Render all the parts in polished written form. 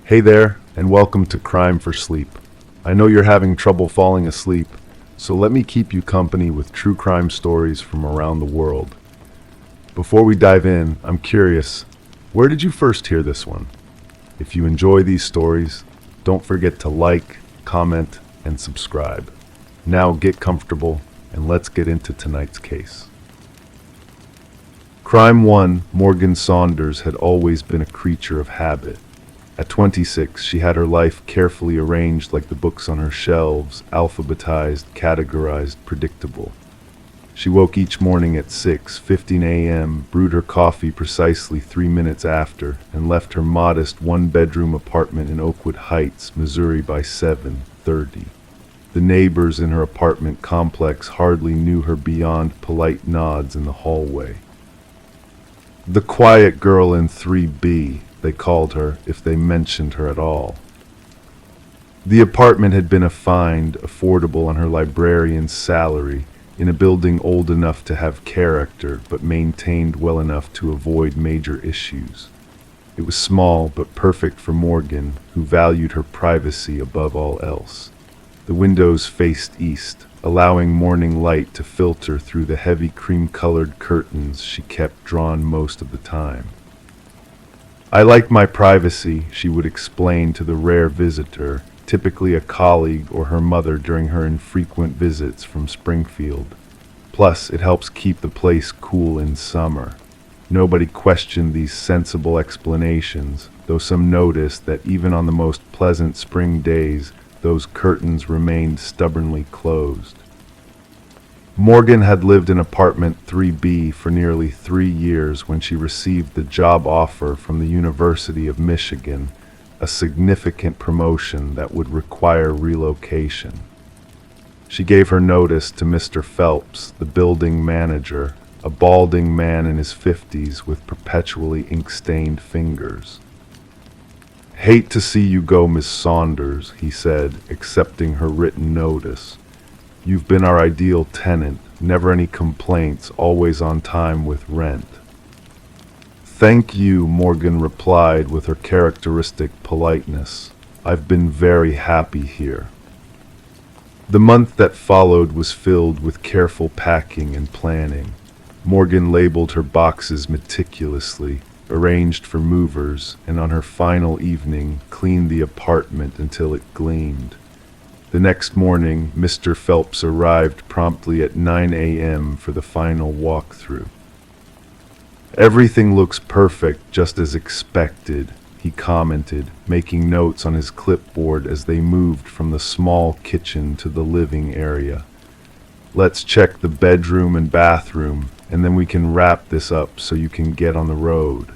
Hey there, and welcome to Crime for Sleep. I know you're having trouble falling asleep, so let me keep you company with true crime stories from around the world. Before we dive in, I'm curious, where did you first hear this one? If you enjoy these stories, don't forget to like, comment, and subscribe. Now get comfortable, and let's get into tonight's case. Crime 1, Morgan Saunders had always been a creature of habit. At 26, she had her life carefully arranged like the books on her shelves, alphabetized, categorized, predictable. She woke each morning at 6:15 a.m., brewed her coffee precisely 3 minutes after, and left her modest one-bedroom apartment in Oakwood Heights, Missouri by 7:30. The neighbors in her apartment complex hardly knew her beyond polite nods in the hallway. The quiet girl in 3B, they called her if they mentioned her at all. The apartment had been a find, affordable on her librarian's salary, in a building old enough to have character, but maintained well enough to avoid major issues. It was small, but perfect for Morgan, who valued her privacy above all else. The windows faced east, allowing morning light to filter through the heavy cream-colored curtains she kept drawn most of the time. "I like my privacy," she would explain to the rare visitor, typically a colleague or her mother during her infrequent visits from Springfield. Plus, it helps keep the place cool in summer. Nobody questioned these sensible explanations, though some noticed that even on the most pleasant spring days, those curtains remained stubbornly closed. Morgan had lived in apartment 3B for nearly 3 years when she received the job offer from the University of Michigan, a significant promotion that would require relocation. She gave her notice to Mr. Phelps, the building manager, a balding man in his 50s with perpetually ink-stained fingers. "Hate to see you go, Miss Saunders," he said, accepting her written notice. "You've been our ideal tenant, never any complaints, always on time with rent." "Thank you," Morgan replied with her characteristic politeness. "I've been very happy here." The month that followed was filled with careful packing and planning. Morgan labeled her boxes meticulously, arranged for movers, and on her final evening, cleaned the apartment until it gleamed. The next morning, Mr. Phelps arrived promptly at 9 a.m. for the final walkthrough. "Everything looks perfect, just as expected," he commented, making notes on his clipboard as they moved from the small kitchen to the living area. "Let's check the bedroom and bathroom, and then we can wrap this up so you can get on the road."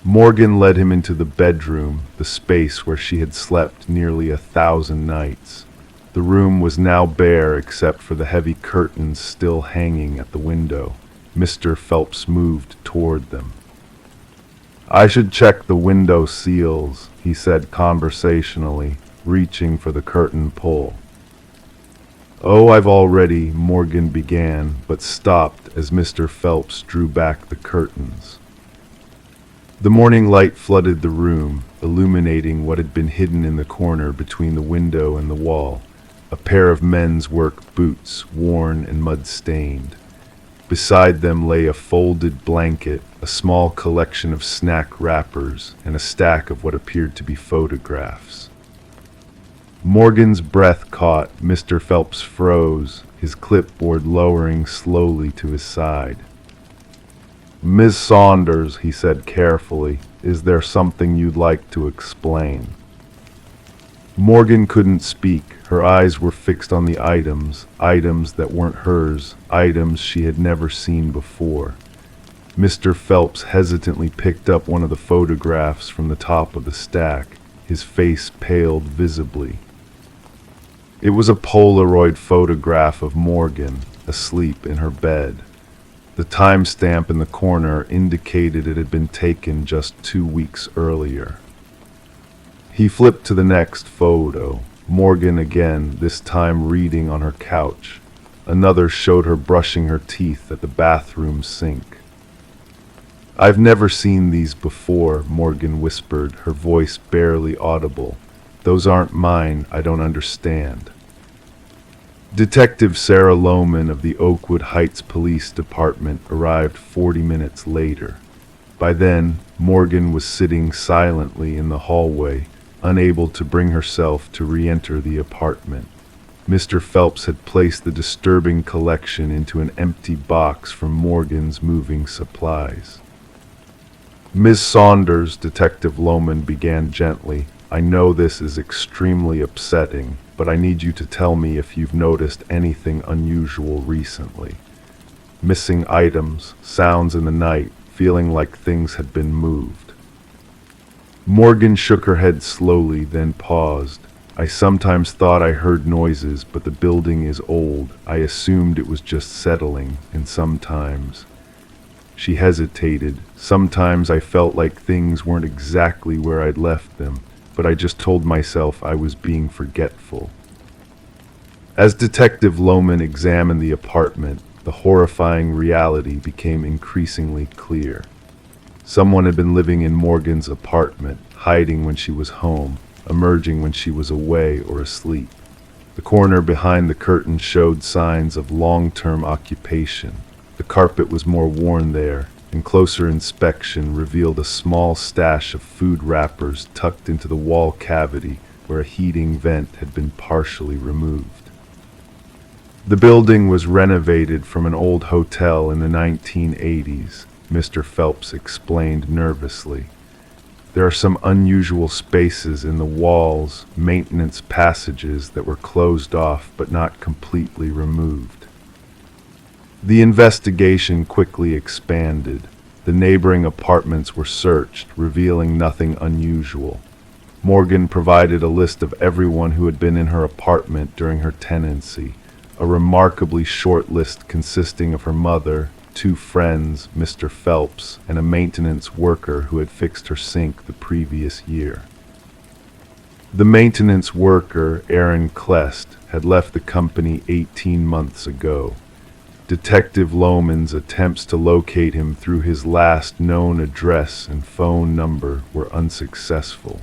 Morgan led him into the bedroom, the space where she had slept nearly 1,000 nights. The room was now bare except for the heavy curtains still hanging at the window. Mr. Phelps moved toward them. "I should check the window seals," he said conversationally, reaching for the curtain pull. "Oh, I've already," Morgan began, but stopped as Mr. Phelps drew back the curtains. The morning light flooded the room, illuminating what had been hidden in the corner between the window and the wall, a pair of men's work boots, worn and mud-stained. Beside them lay a folded blanket, a small collection of snack wrappers, and a stack of what appeared to be photographs. Morgan's breath caught. Mr. Phelps froze, his clipboard lowering slowly to his side. "Miss Saunders," he said carefully, "is there something you'd like to explain?" Morgan couldn't speak. Her eyes were fixed on the items that weren't hers, items she had never seen before. Mr. Phelps hesitantly picked up one of the photographs from the top of the stack. His face paled visibly. It was a Polaroid photograph of Morgan, asleep in her bed. The timestamp in the corner indicated it had been taken just 2 weeks earlier. He flipped to the next photo. Morgan again, this time reading on her couch. Another showed her brushing her teeth at the bathroom sink. "I've never seen these before," Morgan whispered, her voice barely audible. "Those aren't mine. I don't understand." Detective Sarah Lohman of the Oakwood Heights Police Department arrived 40 minutes later. By then, Morgan was sitting silently in the hallway, unable to bring herself to re-enter the apartment. Mr. Phelps had placed the disturbing collection into an empty box from Morgan's moving supplies. "Ms. Saunders," Detective Lohman began gently, "I know this is extremely upsetting, but I need you to tell me if you've noticed anything unusual recently. Missing items, sounds in the night, feeling like things had been moved." Morgan shook her head slowly, then paused. "I sometimes thought I heard noises, but the building is old. I assumed it was just settling, and sometimes—" She hesitated. "Sometimes I felt like things weren't exactly where I'd left them, but I just told myself I was being forgetful." As Detective Lohman examined the apartment, the horrifying reality became increasingly clear. Someone had been living in Morgan's apartment, hiding when she was home, emerging when she was away or asleep. The corner behind the curtain showed signs of long-term occupation. The carpet was more worn there, and closer inspection revealed a small stash of food wrappers tucked into the wall cavity where a heating vent had been partially removed. The building was renovated from an old hotel in the 1980s, Mr. Phelps explained nervously. "There are some unusual spaces in the walls, maintenance passages that were closed off but not completely removed." The investigation quickly expanded. The neighboring apartments were searched, revealing nothing unusual. Morgan provided a list of everyone who had been in her apartment during her tenancy, a remarkably short list consisting of her mother, 2 friends, Mr. Phelps, and a maintenance worker who had fixed her sink the previous year. The maintenance worker, Aaron Klest, had left the company 18 months ago. Detective Lohman's attempts to locate him through his last known address and phone number were unsuccessful.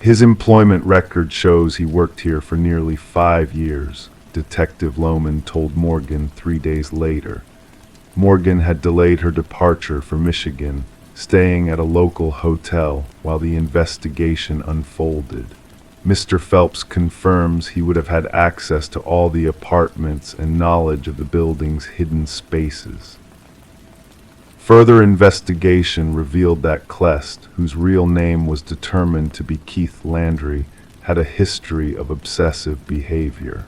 His employment record shows he worked here for nearly 5 years, Detective Lohman told Morgan 3 days later. Morgan had delayed her departure for Michigan, staying at a local hotel while the investigation unfolded. Mr. Phelps confirms he would have had access to all the apartments and knowledge of the building's hidden spaces. Further investigation revealed that Klest, whose real name was determined to be Keith Landry, had a history of obsessive behavior.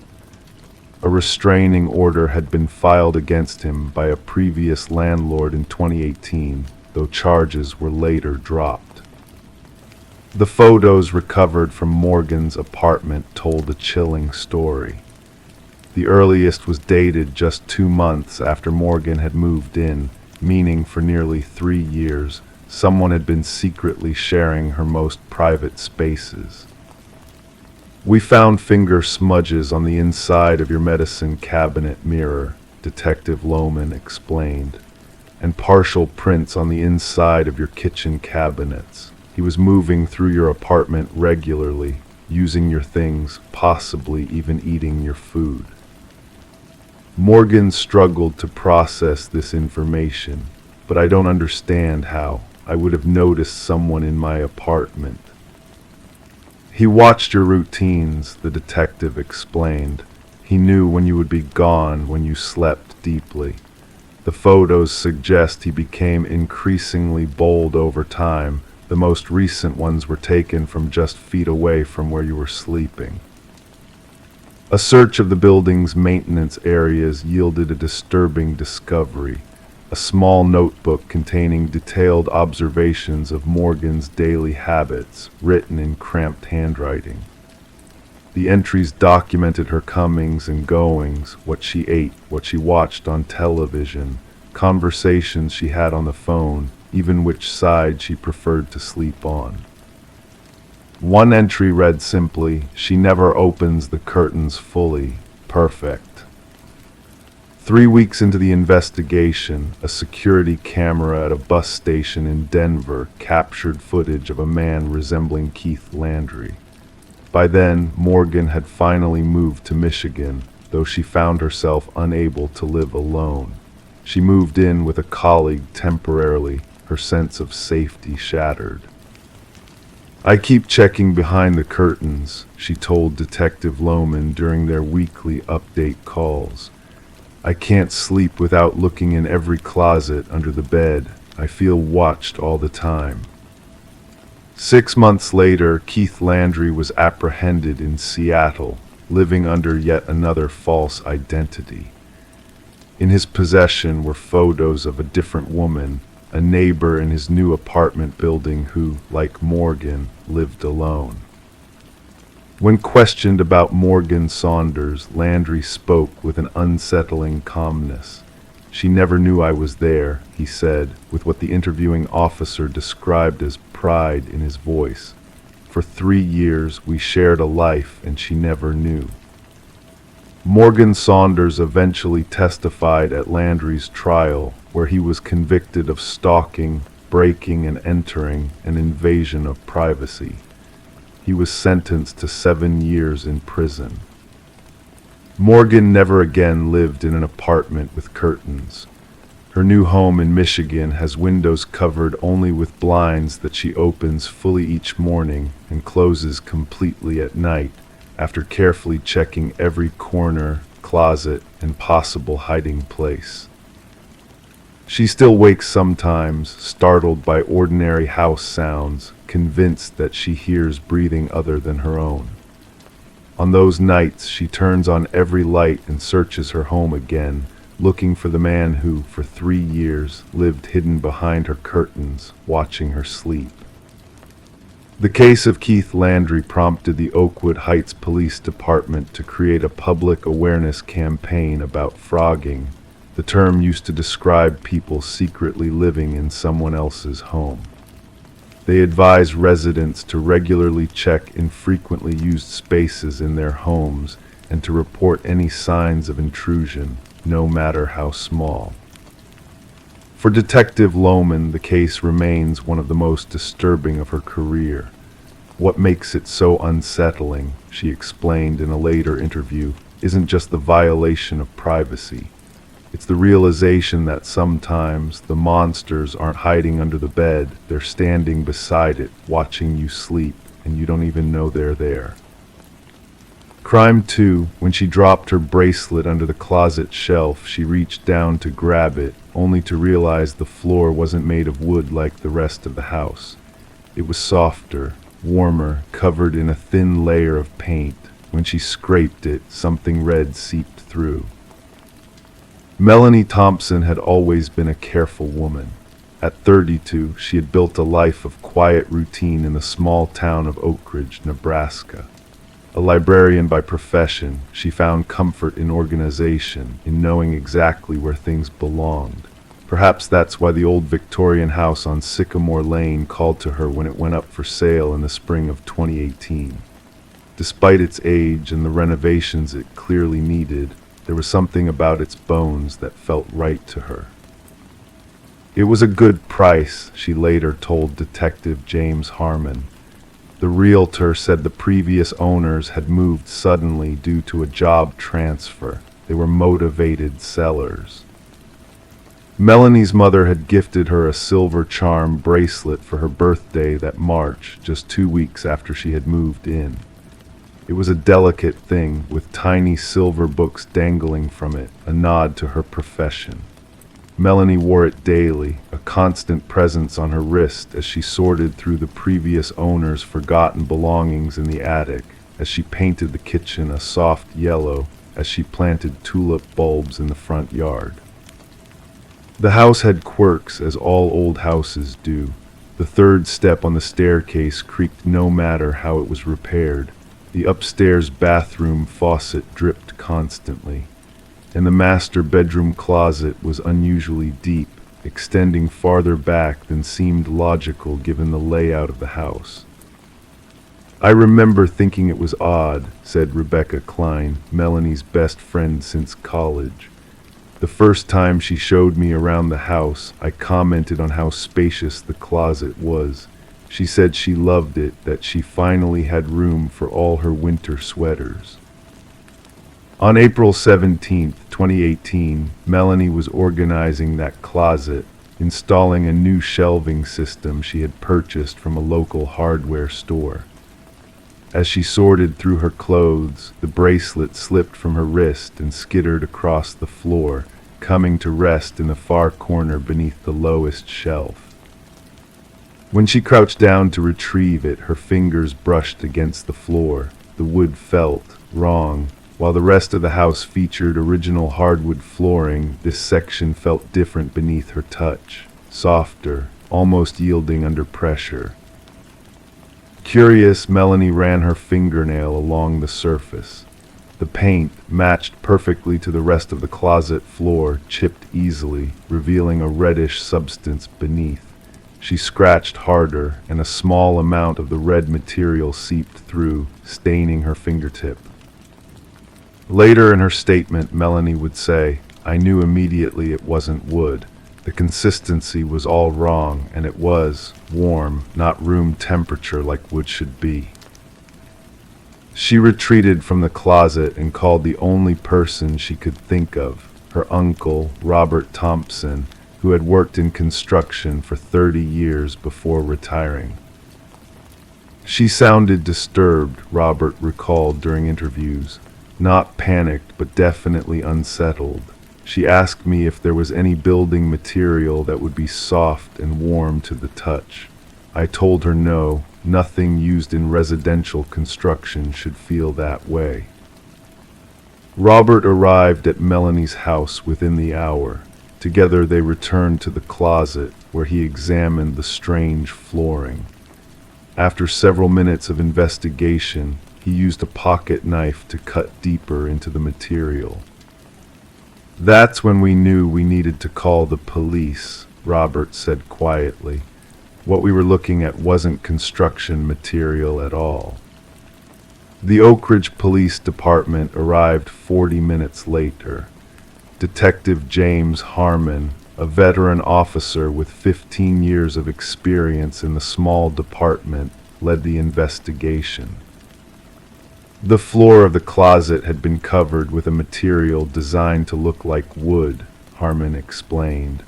A restraining order had been filed against him by a previous landlord in 2018, though charges were later dropped. The photos recovered from Morgan's apartment told a chilling story. The earliest was dated just 2 months after Morgan had moved in, meaning for nearly 3 years, someone had been secretly sharing her most private spaces. "We found finger smudges on the inside of your medicine cabinet mirror," Detective Lohman explained, "and partial prints on the inside of your kitchen cabinets. He was moving through your apartment regularly, using your things, possibly even eating your food." Morgan struggled to process this information. "But I don't understand how. I would have noticed someone in my apartment." "He watched your routines," the detective explained. "He knew when you would be gone, when you slept deeply. The photos suggest he became increasingly bold over time. The most recent ones were taken from just feet away from where you were sleeping." A search of the building's maintenance areas yielded a disturbing discovery: a small notebook containing detailed observations of Morgan's daily habits, written in cramped handwriting. The entries documented her comings and goings, what she ate, what she watched on television, conversations she had on the phone, even which side she preferred to sleep on. One entry read simply, "She never opens the curtains fully. Perfect." 3 weeks into the investigation, a security camera at a bus station in Denver captured footage of a man resembling Keith Landry. By then, Morgan had finally moved to Michigan, though she found herself unable to live alone. She moved in with a colleague temporarily, her sense of safety shattered. "I keep checking behind the curtains," she told Detective Lohman during their weekly update calls. "I can't sleep without looking in every closet under the bed. I feel watched all the time." 6 months later, Keith Landry was apprehended in Seattle, living under yet another false identity. In his possession were photos of a different woman, a neighbor in his new apartment building who, like Morgan, lived alone. When questioned about Morgan Saunders, Landry spoke with an unsettling calmness. "She never knew I was there," he said, with what the interviewing officer described as pride in his voice. "For 3 years we shared a life and she never knew." Morgan Saunders eventually testified at Landry's trial, where he was convicted of stalking, breaking and entering, an invasion of privacy. He was sentenced to 7 years in prison. Morgan never again lived in an apartment with curtains. Her new home in Michigan has windows covered only with blinds that she opens fully each morning and closes completely at night, after carefully checking every corner, closet, and possible hiding place. She still wakes sometimes, startled by ordinary house sounds, convinced that she hears breathing other than her own. On those nights, she turns on every light and searches her home again, looking for the man who, for 3 years, lived hidden behind her curtains, watching her sleep. The case of Keith Landry prompted the Oakwood Heights Police Department to create a public awareness campaign about frogging, the term used to describe people secretly living in someone else's home. They advise residents to regularly check infrequently used spaces in their homes and to report any signs of intrusion, no matter how small. For Detective Lohman, the case remains one of the most disturbing of her career. "What makes it so unsettling," she explained in a later interview, "isn't just the violation of privacy. It's the realization that sometimes the monsters aren't hiding under the bed, they're standing beside it, watching you sleep, and you don't even know they're there." Crime 2, when she dropped her bracelet under the closet shelf, she reached down to grab it, only to realize the floor wasn't made of wood like the rest of the house. It was softer, warmer, covered in a thin layer of paint. When she scraped it, something red seeped through. Melanie Thompson had always been a careful woman. At 32, she had built a life of quiet routine in the small town of Oak Ridge, Nebraska. A librarian by profession, she found comfort in organization, in knowing exactly where things belonged. Perhaps that's why the old Victorian house on Sycamore Lane called to her when it went up for sale in the spring of 2018. Despite its age and the renovations it clearly needed, there was something about its bones that felt right to her. It was a good price, she later told Detective James Harmon. The realtor said the previous owners had moved suddenly due to a job transfer. They were motivated sellers. Melanie's mother had gifted her a silver charm bracelet for her birthday that March, just 2 weeks after she had moved in. It was a delicate thing, with tiny silver books dangling from it, a nod to her profession. Melanie wore it daily, a constant presence on her wrist as she sorted through the previous owner's forgotten belongings in the attic, as she painted the kitchen a soft yellow, as she planted tulip bulbs in the front yard. The house had quirks, as all old houses do. The third step on the staircase creaked no matter how it was repaired. The upstairs bathroom faucet dripped constantly, and the master bedroom closet was unusually deep, extending farther back than seemed logical given the layout of the house. "I remember thinking it was odd," said Rebecca Klein, Melanie's best friend since college. The first time she showed me around the house, I commented on how spacious the closet was. She said she loved it, that she finally had room for all her winter sweaters. On April 17, 2018, Melanie was organizing that closet, installing a new shelving system she had purchased from a local hardware store. As she sorted through her clothes, the bracelet slipped from her wrist and skittered across the floor, coming to rest in the far corner beneath the lowest shelf. When she crouched down to retrieve it, her fingers brushed against the floor. The wood felt wrong. While the rest of the house featured original hardwood flooring, this section felt different beneath her touch, softer, almost yielding under pressure. Curious, Melanie ran her fingernail along the surface. The paint, matched perfectly to the rest of the closet floor, chipped easily, revealing a reddish substance beneath. She scratched harder, and a small amount of the red material seeped through, staining her fingertip. Later in her statement, Melanie would say, "I knew immediately it wasn't wood. The consistency was all wrong, and it was warm, not room temperature like wood should be." She retreated from the closet and called the only person she could think of, her uncle, Robert Thompson, who had worked in construction for 30 years before retiring. She sounded disturbed, Robert recalled during interviews. Not panicked, but definitely unsettled. She asked me if there was any building material that would be soft and warm to the touch. I told her no, nothing used in residential construction should feel that way. Robert arrived at Melanie's house within the hour. Together they returned to the closet, where he examined the strange flooring. After several minutes of investigation, he used a pocket knife to cut deeper into the material. "That's when we knew we needed to call the police," Robert said quietly. "What we were looking at wasn't construction material at all." The Oak Ridge Police Department arrived 40 minutes later. Detective James Harmon, a veteran officer with 15 years of experience in the small department, led the investigation. The floor of the closet had been covered with a material designed to look like wood, Harmon explained.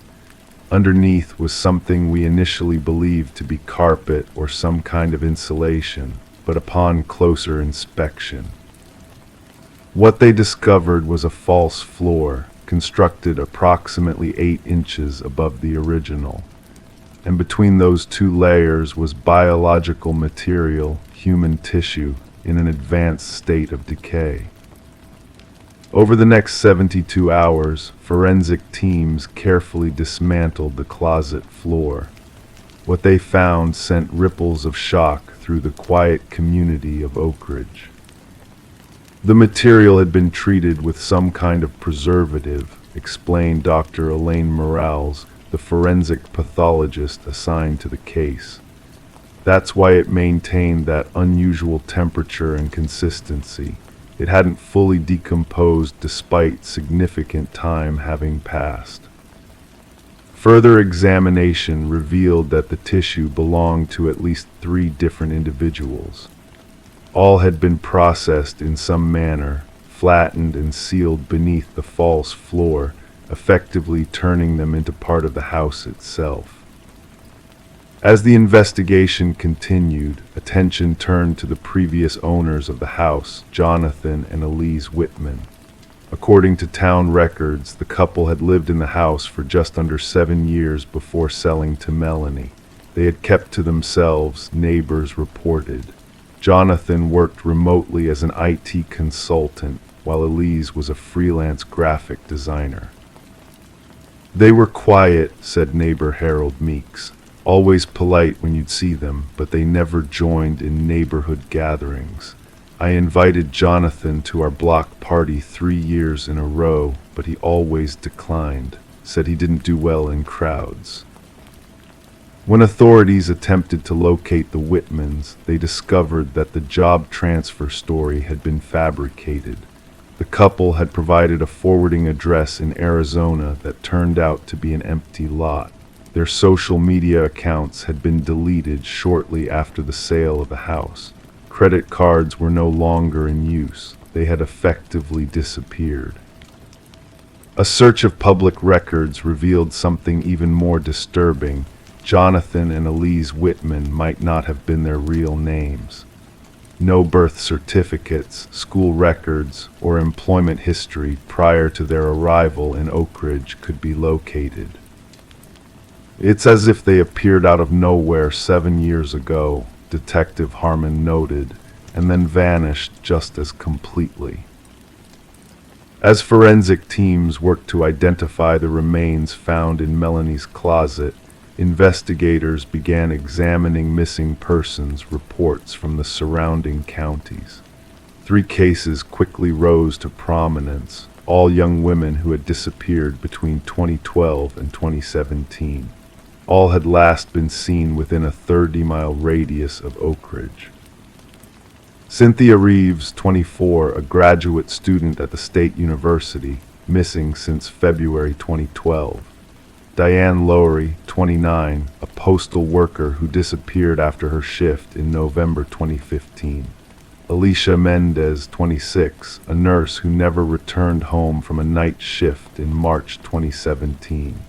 Underneath was something we initially believed to be carpet or some kind of insulation, but upon closer inspection, what they discovered was a false floor, constructed approximately 8 inches above the original. And between those two layers was biological material, human tissue, in an advanced state of decay. Over the next 72 hours, forensic teams carefully dismantled the closet floor. What they found sent ripples of shock through the quiet community of Oak Ridge. The material had been treated with some kind of preservative, explained Dr. Elaine Morales, the forensic pathologist assigned to the case. That's why it maintained that unusual temperature and consistency. It hadn't fully decomposed despite significant time having passed. Further examination revealed that the tissue belonged to at least 3 different individuals. All had been processed in some manner, flattened and sealed beneath the false floor, effectively turning them into part of the house itself. As the investigation continued, attention turned to the previous owners of the house, Jonathan and Elise Whitman. According to town records, the couple had lived in the house for just under 7 years before selling to Melanie. They had kept to themselves, neighbors reported. Jonathan worked remotely as an IT consultant, while Elise was a freelance graphic designer. "They were quiet," said neighbor Harold Meeks. "Always polite when you'd see them, but they never joined in neighborhood gatherings. I invited Jonathan to our block party 3 years in a row, but he always declined, said he didn't do well in crowds." When authorities attempted to locate the Whitmans, they discovered that the job transfer story had been fabricated. The couple had provided a forwarding address in Arizona that turned out to be an empty lot. Their social media accounts had been deleted shortly after the sale of the house. Credit cards were no longer in use. They had effectively disappeared. A search of public records revealed something even more disturbing. Jonathan and Elise Whitman might not have been their real names. No birth certificates, school records, or employment history prior to their arrival in Oak Ridge could be located. It's as if they appeared out of nowhere 7 years ago, Detective Harmon noted, and then vanished just as completely. As forensic teams worked to identify the remains found in Melanie's closet, investigators began examining missing persons reports from the surrounding counties. 3 cases quickly rose to prominence, all young women who had disappeared between 2012 and 2017. All had last been seen within a 30-mile radius of Oak Ridge. Cynthia Reeves, 24, a graduate student at the State University, missing since February 2012. Diane Lowry, 29, a postal worker who disappeared after her shift in November 2015. Alicia Mendez, 26, a nurse who never returned home from a night shift in March 2017.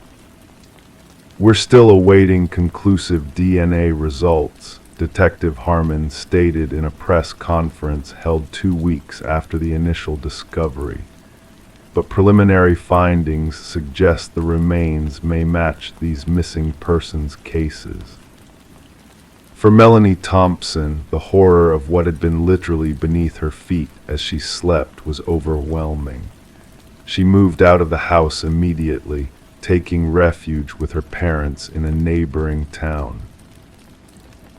We're still awaiting conclusive DNA results, Detective Harmon stated in a press conference held 2 weeks after the initial discovery. But preliminary findings suggest the remains may match these missing persons cases. For Melanie Thompson, the horror of what had been literally beneath her feet as she slept was overwhelming. She moved out of the house immediately, taking refuge with her parents in a neighboring town.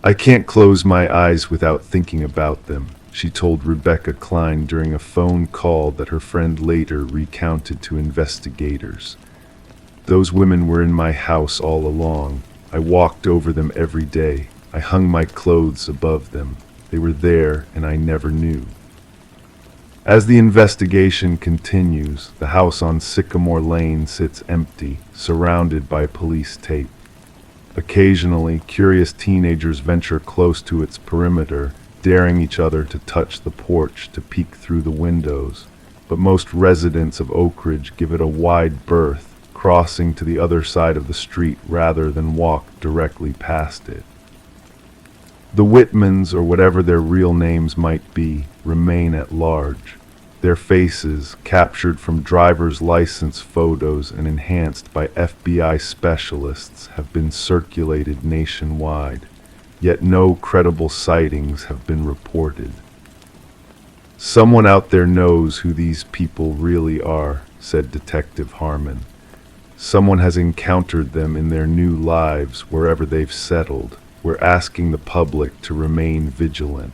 "I can't close my eyes without thinking about them," she told Rebecca Klein during a phone call that her friend later recounted to investigators. "Those women were in my house all along. I walked over them every day. I hung my clothes above them. They were there and I never knew." As the investigation continues, the house on Sycamore Lane sits empty, surrounded by police tape. Occasionally, curious teenagers venture close to its perimeter, daring each other to touch the porch to peek through the windows, but most residents of Oak Ridge give it a wide berth, crossing to the other side of the street rather than walk directly past it. The Whitmans, or whatever their real names might be, remain at large. Their faces, captured from driver's license photos and enhanced by FBI specialists, have been circulated nationwide. Yet no credible sightings have been reported. "Someone out there knows who these people really are," said Detective Harmon. "Someone has encountered them in their new lives wherever they've settled. We're asking the public to remain vigilant."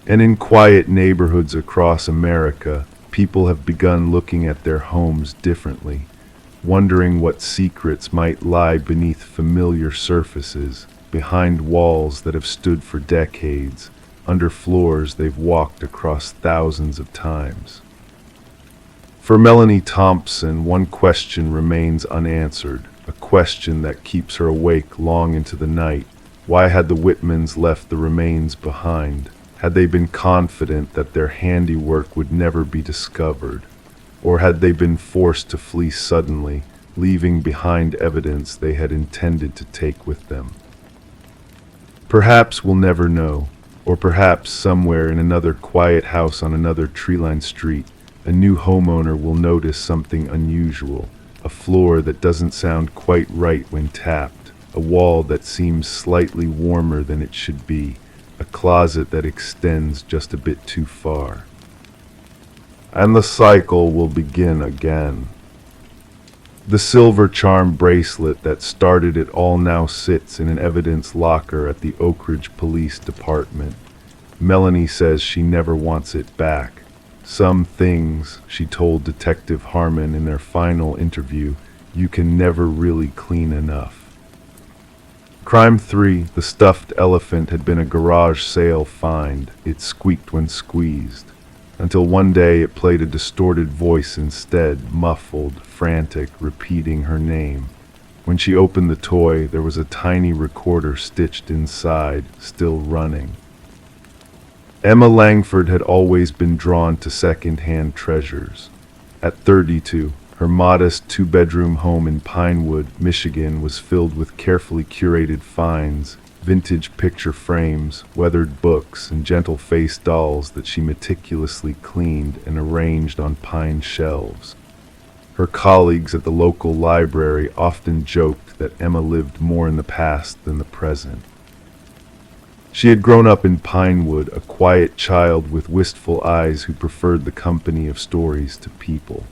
And in quiet neighborhoods across America, people have begun looking at their homes differently, wondering what secrets might lie beneath familiar surfaces, behind walls that have stood for decades, under floors they've walked across thousands of times. For Melanie Thompson, one question remains unanswered, a question that keeps her awake long into the night. Why had the Whitmans left the remains behind? Had they been confident that their handiwork would never be discovered? Or had they been forced to flee suddenly, leaving behind evidence they had intended to take with them? Perhaps we'll never know, or perhaps somewhere in another quiet house on another tree-lined street, a new homeowner will notice something unusual, a floor that doesn't sound quite right when tapped, a wall that seems slightly warmer than it should be, a closet that extends just a bit too far. And the cycle will begin again. The silver charm bracelet that started it all now sits in an evidence locker at the Oak Ridge Police Department. Melanie says she never wants it back. Some things, she told Detective Harmon in their final interview, you can never really clean enough. Crime 3, the stuffed elephant, had been a garage sale find. It squeaked when squeezed. until one day it played a distorted voice instead, muffled, frantic, repeating her name. When she opened the toy, there was a tiny recorder stitched inside, still running. Emma Langford had always been drawn to second-hand treasures. At 32, her modest two-bedroom home in Pinewood, Michigan was filled with carefully curated finds, vintage picture frames, weathered books, and gentle-faced dolls that she meticulously cleaned and arranged on pine shelves. Her colleagues at the local library often joked that Emma lived more in the past than the present. She had grown up in Pinewood, a quiet child with wistful eyes who preferred the company of stories to people.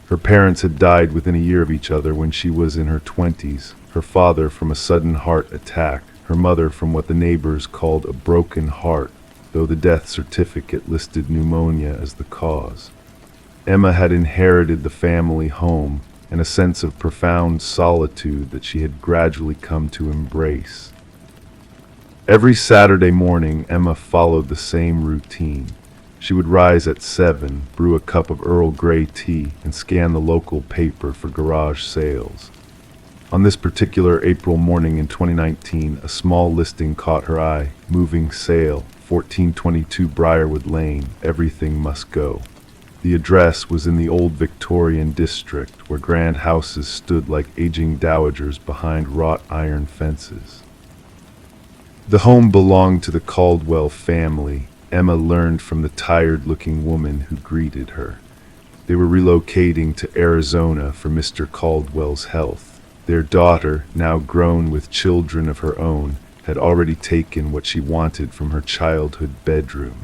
Her parents had died within a year of each other when she was in her 20s, her father from a sudden heart attack, her mother from what the neighbors called a broken heart, though the death certificate listed pneumonia as the cause. Emma had inherited the family home and a sense of profound solitude that she had gradually come to embrace. Every Saturday morning, Emma followed the same routine. She would rise at 7, brew a cup of Earl Grey tea, and scan the local paper for garage sales. On this particular April morning in 2019, a small listing caught her eye. Moving sale, 1422 Briarwood Lane, everything must go. The address was in the old Victorian district, where grand houses stood like aging dowagers behind wrought iron fences. The home belonged to the Caldwell family, Emma learned from the tired-looking woman who greeted her. They were relocating to Arizona for Mr. Caldwell's health. Their daughter, now grown with children of her own, had already taken what she wanted from her childhood bedroom.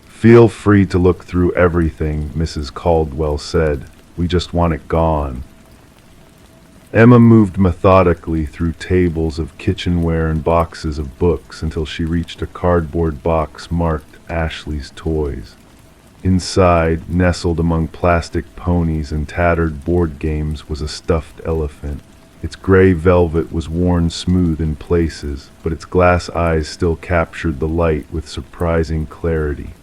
"Feel free to look through everything," Mrs. Caldwell said. "We just want it gone." Emma moved methodically through tables of kitchenware and boxes of books until she reached a cardboard box marked Ashley's Toys. Inside, nestled among plastic ponies and tattered board games, was a stuffed elephant. Its gray velvet was worn smooth in places, but its glass eyes still captured the light with surprising clarity.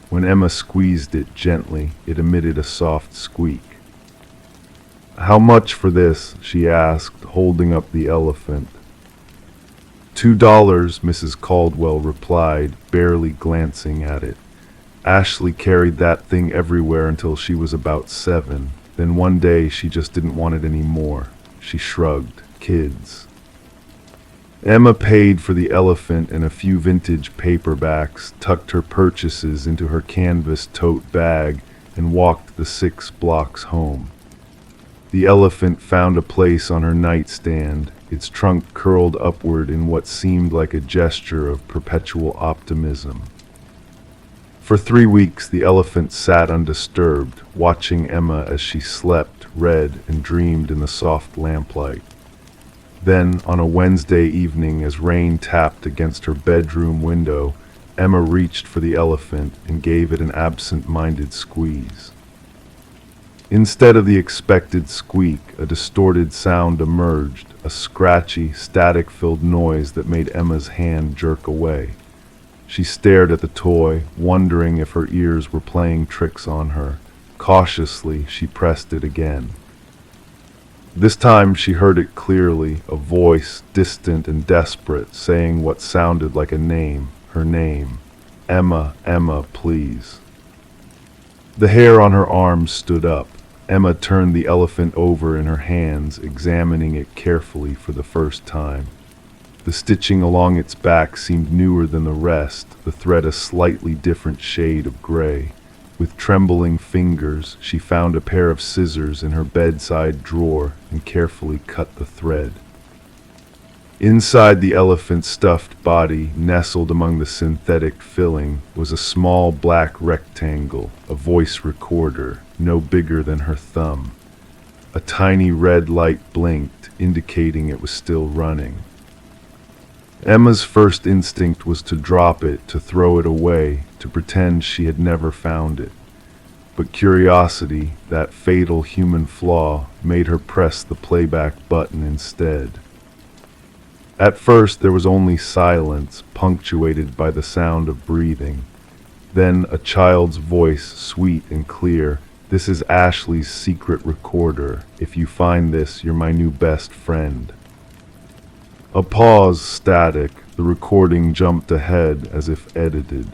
When Emma squeezed it gently, it emitted a soft squeak. "How much for this?" she asked, holding up the elephant. $2, Mrs. Caldwell replied, barely glancing at it. Ashley carried that thing everywhere until she was about 7. Then one day she just didn't want it anymore. She shrugged. Kids. Emma paid for the elephant and a few vintage paperbacks, tucked her purchases into her canvas tote bag, and walked the 6 blocks home. The elephant found a place on her nightstand, its trunk curled upward in what seemed like a gesture of perpetual optimism. For 3 weeks the elephant sat undisturbed, watching Emma as she slept, read, and dreamed in the soft lamplight. Then, on a Wednesday evening as rain tapped against her bedroom window, Emma reached for the elephant and gave it an absent-minded squeeze. Instead of the expected squeak, a distorted sound emerged, a scratchy, static-filled noise that made Emma's hand jerk away. She stared at the toy, wondering if her ears were playing tricks on her. Cautiously, she pressed it again. This time she heard it clearly, a voice, distant and desperate, saying what sounded like a name, her name. "Emma, Emma, please." The hair on her arms stood up. Emma turned the elephant over in her hands, examining it carefully for the first time. The stitching along its back seemed newer than the rest, the thread a slightly different shade of gray. With trembling fingers, she found a pair of scissors in her bedside drawer and carefully cut the thread. Inside the elephant's stuffed body, nestled among the synthetic filling, was a small black rectangle, a voice recorder, no bigger than her thumb. A tiny red light blinked, indicating it was still running. Emma's first instinct was to drop it, to throw it away, to pretend she had never found it. But curiosity, that fatal human flaw, made her press the playback button instead. At first there was only silence, punctuated by the sound of breathing. Then a child's voice, sweet and clear. "This is Ashley's secret recorder. If you find this, you're my new best friend." A pause, static. The recording jumped ahead as if edited.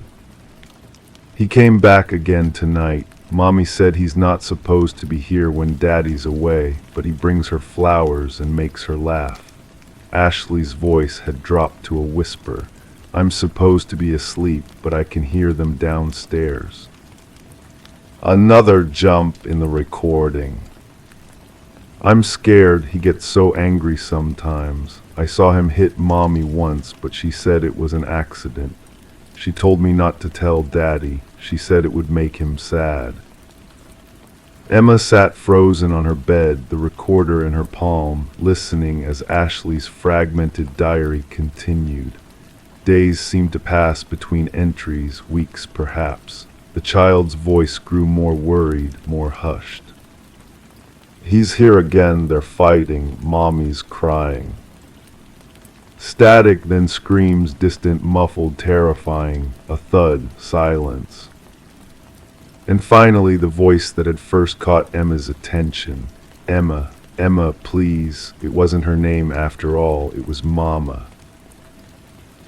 "He came back again tonight. Mommy said he's not supposed to be here when Daddy's away, but he brings her flowers and makes her laugh." Ashley's voice had dropped to a whisper. "I'm supposed to be asleep, but I can hear them downstairs." Another jump in the recording. "I'm scared. He gets so angry sometimes. I saw him hit Mommy once, but she said it was an accident. She told me not to tell Daddy. She said it would make him sad." Emma sat frozen on her bed, the recorder in her palm, listening as Ashley's fragmented diary continued. Days seemed to pass between entries, weeks perhaps. The child's voice grew more worried, more hushed. "He's here again, they're fighting, Mommy's crying." Static, then screams, distant, muffled, terrifying. A thud, silence. And finally the voice that had first caught Emma's attention. "Emma, Emma, please." It wasn't her name after all, it was Mama.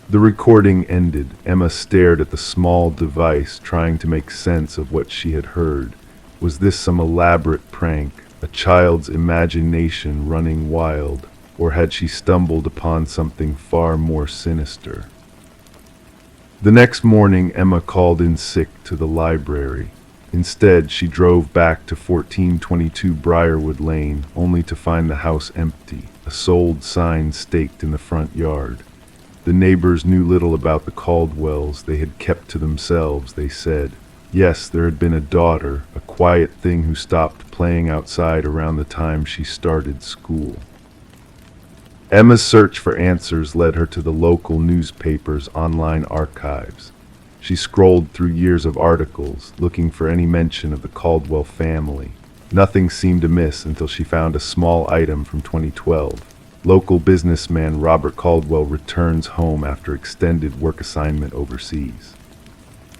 The recording ended. Emma stared at the small device, trying to make sense of what she had heard. Was this some elaborate prank, a child's imagination running wild? Or had she stumbled upon something far more sinister? The next morning, Emma called in sick to the library. Instead, she drove back to 1422 Briarwood Lane, only to find the house empty, a sold sign staked in the front yard. The neighbors knew little about the Caldwells. They had kept to themselves, they said. Yes, there had been a daughter, a quiet thing who stopped playing outside around the time she started school. Emma's search for answers led her to the local newspaper's online archives. She scrolled through years of articles, looking for any mention of the Caldwell family. Nothing seemed amiss until she found a small item from 2012. Local businessman Robert Caldwell returns home after extended work assignment overseas.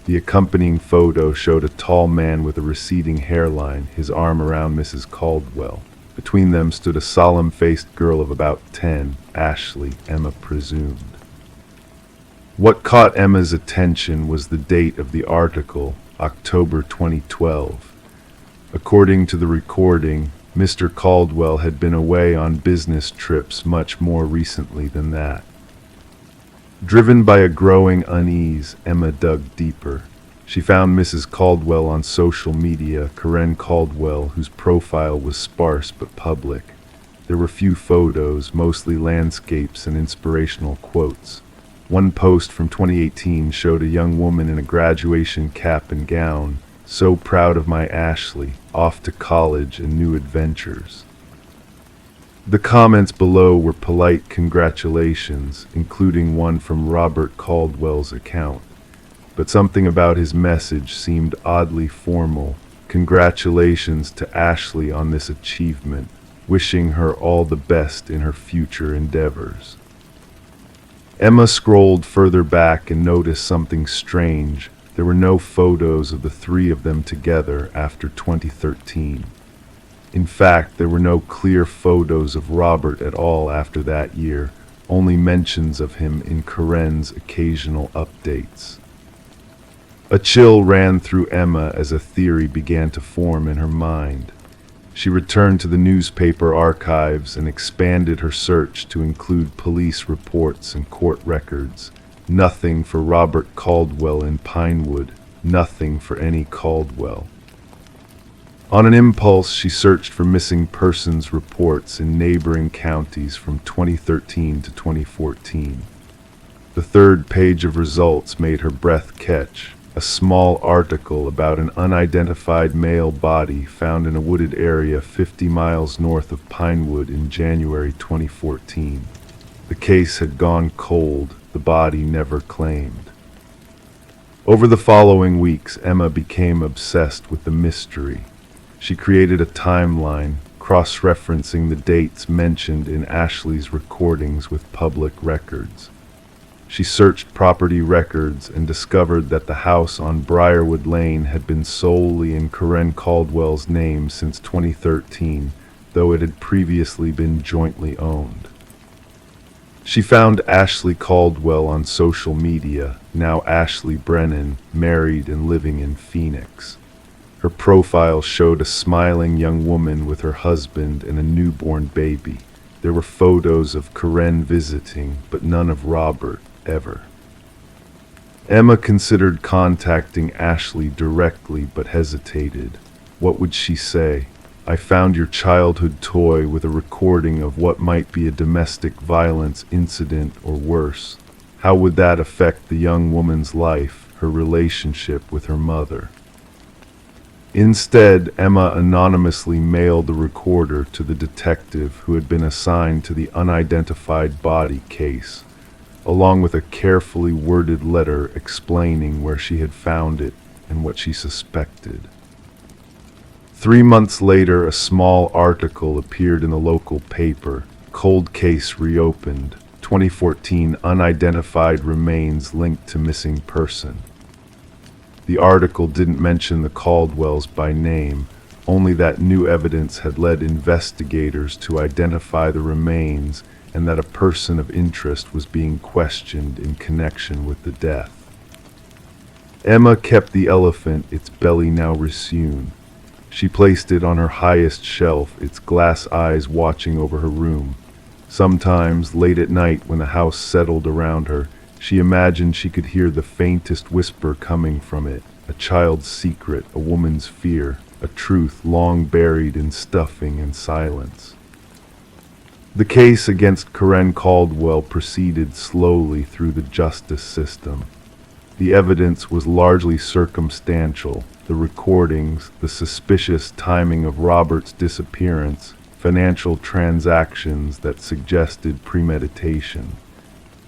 The accompanying photo showed a tall man with a receding hairline, his arm around Mrs. Caldwell. Between them stood a solemn-faced girl of about 10, Ashley, Emma presumed. What caught Emma's attention was the date of the article, October 2012. According to the recording, Mr. Caldwell had been away on business trips much more recently than that. Driven by a growing unease, Emma dug deeper. She found Mrs. Caldwell on social media, Karen Caldwell, whose profile was sparse but public. There were few photos, mostly landscapes and inspirational quotes. One post from 2018 showed a young woman in a graduation cap and gown, "So proud of my Ashley, off to college and new adventures." The comments below were polite congratulations, including one from Robert Caldwell's account. But something about his message seemed oddly formal. Congratulations to Ashley on this achievement, wishing her all the best in her future endeavors. Emma scrolled further back and noticed something strange. There were no photos of the three of them together after 2013. In fact, there were no clear photos of Robert at all after that year, only mentions of him in Karen's occasional updates. A chill ran through Emma as a theory began to form in her mind. She returned to the newspaper archives and expanded her search to include police reports and court records. Nothing for Robert Caldwell in Pinewood, nothing for any Caldwell. On an impulse, she searched for missing persons reports in neighboring counties from 2013 to 2014. The third page of results made her breath catch. A small article about an unidentified male body found in a wooded area 50 miles north of Pinewood in January 2014. The case had gone cold, the body never claimed. Over the following weeks, Emma became obsessed with the mystery. She created a timeline, cross-referencing the dates mentioned in Ashley's recordings with public records. She searched property records and discovered that the house on Briarwood Lane had been solely in Karen Caldwell's name since 2013, though it had previously been jointly owned. She found Ashley Caldwell on social media, now Ashley Brennan, married and living in Phoenix. Her profile showed a smiling young woman with her husband and a newborn baby. There were photos of Karen visiting, but none of Robert, ever. Emma considered contacting Ashley directly, but hesitated. What would she say? I found your childhood toy with a recording of what might be a domestic violence incident or worse. How would that affect the young woman's life, her relationship with her mother? Instead, Emma anonymously mailed the recorder to the detective who had been assigned to the unidentified body case, along with a carefully worded letter explaining where she had found it and what she suspected. 3 months later, a small article appeared in the local paper, Cold Case Reopened, 2014 Unidentified Remains Linked to Missing Person. The article didn't mention the Caldwells by name, only that new evidence had led investigators to identify the remains and that a person of interest was being questioned in connection with the death. Emma kept the elephant, its belly now resewn. She placed it on her highest shelf, its glass eyes watching over her room. Sometimes, late at night when the house settled around her, she imagined she could hear the faintest whisper coming from it, a child's secret, a woman's fear, a truth long buried in stuffing and silence. The case against Karen Caldwell proceeded slowly through the justice system. The evidence was largely circumstantial. The recordings, the suspicious timing of Robert's disappearance, financial transactions that suggested premeditation.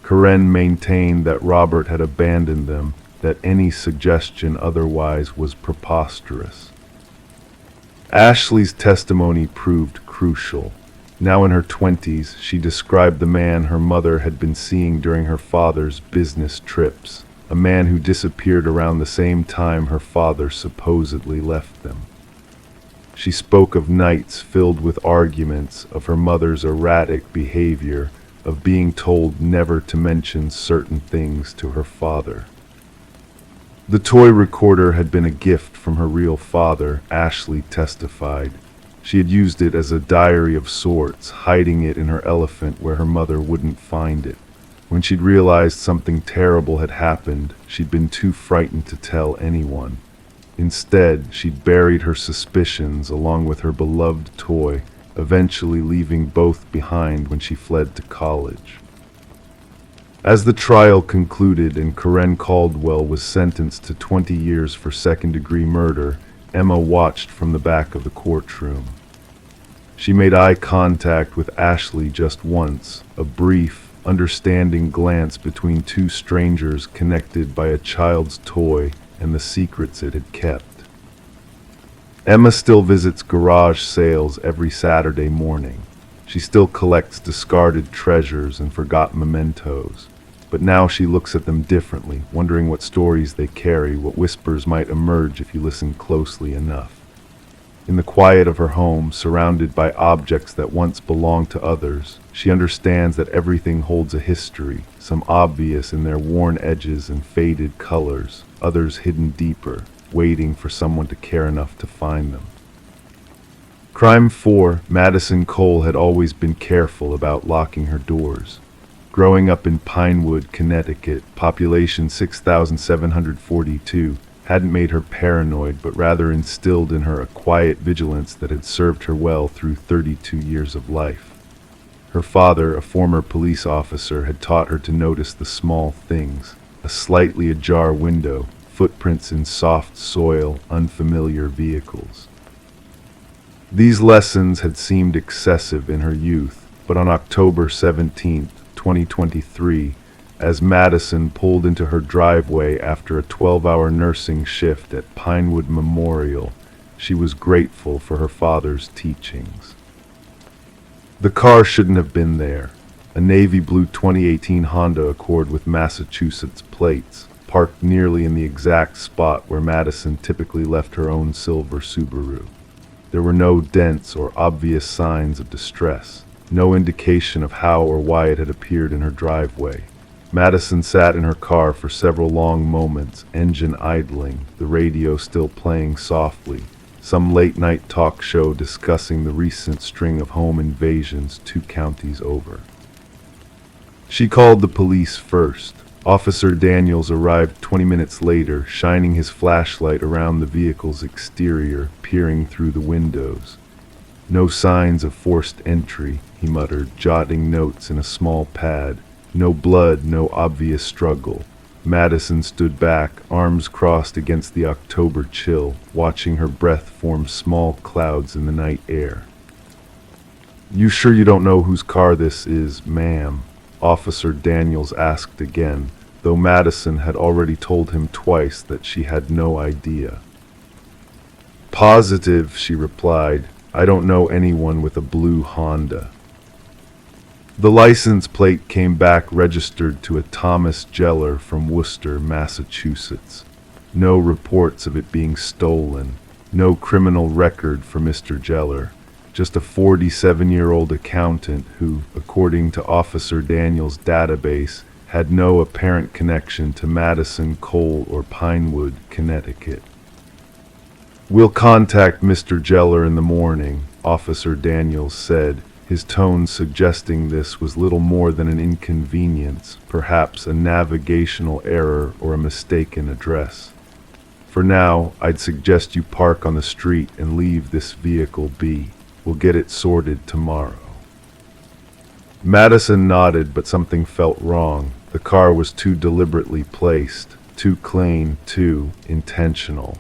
Karen maintained that Robert had abandoned them, that any suggestion otherwise was preposterous. Ashley's testimony proved crucial. Now in her 20s, she described the man her mother had been seeing during her father's business trips, a man who disappeared around the same time her father supposedly left them. She spoke of nights filled with arguments, of her mother's erratic behavior, of being told never to mention certain things to her father. The toy recorder had been a gift from her real father, Ashley testified. She had used it as a diary of sorts, hiding it in her elephant where her mother wouldn't find it. When she'd realized something terrible had happened, she'd been too frightened to tell anyone. Instead, she'd buried her suspicions along with her beloved toy, eventually leaving both behind when she fled to college. As the trial concluded and Karen Caldwell was sentenced to 20 years for second-degree murder, Emma watched from the back of the courtroom. She made eye contact with Ashley just once, a brief, understanding glance between two strangers connected by a child's toy and the secrets it had kept. Emma still visits garage sales every Saturday morning. She still collects discarded treasures and forgotten mementos. But now she looks at them differently, wondering what stories they carry, what whispers might emerge if you listen closely enough. In the quiet of her home, surrounded by objects that once belonged to others, she understands that everything holds a history, some obvious in their worn edges and faded colors, others hidden deeper, waiting for someone to care enough to find them. Crime 4, Madison Cole had always been careful about locking her doors. Growing up in Pinewood, Connecticut, population 6,742, hadn't made her paranoid, but rather instilled in her a quiet vigilance that had served her well through 32 years of life. Her father, a former police officer, had taught her to notice the small things, a slightly ajar window, footprints in soft soil, unfamiliar vehicles. These lessons had seemed excessive in her youth, but on October 17, 2023, as Madison pulled into her driveway after a 12-hour nursing shift at Pinewood Memorial, she was grateful for her father's teachings. The car shouldn't have been there. a navy blue 2018 Honda Accord with Massachusetts plates, parked nearly in the exact spot where Madison typically left her own silver Subaru. There were no dents or obvious signs of distress, no indication of how or why it had appeared in her driveway. Madison sat in her car for several long moments, engine idling, the radio still playing softly, some late-night talk show discussing the recent string of home invasions 2 counties over. She called the police first. Officer Daniels arrived 20 minutes later, shining his flashlight around the vehicle's exterior, peering through the windows. "No signs of forced entry," he muttered, jotting notes in a small pad. "No blood, no obvious struggle." Madison stood back, arms crossed against the October chill, watching her breath form small clouds in the night air. "You sure you don't know whose car this is, ma'am?" Officer Daniels asked again, though Madison had already told him twice that she had no idea. "Positive," she replied. "I don't know anyone with a blue Honda." The license plate came back registered to a Thomas Geller from Worcester, Massachusetts. No reports of it being stolen, no criminal record for Mr. Geller. Just a 47-year-old accountant who, according to Officer Daniels' database, had no apparent connection to Madison, Cole, or Pinewood, Connecticut. "We'll contact Mr. Geller in the morning," Officer Daniels said, his tone suggesting this was little more than an inconvenience, perhaps a navigational error or a mistaken address. "For now, I'd suggest you park on the street and leave this vehicle be. We'll get it sorted tomorrow." Madison nodded, but something felt wrong. The car was too deliberately placed, too clean, too intentional.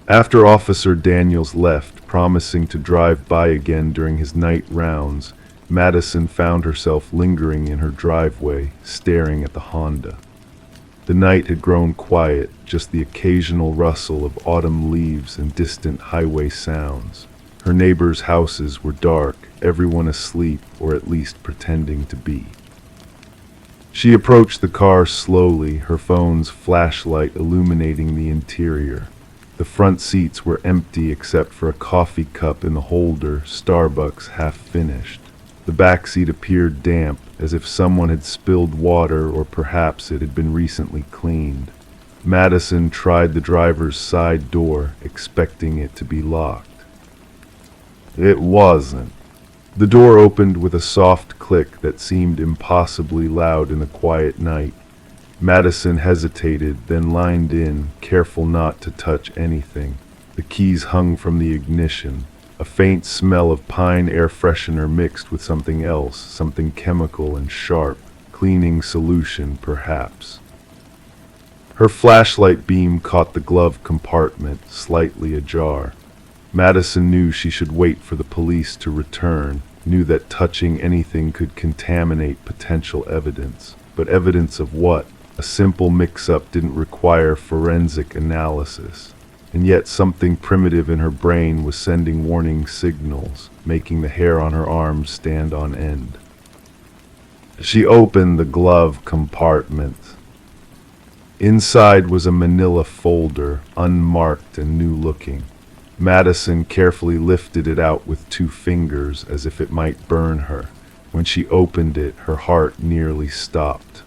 After Officer Daniels left, promising to drive by again during his night rounds, Madison found herself lingering in her driveway, staring at the Honda. The night had grown quiet, just the occasional rustle of autumn leaves and distant highway sounds. Her neighbors' houses were dark, everyone asleep, or at least pretending to be. She approached the car slowly, her phone's flashlight illuminating the interior. The front seats were empty except for a coffee cup in the holder, Starbucks half finished. The back seat appeared damp, as if someone had spilled water or perhaps it had been recently cleaned. Madison tried the driver's side door, expecting it to be locked. It wasn't. The door opened with a soft click that seemed impossibly loud in the quiet night. Madison hesitated, then lined in, careful not to touch anything. The keys hung from the ignition. A faint smell of pine air freshener mixed with something else, something chemical and sharp. Cleaning solution, perhaps. Her flashlight beam caught the glove compartment, slightly ajar. Madison knew she should wait for the police to return, knew that touching anything could contaminate potential evidence. But evidence of what? A simple mix-up didn't require forensic analysis. And yet something primitive in her brain was sending warning signals, making the hair on her arms stand on end. She opened the glove compartment. Inside was a manila folder, unmarked and new-looking. Madison carefully lifted it out with 2 fingers as if it might burn her. When she opened it, her heart nearly stopped.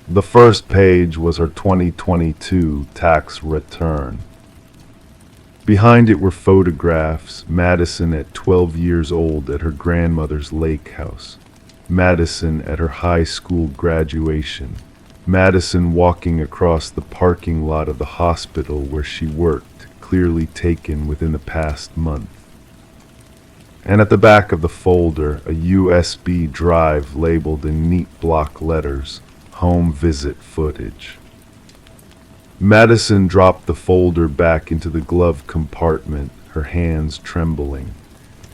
The first page was her 2022 tax return. Behind it were photographs, Madison at 12 years old at her grandmother's lake house, Madison at her high school graduation, Madison walking across the parking lot of the hospital where she worked, clearly taken within the past month. And at the back of the folder, a USB drive labeled in neat block letters, home visit footage. Madison dropped the folder back into the glove compartment, her hands trembling.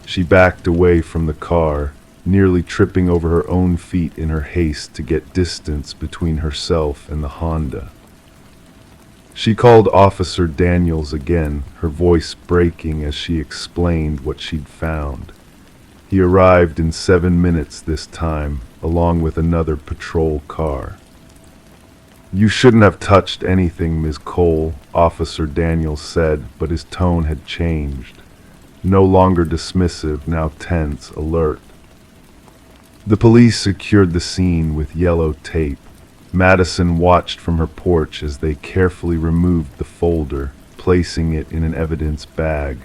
She backed away from the car, nearly tripping over her own feet in her haste to get distance between herself and the Honda. She called Officer Daniels again, her voice breaking as she explained what she'd found. He arrived in 7 minutes this time, along with another patrol car. "You shouldn't have touched anything, Ms. Cole," Officer Daniels said, but his tone had changed. No longer dismissive, now tense, alert. The police secured the scene with yellow tape. Madison watched from her porch as they carefully removed the folder, placing it in an evidence bag.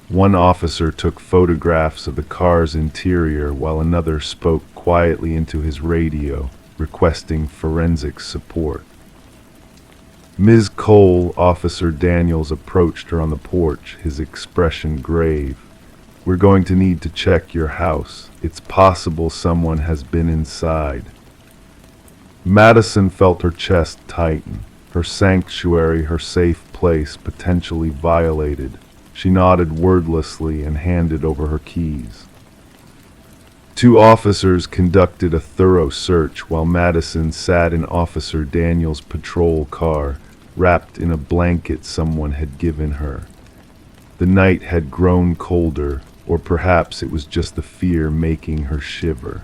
One officer took photographs of the car's interior while another spoke quietly into his radio, requesting forensic support. "Ms. Cole," Officer Daniels approached her on the porch, his expression grave. "We're going to need to check your house. It's possible someone has been inside." Madison felt her chest tighten, her sanctuary, her safe place potentially violated. She nodded wordlessly and handed over her keys. Two officers conducted a thorough search while Madison sat in Officer Daniels' patrol car, wrapped in a blanket someone had given her. The night had grown colder, or perhaps it was just the fear making her shiver.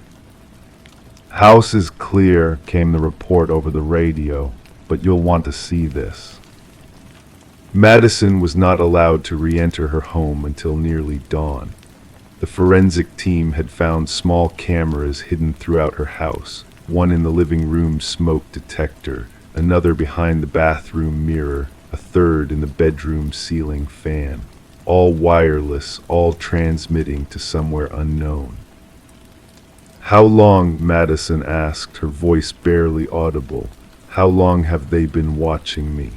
"House is clear," came the report over the radio, "but you'll want to see this." Madison was not allowed to re-enter her home until nearly dawn. The forensic team had found small cameras hidden throughout her house, one in the living room smoke detector, another behind the bathroom mirror, a third in the bedroom ceiling fan. All wireless, all transmitting to somewhere unknown. "How long," Madison asked, her voice barely audible, "how long have they been watching me?"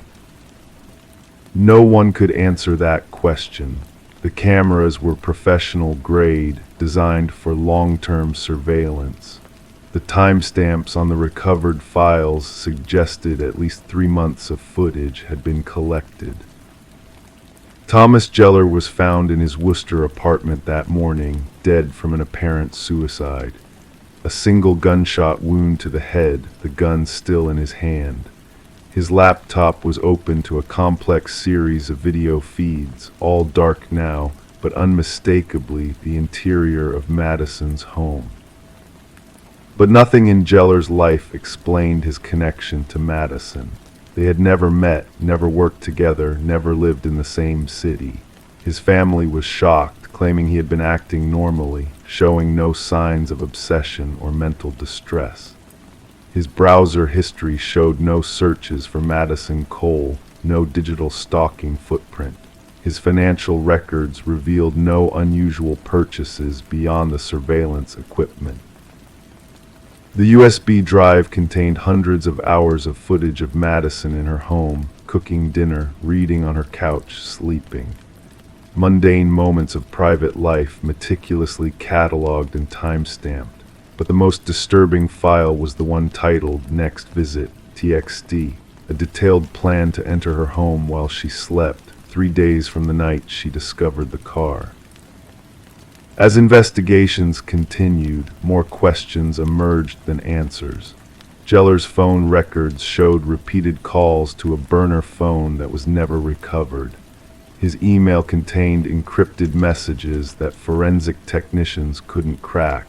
No one could answer that question. The cameras were professional grade, designed for long-term surveillance. The timestamps on the recovered files suggested at least 3 months of footage had been collected. Thomas Geller was found in his Worcester apartment that morning, dead from an apparent suicide. A single gunshot wound to the head, the gun still in his hand. His laptop was open to a complex series of video feeds, all dark now, but unmistakably the interior of Madison's home. But nothing in Geller's life explained his connection to Madison. They had never met, never worked together, never lived in the same city. His family was shocked, claiming he had been acting normally, showing no signs of obsession or mental distress. His browser history showed no searches for Madison Cole, no digital stalking footprint. His financial records revealed no unusual purchases beyond the surveillance equipment. The USB drive contained hundreds of hours of footage of Madison in her home, cooking dinner, reading on her couch, sleeping. Mundane moments of private life meticulously cataloged and time-stamped. But the most disturbing file was the one titled Next Visit, TXT, a detailed plan to enter her home while she slept, 3 days from the night she discovered the car. As investigations continued, more questions emerged than answers. Geller's phone records showed repeated calls to a burner phone that was never recovered. His email contained encrypted messages that forensic technicians couldn't crack.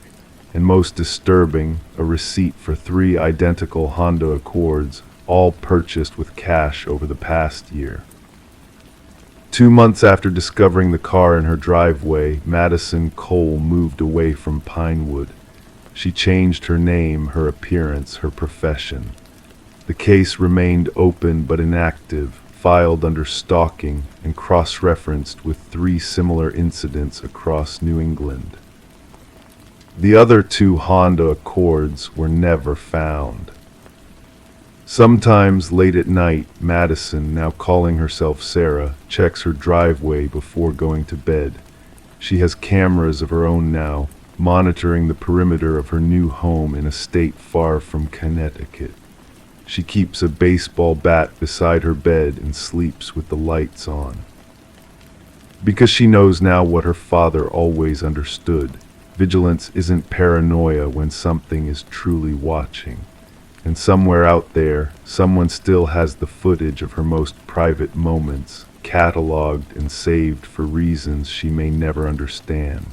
And most disturbing, a receipt for 3 identical Honda Accords, all purchased with cash over the past year. 2 months after discovering the car in her driveway, Madison Cole moved away from Pinewood. She changed her name, her appearance, her profession. The case remained open but inactive, filed under stalking and cross-referenced with 3 similar incidents across New England. The other 2 Honda Accords were never found. Sometimes late at night, Madison, now calling herself Sarah, checks her driveway before going to bed. She has cameras of her own now, monitoring the perimeter of her new home in a state far from Connecticut. She keeps a baseball bat beside her bed and sleeps with the lights on. Because she knows now what her father always understood. Vigilance isn't paranoia when something is truly watching. And somewhere out there, someone still has the footage of her most private moments, cataloged and saved for reasons she may never understand.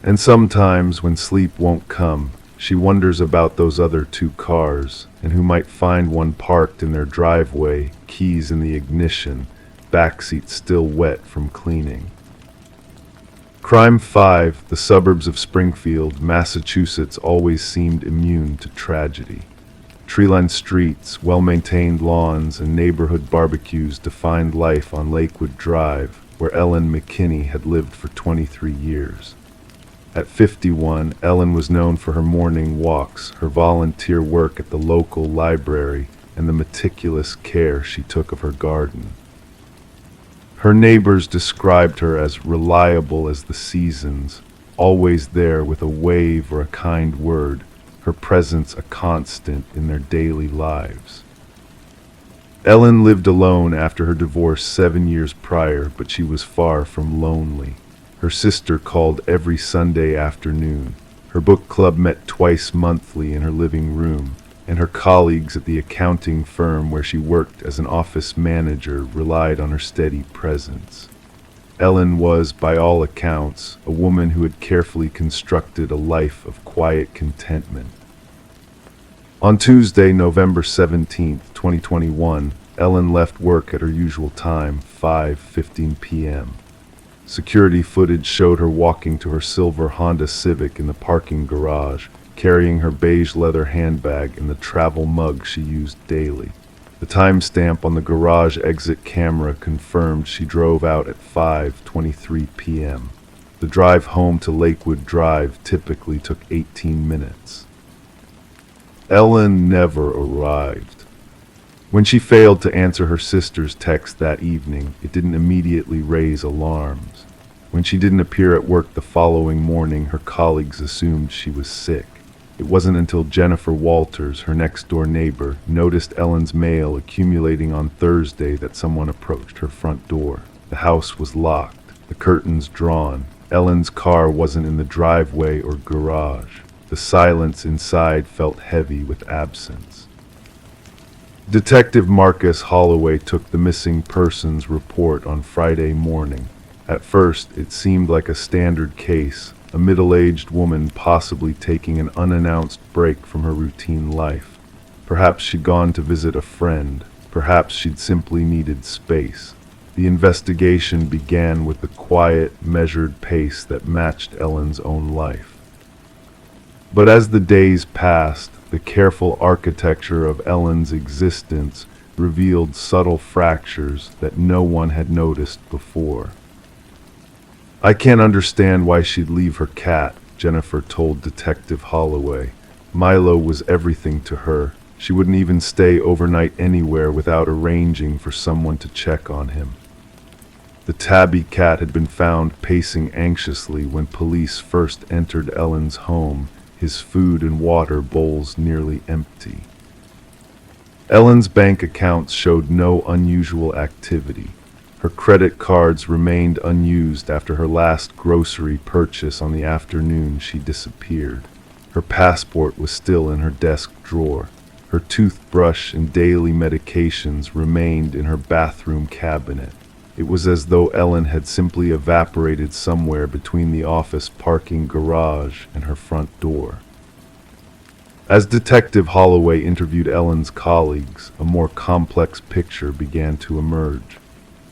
And sometimes, when sleep won't come, she wonders about those other two cars, and who might find one parked in their driveway, keys in the ignition, backseat still wet from cleaning. Crime 5, the suburbs of Springfield, Massachusetts always seemed immune to tragedy. Tree-lined streets, well-maintained lawns, and neighborhood barbecues defined life on Lakewood Drive, where Ellen McKinney had lived for 23 years. At 51, Ellen was known for her morning walks, her volunteer work at the local library, and the meticulous care she took of her garden. Her neighbors described her as reliable as the seasons, always there with a wave or a kind word, her presence a constant in their daily lives. Ellen lived alone after her divorce 7 years prior, but she was far from lonely. Her sister called every Sunday afternoon. Her book club met twice monthly in her living room, and her colleagues at the accounting firm where she worked as an office manager relied on her steady presence. Ellen was, by all accounts, a woman who had carefully constructed a life of quiet contentment. On Tuesday, November 17, 2021, Ellen left work at her usual time, 5:15 p.m. Security footage showed her walking to her silver Honda Civic in the parking garage, carrying her beige leather handbag and the travel mug she used daily. The timestamp on the garage exit camera confirmed she drove out at 5:23 p.m. The drive home to Lakewood Drive typically took 18 minutes. Ellen never arrived. When she failed to answer her sister's text that evening, it didn't immediately raise alarms. When she didn't appear at work the following morning, her colleagues assumed she was sick. It wasn't until Jennifer Walters, her next-door neighbor, noticed Ellen's mail accumulating on Thursday that someone approached her front door. The house was locked, the curtains drawn. Ellen's car wasn't in the driveway or garage. The silence inside felt heavy with absence. Detective Marcus Holloway took the missing persons report on Friday morning. At first, it seemed like a standard case, a middle-aged woman possibly taking an unannounced break from her routine life. Perhaps she'd gone to visit a friend. Perhaps she'd simply needed space. The investigation began with the quiet, measured pace that matched Ellen's own life. But as the days passed, the careful architecture of Ellen's existence revealed subtle fractures that no one had noticed before. "I can't understand why she'd leave her cat," Jennifer told Detective Holloway. "Milo was everything to her. She wouldn't even stay overnight anywhere without arranging for someone to check on him." The tabby cat had been found pacing anxiously when police first entered Ellen's home, his food and water bowls nearly empty. Ellen's bank accounts showed no unusual activity. Her credit cards remained unused after her last grocery purchase on the afternoon she disappeared. Her passport was still in her desk drawer. Her toothbrush and daily medications remained in her bathroom cabinet. It was as though Ellen had simply evaporated somewhere between the office parking garage and her front door. As Detective Holloway interviewed Ellen's colleagues, a more complex picture began to emerge.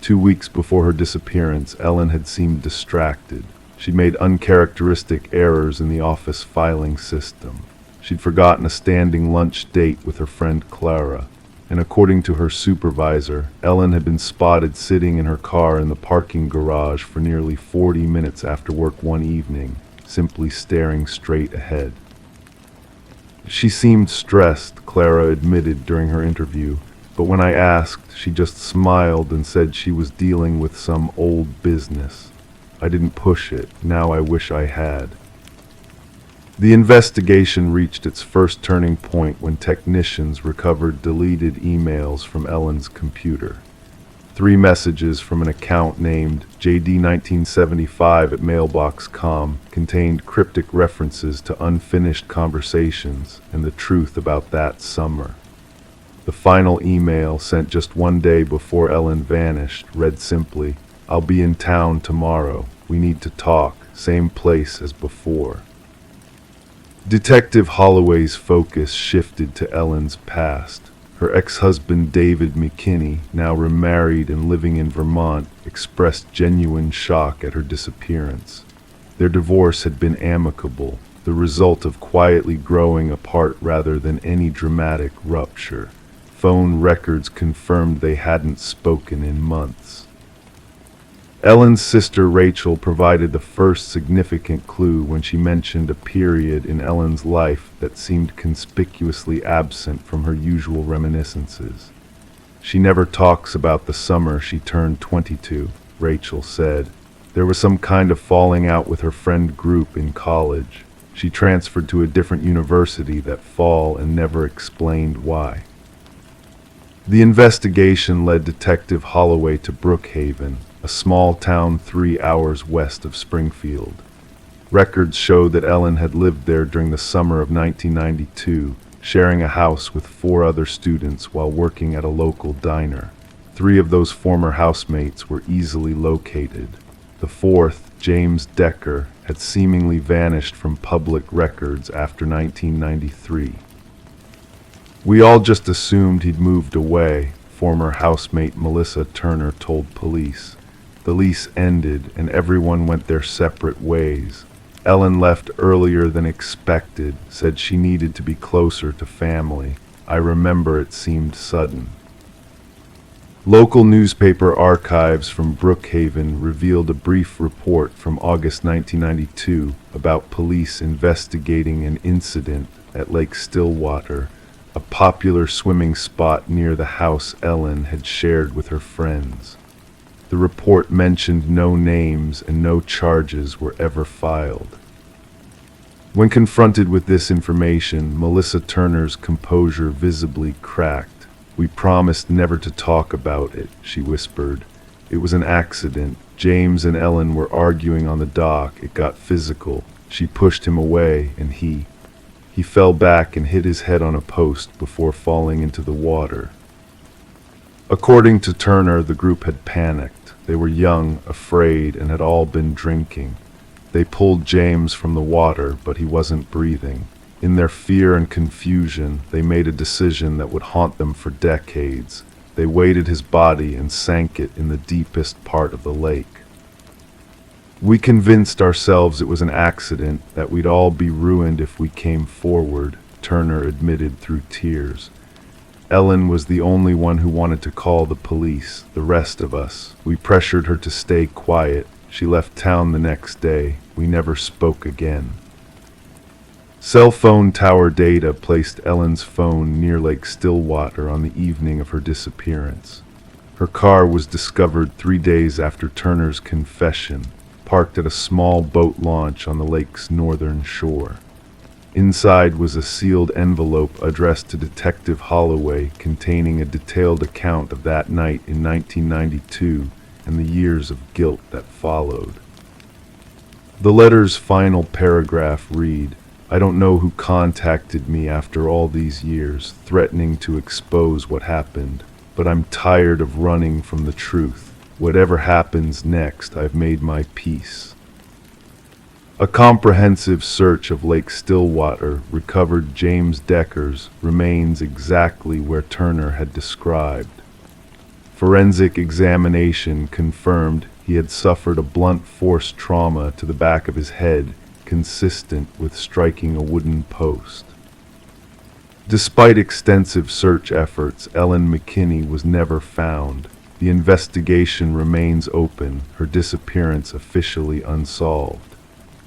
2 weeks before her disappearance, Ellen had seemed distracted. She'd made uncharacteristic errors in the office filing system. She'd forgotten a standing lunch date with her friend Clara. And according to her supervisor, Ellen had been spotted sitting in her car in the parking garage for nearly 40 minutes after work one evening, simply staring straight ahead. She seemed stressed, Clara admitted during her interview, but when I asked, she just smiled and said she was dealing with some old business. I didn't push it. Now I wish I had. The investigation reached its first turning point when technicians recovered deleted emails from Ellen's computer. 3 messages from an account named JD1975@mailbox.com contained cryptic references to unfinished conversations and the truth about that summer. The final email, sent just 1 day before Ellen vanished, read simply, "I'll be in town tomorrow. We need to talk. same place as before. Detective Holloway's focus shifted to Ellen's past. Her ex-husband David McKinney, now remarried and living in Vermont, expressed genuine shock at her disappearance. Their divorce had been amicable, the result of quietly growing apart rather than any dramatic rupture. Phone records confirmed they hadn't spoken in months. Ellen's sister Rachel provided the first significant clue when she mentioned a period in Ellen's life that seemed conspicuously absent from her usual reminiscences. "She never talks about the summer she turned 22, Rachel said. "There was some kind of falling out with her friend group in college. She transferred to a different university that fall and never explained why." The investigation led Detective Holloway to Brookhaven, a small town 3 hours west of Springfield. Records showed that Ellen had lived there during the summer of 1992, sharing a house with 4 other students while working at a local diner. 3 of those former housemates were easily located. The 4th, James Decker, had seemingly vanished from public records after 1993. "We all just assumed he'd moved away," former housemate Melissa Turner told police. "The lease ended and everyone went their separate ways. Ellen left earlier than expected, said she needed to be closer to family. I remember it seemed sudden." Local newspaper archives from Brookhaven revealed a brief report from August 1992 about police investigating an incident at Lake Stillwater, a popular swimming spot near the house Ellen had shared with her friends. The report mentioned no names and no charges were ever filed. When confronted with this information, Melissa Turner's composure visibly cracked. "We promised never to talk about it," she whispered. "It was an accident. James and Ellen were arguing on the dock. It got physical. She pushed him away, and he fell back and hit his head on a post before falling into the water." According to Turner, the group had panicked. They were young, afraid, and had all been drinking. They pulled James from the water, but he wasn't breathing. In their fear and confusion, they made a decision that would haunt them for decades. They weighted his body and sank it in the deepest part of the lake. "We convinced ourselves it was an accident, that we'd all be ruined if we came forward," Turner admitted through tears. "Ellen was the only one who wanted to call the police. The rest of us, we pressured her to stay quiet. She left town the next day. We never spoke again." Cell phone tower data placed Ellen's phone near Lake Stillwater on the evening of her disappearance. Her car was discovered 3 days after Turner's confession, parked at a small boat launch on the lake's northern shore. Inside was a sealed envelope addressed to Detective Holloway containing a detailed account of that night in 1992 and the years of guilt that followed. The letter's final paragraph read, "I don't know who contacted me after all these years, threatening to expose what happened, but I'm tired of running from the truth. Whatever happens next, I've made my peace." A comprehensive search of Lake Stillwater recovered James Decker's remains exactly where Turner had described. Forensic examination confirmed he had suffered a blunt force trauma to the back of his head, consistent with striking a wooden post. Despite extensive search efforts, Ellen McKinney was never found. The investigation remains open, her disappearance officially unsolved.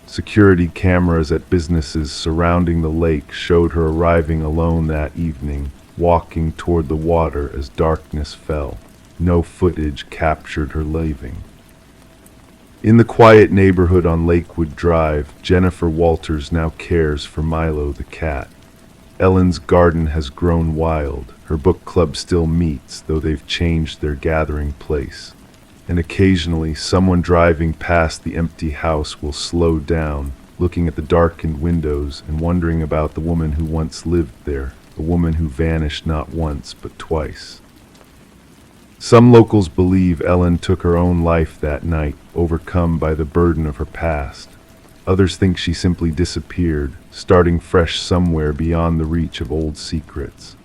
Security cameras at businesses surrounding the lake showed her arriving alone that evening, walking toward the water as darkness fell. No footage captured her leaving. In the quiet neighborhood on Lakewood Drive, Jennifer Walters now cares for Milo the cat. Ellen's garden has grown wild. Her book club still meets, though they've changed their gathering place. And occasionally, someone driving past the empty house will slow down, looking at the darkened windows and wondering about the woman who once lived there, a woman who vanished not once but twice. Some locals believe Ellen took her own life that night, overcome by the burden of her past. Others think she simply disappeared, starting fresh somewhere beyond the reach of old secrets.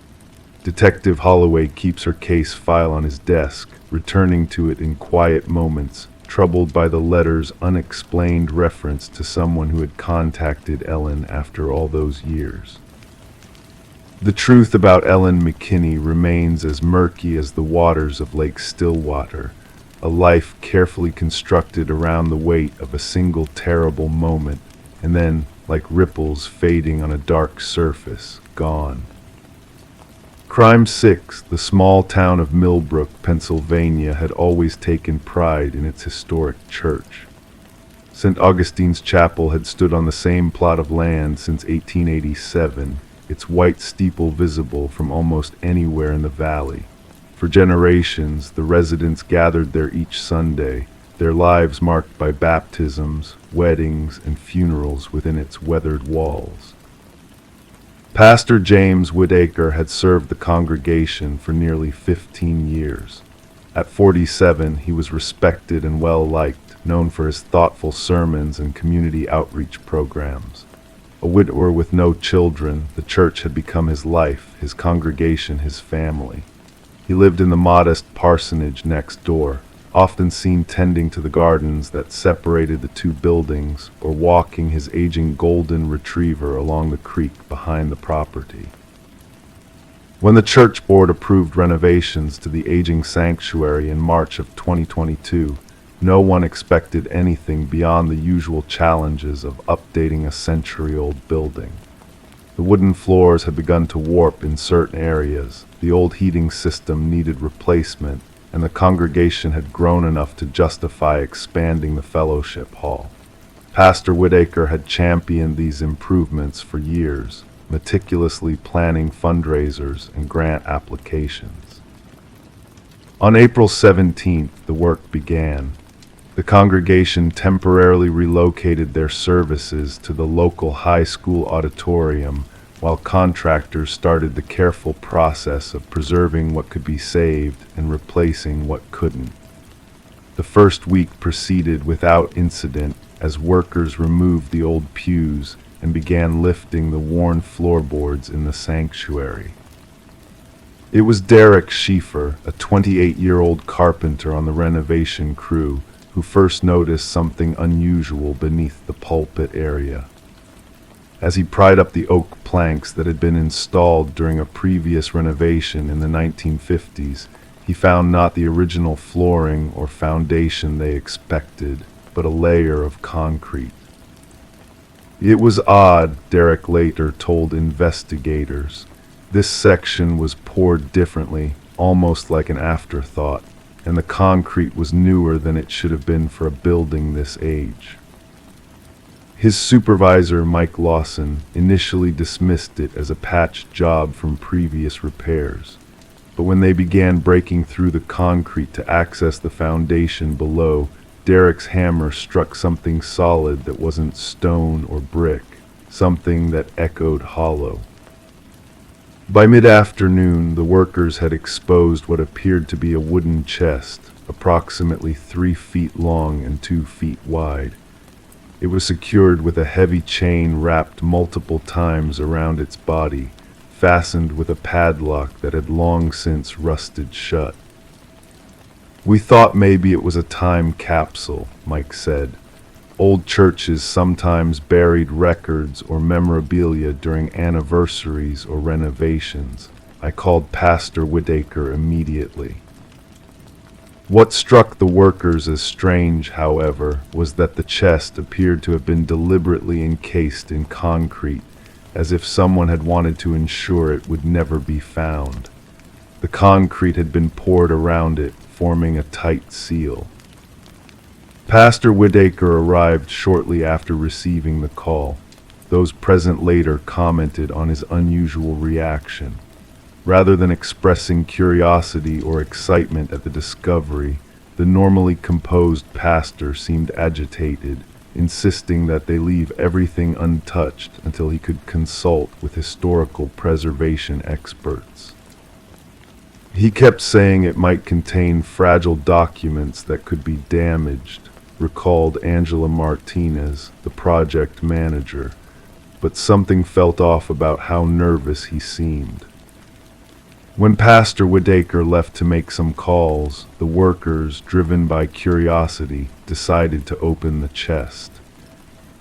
Detective Holloway keeps her case file on his desk, returning to it in quiet moments, troubled by the letter's unexplained reference to someone who had contacted Ellen after all those years. The truth about Ellen McKinney remains as murky as the waters of Lake Stillwater, a life carefully constructed around the weight of a single terrible moment, and then, like ripples fading on a dark surface, gone. Crime 6, the small town of Millbrook, Pennsylvania, had always taken pride in its historic church. St. Augustine's Chapel had stood on the same plot of land since 1887, its white steeple visible from almost anywhere in the valley. For generations, the residents gathered there each Sunday, their lives marked by baptisms, weddings, and funerals within its weathered walls. Pastor James Whitaker had served the congregation for nearly 15 years. At 47, he was respected and well-liked, known for his thoughtful sermons and community outreach programs. A widower with no children, the church had become his life, his congregation his family. He lived in the modest parsonage next door, often seen tending to the gardens that separated the two buildings or walking his aging golden retriever along the creek behind the property. When the church board approved renovations to the aging sanctuary in March of 2022, no one expected anything beyond the usual challenges of updating a century-old building. The wooden floors had begun to warp in certain areas, the old heating system needed replacement, and the congregation had grown enough to justify expanding the fellowship hall. Pastor Whitaker had championed these improvements for years, meticulously planning fundraisers and grant applications. On April 17th, the work began. The congregation temporarily relocated their services to the local high school auditorium, while contractors started the careful process of preserving what could be saved and replacing what couldn't. The first week proceeded without incident as workers removed the old pews and began lifting the worn floorboards in the sanctuary. It was Derek Schieffer, a 28-year-old carpenter on the renovation crew, who first noticed something unusual beneath the pulpit area. As he pried up the oak planks that had been installed during a previous renovation in the 1950s, he found not the original flooring or foundation they expected, but a layer of concrete. It was odd, Derek later told investigators. This section was poured differently, almost like an afterthought, and the concrete was newer than it should have been for a building this age. His supervisor, Mike Lawson, initially dismissed it as a patched job from previous repairs. But when they began breaking through the concrete to access the foundation below, Derek's hammer struck something solid that wasn't stone or brick, something that echoed hollow. By mid-afternoon, the workers had exposed what appeared to be a wooden chest, approximately 3 feet long and 2 feet wide. It was secured with a heavy chain wrapped multiple times around its body, fastened with a padlock that had long since rusted shut. "We thought maybe it was a time capsule," Mike said. "Old churches sometimes buried records or memorabilia during anniversaries or renovations." I called Pastor Whitaker immediately. What struck the workers as strange, however, was that the chest appeared to have been deliberately encased in concrete, as if someone had wanted to ensure it would never be found. The concrete had been poured around it, forming a tight seal. Pastor Whitaker arrived shortly after receiving the call. Those present later commented on his unusual reaction. Rather than expressing curiosity or excitement at the discovery, the normally composed pastor seemed agitated, insisting that they leave everything untouched until he could consult with historical preservation experts. He kept saying it might contain fragile documents that could be damaged. recalled Angela Martinez, the project manager, but something felt off about how nervous he seemed. When Pastor Whitaker left to make some calls, the workers, driven by curiosity, decided to open the chest.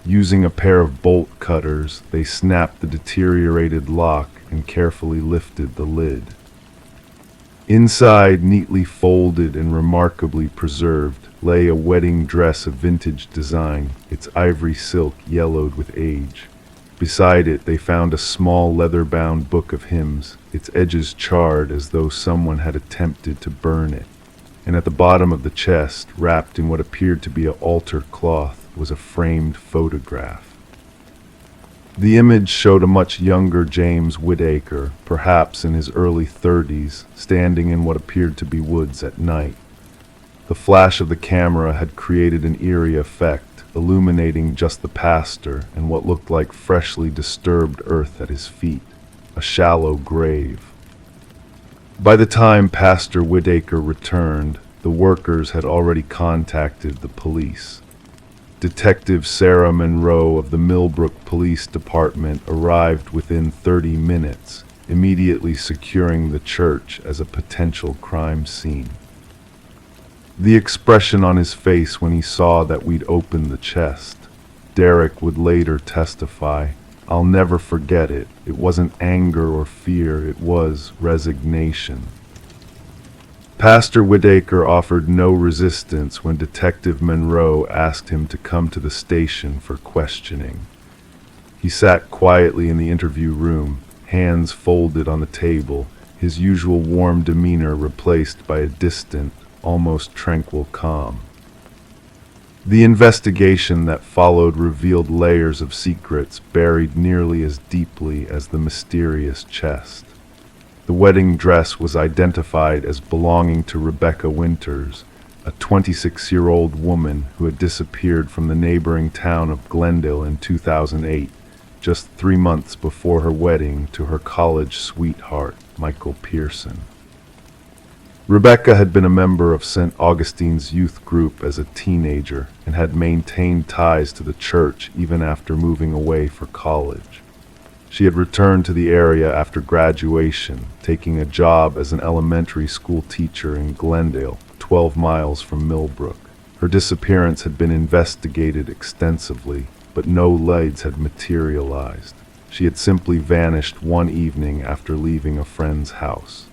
Using a pair of bolt cutters, they snapped the deteriorated lock and carefully lifted the lid. Inside, neatly folded and remarkably preserved, lay a wedding dress of vintage design, its ivory silk yellowed with age. Beside it, they found a small leather-bound book of hymns, its edges charred as though someone had attempted to burn it. And at the bottom of the chest, wrapped in what appeared to be an altar cloth, was a framed photograph. The image showed a much younger James Whitaker, perhaps in his early 30s, standing in what appeared to be woods at night. The flash of the camera had created an eerie effect, illuminating just the pastor and what looked like freshly disturbed earth at his feet, a shallow grave. By the time Pastor Whitaker returned, the workers had already contacted the police. Detective Sarah Monroe of the Millbrook Police Department arrived within 30 minutes, immediately securing the church as a potential crime scene. The expression on his face when he saw that we'd opened the chest, Derek would later testify, "I'll never forget it. It wasn't anger or fear, it was resignation." Pastor Whitaker offered no resistance when Detective Monroe asked him to come to the station for questioning. He sat quietly in the interview room, hands folded on the table, his usual warm demeanor replaced by a distant, almost tranquil calm. The investigation that followed revealed layers of secrets buried nearly as deeply as the mysterious chest. The wedding dress was identified as belonging to Rebecca Winters, a 26-year-old woman who had disappeared from the neighboring town of Glendale in 2008, just 3 months before her wedding to her college sweetheart, Michael Pearson. Rebecca had been a member of St. Augustine's youth group as a teenager and had maintained ties to the church even after moving away for college. She had returned to the area after graduation, taking a job as an elementary school teacher in Glendale, 12 miles from Millbrook. Her disappearance had been investigated extensively, but no leads had materialized. She had simply vanished one evening after leaving a friend's house.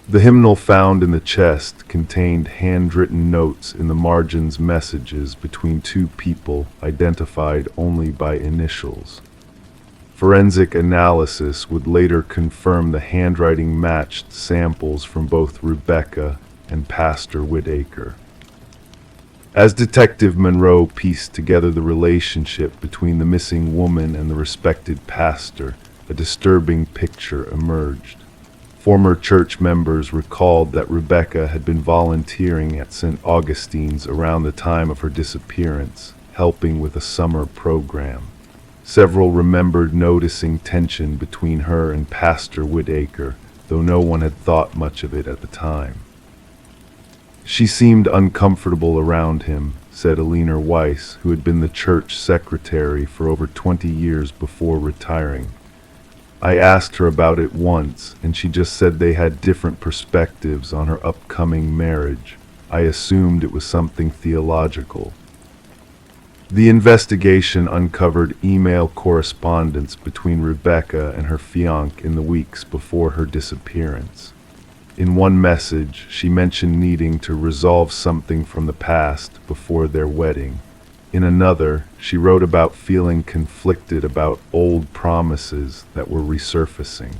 The hymnal found in the chest contained handwritten notes in the margins, messages between two people identified only by initials. Forensic analysis would later confirm the handwriting matched samples from both Rebecca and Pastor Whitaker. As Detective Monroe pieced together the relationship between the missing woman and the respected pastor, a disturbing picture emerged. Former church members recalled that Rebecca had been volunteering at St. Augustine's around the time of her disappearance, helping with a summer program. Several remembered noticing tension between her and Pastor Whitaker, though no one had thought much of it at the time. "She seemed uncomfortable around him," said Alina Weiss, who had been the church secretary for over 20 years before retiring. "I asked her about it once, and she just said they had different perspectives on her upcoming marriage. I assumed it was something theological." The investigation uncovered email correspondence between Rebecca and her fiancé in the weeks before her disappearance. In one message, she mentioned needing to resolve something from the past before their wedding. In another, she wrote about feeling conflicted about old promises that were resurfacing.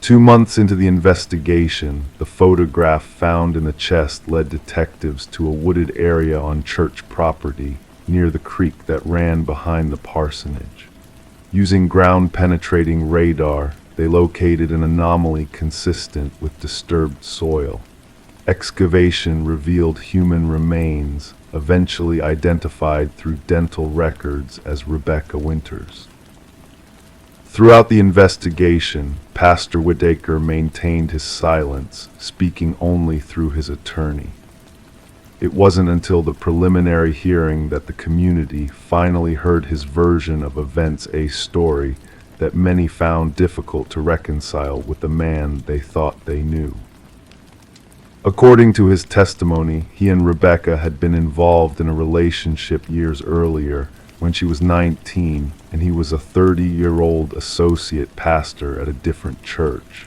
2 months into the investigation, the photograph found in the chest led detectives to a wooded area on church property near the creek that ran behind the parsonage. Using ground-penetrating radar, they located an anomaly consistent with disturbed soil. Excavation revealed human remains, eventually identified through dental records as Rebecca Winters. Throughout the investigation, Pastor Whitaker maintained his silence, speaking only through his attorney. It wasn't until the preliminary hearing that the community finally heard his version of events, a story that many found difficult to reconcile with the man they thought they knew. According to his testimony, he and Rebecca had been involved in a relationship years earlier when she was 19 and he was a 30-year-old associate pastor at a different church.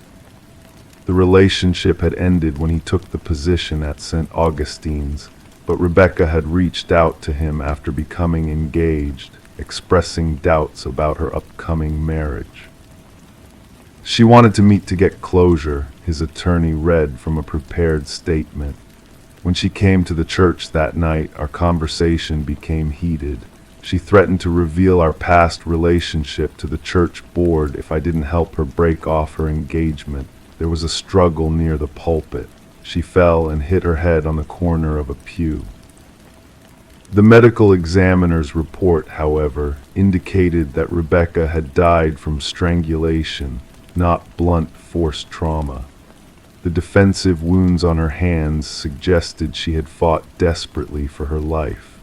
The relationship had ended when he took the position at St. Augustine's, but Rebecca had reached out to him after becoming engaged, expressing doubts about her upcoming marriage. She wanted to meet to get closure, his attorney read from a prepared statement. When she came to the church that night, our conversation became heated. She threatened to reveal our past relationship to the church board if I didn't help her break off her engagement. There was a struggle near the pulpit. She fell and hit her head on the corner of a pew. The medical examiner's report, however, indicated that Rebecca had died from strangulation, not blunt force trauma. The defensive wounds on her hands suggested she had fought desperately for her life.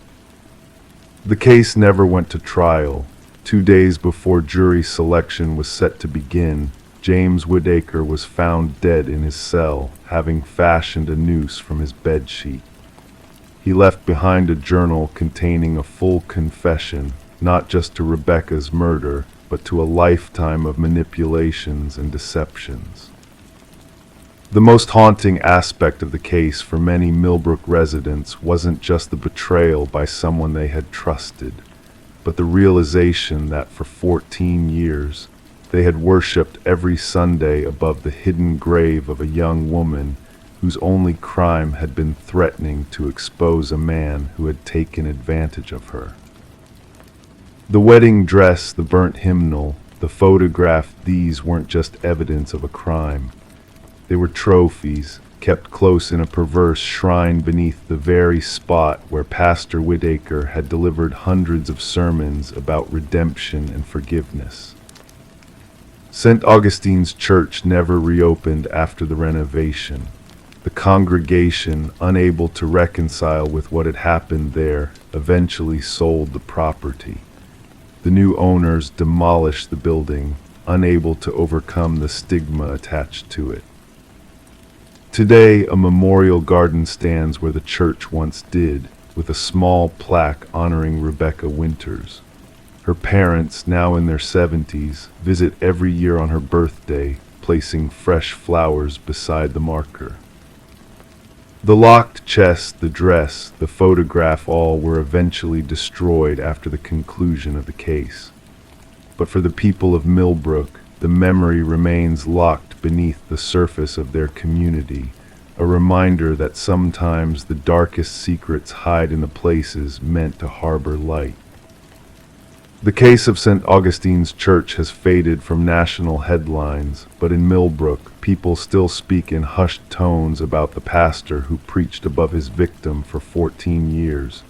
The case never went to trial. 2 days before jury selection was set to begin, James Whittaker was found dead in his cell, having fashioned a noose from his bedsheet. He left behind a journal containing a full confession, not just to Rebecca's murder, but to a lifetime of manipulations and deceptions. The most haunting aspect of the case for many Millbrook residents wasn't just the betrayal by someone they had trusted, but the realization that for 14 years, they had worshipped every Sunday above the hidden grave of a young woman whose only crime had been threatening to expose a man who had taken advantage of her. The wedding dress, the burnt hymnal, the photograph, these weren't just evidence of a crime. They were trophies, kept close in a perverse shrine beneath the very spot where Pastor Whittaker had delivered hundreds of sermons about redemption and forgiveness. St. Augustine's Church never reopened after the renovation. The congregation, unable to reconcile with what had happened there, eventually sold the property. The new owners demolished the building, unable to overcome the stigma attached to it. Today, a memorial garden stands where the church once did, with a small plaque honoring Rebecca Winters. Her parents, now in their 70s, visit every year on her birthday, placing fresh flowers beside the marker. The locked chest, the dress, the photograph, all were eventually destroyed after the conclusion of the case. But for the people of Millbrook, the memory remains locked beneath the surface of their community, a reminder that sometimes the darkest secrets hide in the places meant to harbor light. The case of St. Augustine's Church has faded from national headlines, but in Millbrook, people still speak in hushed tones about the pastor who preached above his victim for 14 years,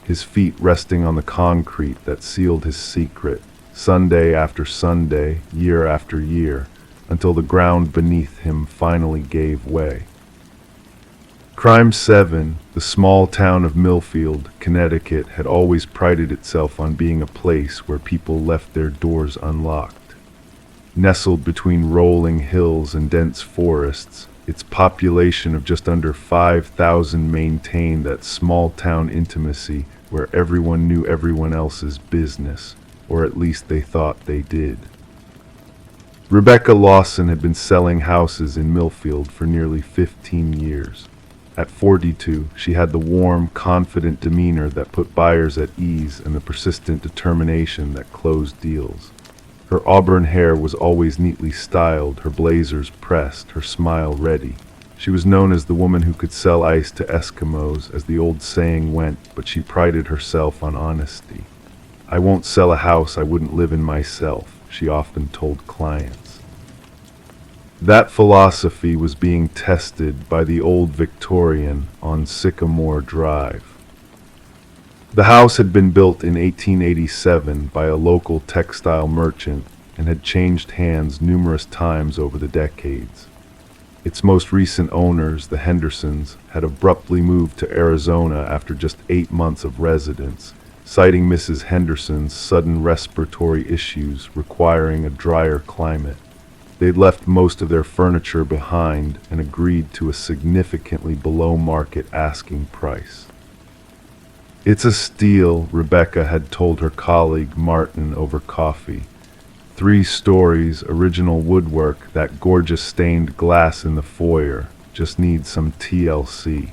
his feet resting on the concrete that sealed his secret, Sunday after Sunday, year after year, until the ground beneath him finally gave way. Crime 7, the small town of Millfield, Connecticut, had always prided itself on being a place where people left their doors unlocked. Nestled between rolling hills and dense forests, its population of just under 5,000 maintained that small-town intimacy where everyone knew everyone else's business, or at least they thought they did. Rebecca Lawson had been selling houses in Millfield for nearly 15 years. At 42, she had the warm, confident demeanor that put buyers at ease and the persistent determination that closed deals. Her auburn hair was always neatly styled, her blazers pressed, her smile ready. She was known as the woman who could sell ice to Eskimos, as the old saying went, but she prided herself on honesty. "I won't sell a house I wouldn't live in myself," she often told clients. That philosophy was being tested by the Old Victorian on Sycamore Drive. The house had been built in 1887 by a local textile merchant and had changed hands numerous times over the decades. Its most recent owners, the Hendersons, had abruptly moved to Arizona after just 8 months of residence, citing Mrs. Henderson's sudden respiratory issues requiring a drier climate. They'd left most of their furniture behind and agreed to a significantly below-market asking price. "It's a steal," Rebecca had told her colleague Martin over coffee. 3 stories, original woodwork, that gorgeous stained glass in the foyer, just needs some TLC.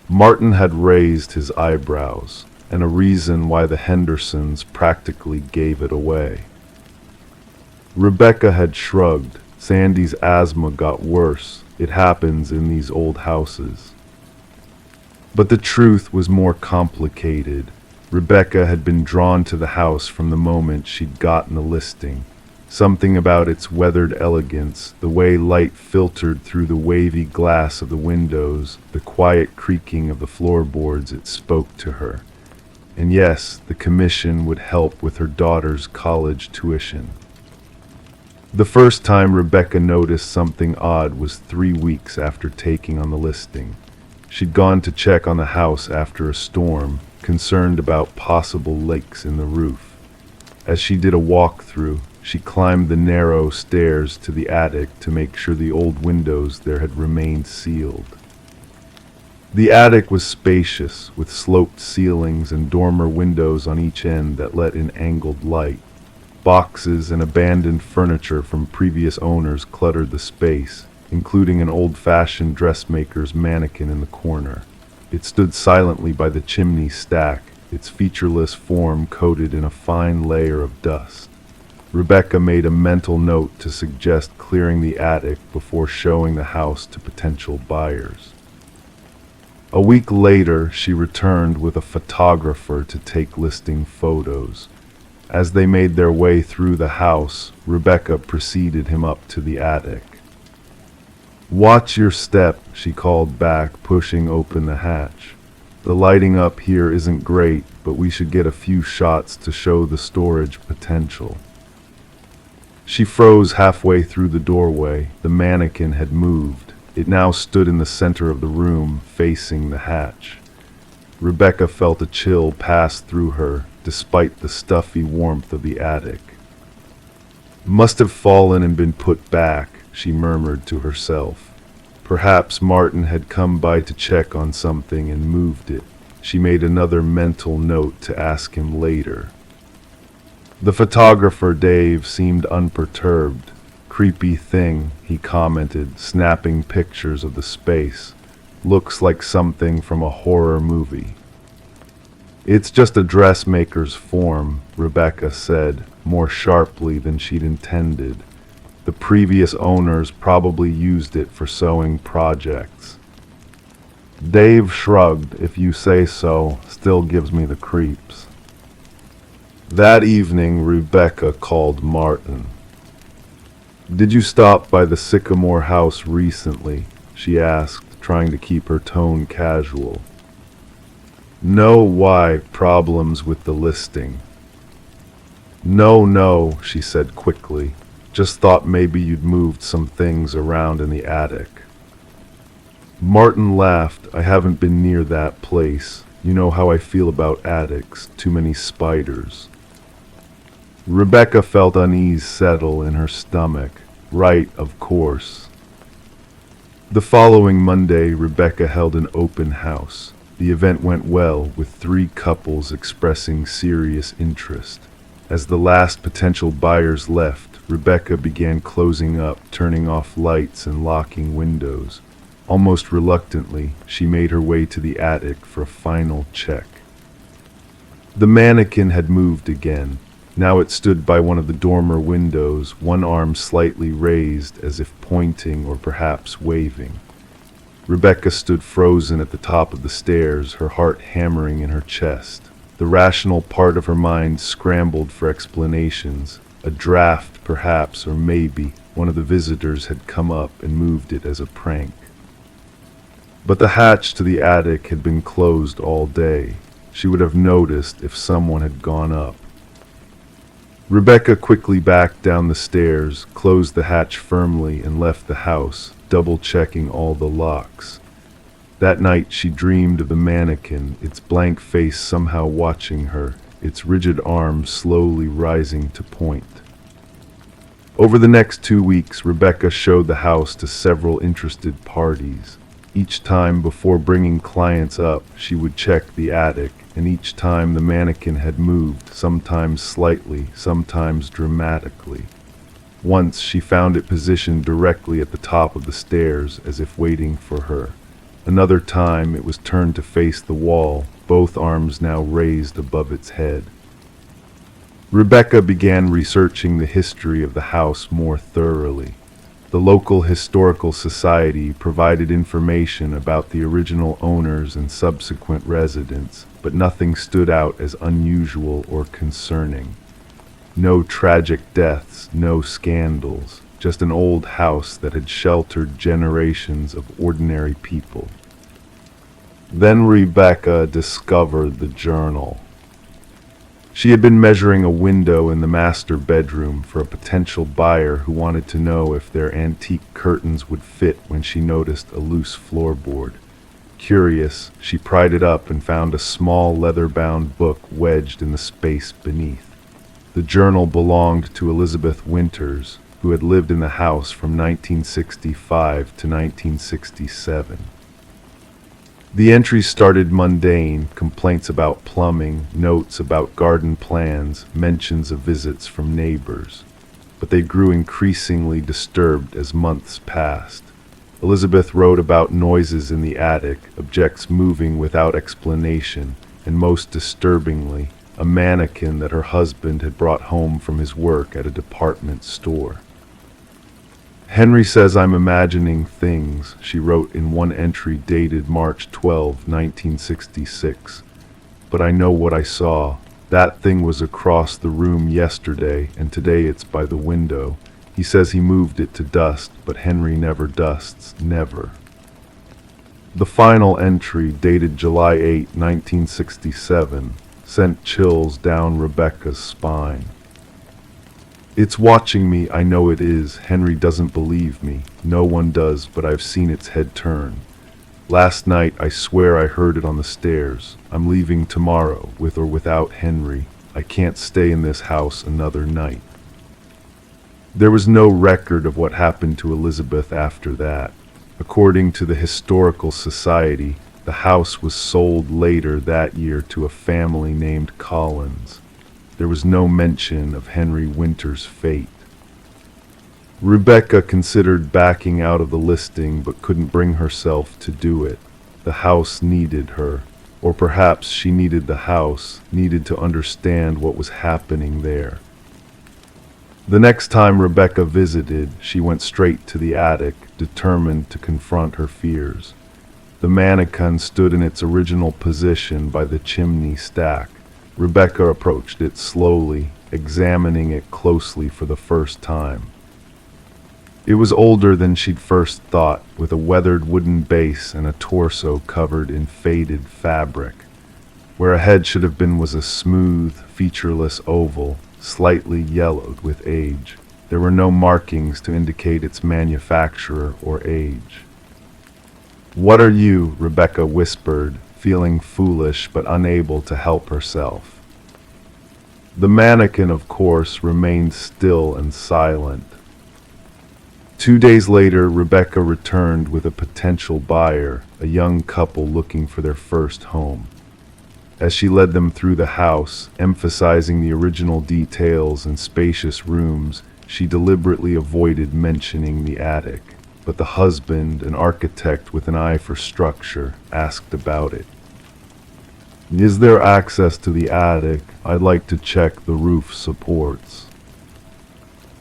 Martin had raised his eyebrows, and a reason why the Hendersons practically gave it away. Rebecca had shrugged. Sandy's asthma got worse. It happens in these old houses. But the truth was more complicated. Rebecca had been drawn to the house from the moment she'd gotten the listing. Something about its weathered elegance, the way light filtered through the wavy glass of the windows, the quiet creaking of the floorboards, it spoke to her. And yes, the commission would help with her daughter's college tuition. The first time Rebecca noticed something odd was 3 weeks after taking on the listing. She'd gone to check on the house after a storm, concerned about possible leaks in the roof. As she did a walkthrough, she climbed the narrow stairs to the attic to make sure the old windows there had remained sealed. The attic was spacious, with sloped ceilings and dormer windows on each end that let in angled light. Boxes and abandoned furniture from previous owners cluttered the space, including an old-fashioned dressmaker's mannequin in the corner. It stood silently by the chimney stack, its featureless form coated in a fine layer of dust. Rebecca made a mental note to suggest clearing the attic before showing the house to potential buyers. A week later, she returned with a photographer to take listing photos. As they made their way through the house, Rebecca preceded him up to the attic. "Watch your step," she called back, pushing open the hatch. "The lighting up here isn't great, but we should get a few shots to show the storage potential." She froze halfway through the doorway. The mannequin had moved. It now stood in the center of the room, facing the hatch. Rebecca felt a chill pass through her, despite the stuffy warmth of the attic. "Must have fallen and been put back," she murmured to herself. Perhaps Martin had come by to check on something and moved it. She made another mental note to ask him later. The photographer, Dave, seemed unperturbed. "Creepy thing," he commented, snapping pictures of the space. "Looks like something from a horror movie." "It's just a dressmaker's form," Rebecca said, more sharply than she'd intended. "The previous owners probably used it for sewing projects." Dave shrugged. "If you say so, still gives me the creeps." That evening, Rebecca called Martin. "Did you stop by the Sycamore house recently?" she asked, trying to keep her tone casual. "No, why? Problems with the listing?" No, she said quickly. "Just thought maybe you'd moved some things around in the attic." Martin laughed. "I haven't been near that place. You know how I feel about attics. Too many spiders." Rebecca felt unease settle in her stomach. Right, of course. The following Monday, Rebecca held an open house. The event went well, with 3 couples expressing serious interest. As the last potential buyers left, Rebecca began closing up, turning off lights and locking windows. Almost reluctantly, she made her way to the attic for a final check. The mannequin had moved again. Now it stood by one of the dormer windows, one arm slightly raised as if pointing or perhaps waving. Rebecca stood frozen at the top of the stairs, her heart hammering in her chest. The rational part of her mind scrambled for explanations. A draft, perhaps, or maybe one of the visitors had come up and moved it as a prank. But the hatch to the attic had been closed all day. She would have noticed if someone had gone up. Rebecca quickly backed down the stairs, closed the hatch firmly, and left the house, double-checking all the locks. That night she dreamed of the mannequin, its blank face somehow watching her, its rigid arms slowly rising to point. Over the next 2 weeks, Rebecca showed the house to several interested parties. Each time before bringing clients up, she would check the attic, and each time the mannequin had moved, sometimes slightly, sometimes dramatically. Once she found it positioned directly at the top of the stairs, as if waiting for her. Another time it was turned to face the wall, both arms now raised above its head. Rebecca began researching the history of the house more thoroughly. The local historical society provided information about the original owners and subsequent residents, but nothing stood out as unusual or concerning. No tragic deaths, no scandals, just an old house that had sheltered generations of ordinary people. Then Rebecca discovered the journal. She had been measuring a window in the master bedroom for a potential buyer who wanted to know if their antique curtains would fit when she noticed a loose floorboard. Curious, she pried it up and found a small leather-bound book wedged in the space beneath. The journal belonged to Elizabeth Winters, who had lived in the house from 1965 to 1967. The entries started mundane, complaints about plumbing, notes about garden plans, mentions of visits from neighbors. But they grew increasingly disturbed as months passed. Elizabeth wrote about noises in the attic, objects moving without explanation, and most disturbingly, a mannequin that her husband had brought home from his work at a department store. "Henry says I'm imagining things," she wrote in one entry dated March 12, 1966. "But I know what I saw. That thing was across the room yesterday, and today it's by the window. He says he moved it to dust, but Henry never dusts, never." The final entry, dated July 8, 1967, sent chills down Rebecca's spine. "It's watching me, I know it is. Henry doesn't believe me. No one does, but I've seen its head turn. Last night, I swear I heard it on the stairs. I'm leaving tomorrow, with or without Henry. I can't stay in this house another night." There was no record of what happened to Elizabeth after that. According to the Historical Society, the house was sold later that year to a family named Collins. There was no mention of Henry Winter's fate. Rebecca considered backing out of the listing but couldn't bring herself to do it. The house needed her, or perhaps she needed the house, needed to understand what was happening there. The next time Rebecca visited, she went straight to the attic, determined to confront her fears. The mannequin stood in its original position by the chimney stack. Rebecca approached it slowly, examining it closely for the first time. It was older than she'd first thought, with a weathered wooden base and a torso covered in faded fabric. Where a head should have been was a smooth, featureless oval, slightly yellowed with age. There were no markings to indicate its manufacturer or age. "What are you?" Rebecca whispered, feeling foolish but unable to help herself. The mannequin, of course, remained still and silent. 2 days later, Rebecca returned with a potential buyer, a young couple looking for their first home. As she led them through the house, emphasizing the original details and spacious rooms, she deliberately avoided mentioning the attic. But the husband, an architect with an eye for structure, asked about it. "Is there access to the attic? I'd like to check the roof supports."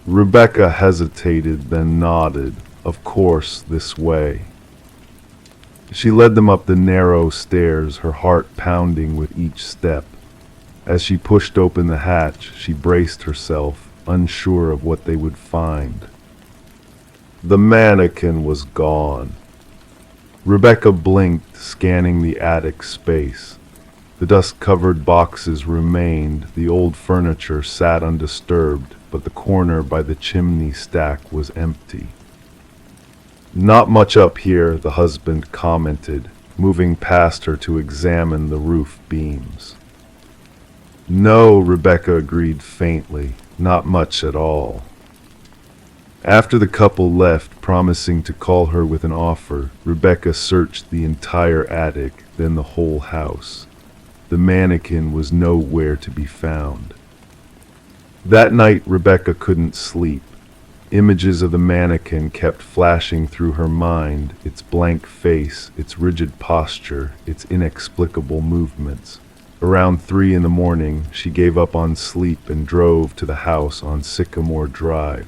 Rebecca hesitated, then nodded. "Of course, this way." She led them up the narrow stairs, her heart pounding with each step. As she pushed open the hatch, she braced herself, unsure of what they would find. The mannequin was gone. Rebecca blinked, scanning the attic space. The dust-covered boxes remained, the old furniture sat undisturbed, but the corner by the chimney stack was empty. "Not much up here," the husband commented, moving past her to examine the roof beams. "No," Rebecca agreed faintly, "not much at all." After the couple left, promising to call her with an offer, Rebecca searched the entire attic, then the whole house. The mannequin was nowhere to be found. That night, Rebecca couldn't sleep. Images of the mannequin kept flashing through her mind, its blank face, its rigid posture, its inexplicable movements. Around 3 in the morning, she gave up on sleep and drove to the house on Sycamore Drive.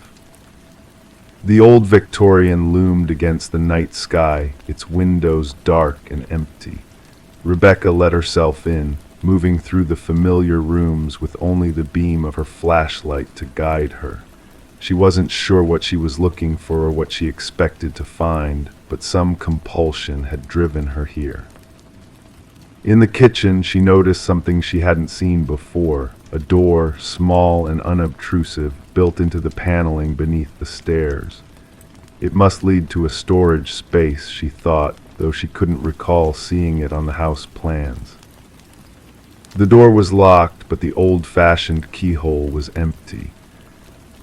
The old Victorian loomed against the night sky, its windows dark and empty. Rebecca let herself in, moving through the familiar rooms with only the beam of her flashlight to guide her. She wasn't sure what she was looking for or what she expected to find, but some compulsion had driven her here. In the kitchen, she noticed something she hadn't seen before, a door, small and unobtrusive, built into the paneling beneath the stairs. It must lead to a storage space, she thought, though she couldn't recall seeing it on the house plans. The door was locked, but the old-fashioned keyhole was empty.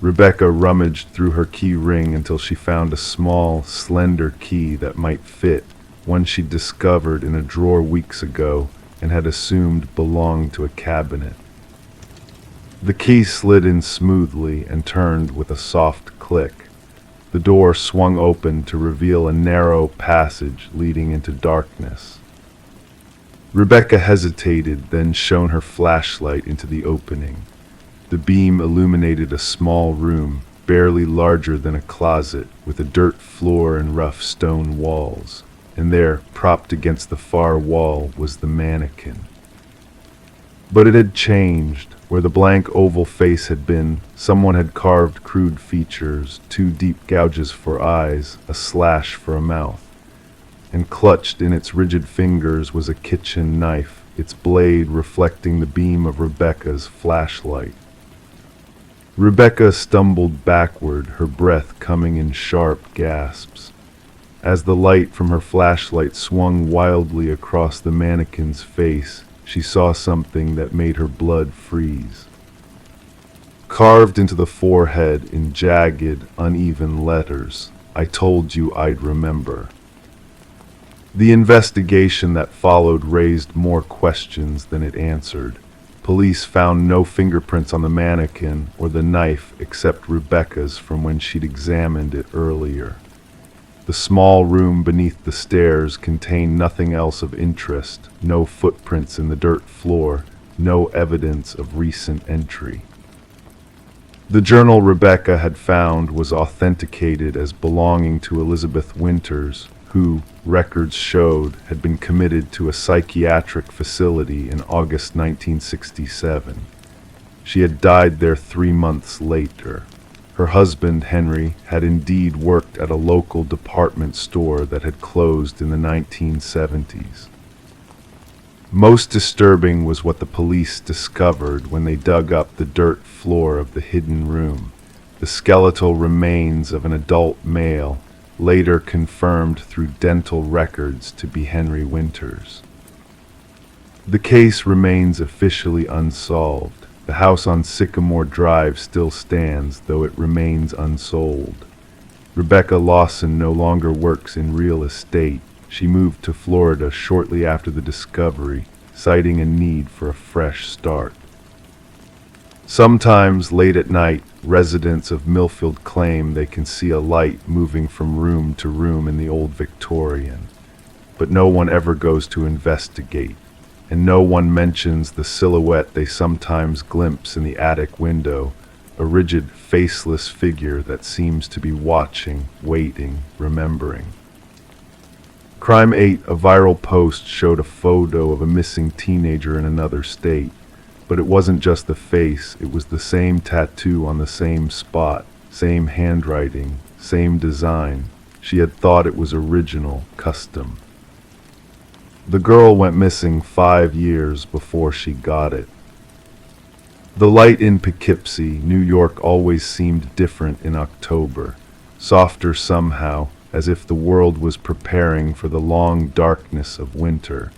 Rebecca rummaged through her key ring until she found a small, slender key that might fit, one she'd discovered in a drawer weeks ago and had assumed belonged to a cabinet. The key slid in smoothly and turned with a soft click. The door swung open to reveal a narrow passage leading into darkness. Rebecca hesitated, then shone her flashlight into the opening. The beam illuminated a small room, barely larger than a closet, with a dirt floor and rough stone walls. And there, propped against the far wall, was the mannequin. But it had changed. Where the blank oval face had been, someone had carved crude features, 2 deep gouges for eyes, a slash for a mouth. And clutched in its rigid fingers was a kitchen knife, its blade reflecting the beam of Rebecca's flashlight. Rebecca stumbled backward, her breath coming in sharp gasps. As the light from her flashlight swung wildly across the mannequin's face, she saw something that made her blood freeze. Carved into the forehead in jagged, uneven letters, "I told you I'd remember." The investigation that followed raised more questions than it answered. Police found no fingerprints on the mannequin or the knife except Rebecca's from when she'd examined it earlier. The small room beneath the stairs contained nothing else of interest, no footprints in the dirt floor, no evidence of recent entry. The journal Rebecca had found was authenticated as belonging to Elizabeth Winters, who, records showed, had been committed to a psychiatric facility in August 1967. She had died there 3 months later. Her husband, Henry, had indeed worked at a local department store that had closed in the 1970s. Most disturbing was what the police discovered when they dug up the dirt floor of the hidden room. The skeletal remains of an adult male, later confirmed through dental records to be Henry Winters. The case remains officially unsolved. The house on Sycamore Drive still stands, though it remains unsold. Rebecca Lawson no longer works in real estate. She moved to Florida shortly after the discovery, citing a need for a fresh start. Sometimes, late at night, residents of Millfield claim they can see a light moving from room to room in the old Victorian. But no one ever goes to investigate, and no one mentions the silhouette they sometimes glimpse in the attic window, a rigid, faceless figure that seems to be watching, waiting, remembering. Crime 8, a viral post, showed a photo of a missing teenager in another state. But it wasn't just the face, it was the same tattoo on the same spot, same handwriting, same design. She had thought it was original, custom. The girl went missing 5 years before she got it. The light in Poughkeepsie, New York always seemed different in October, softer somehow, as if the world was preparing for the long darkness of winter.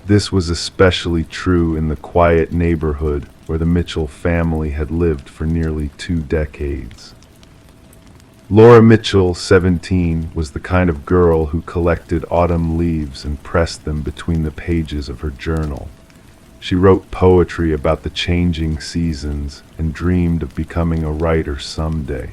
This was especially true in the quiet neighborhood where the Mitchell family had lived for nearly 2 decades. Laura Mitchell, 17, was the kind of girl who collected autumn leaves and pressed them between the pages of her journal. She wrote poetry about the changing seasons and dreamed of becoming a writer someday.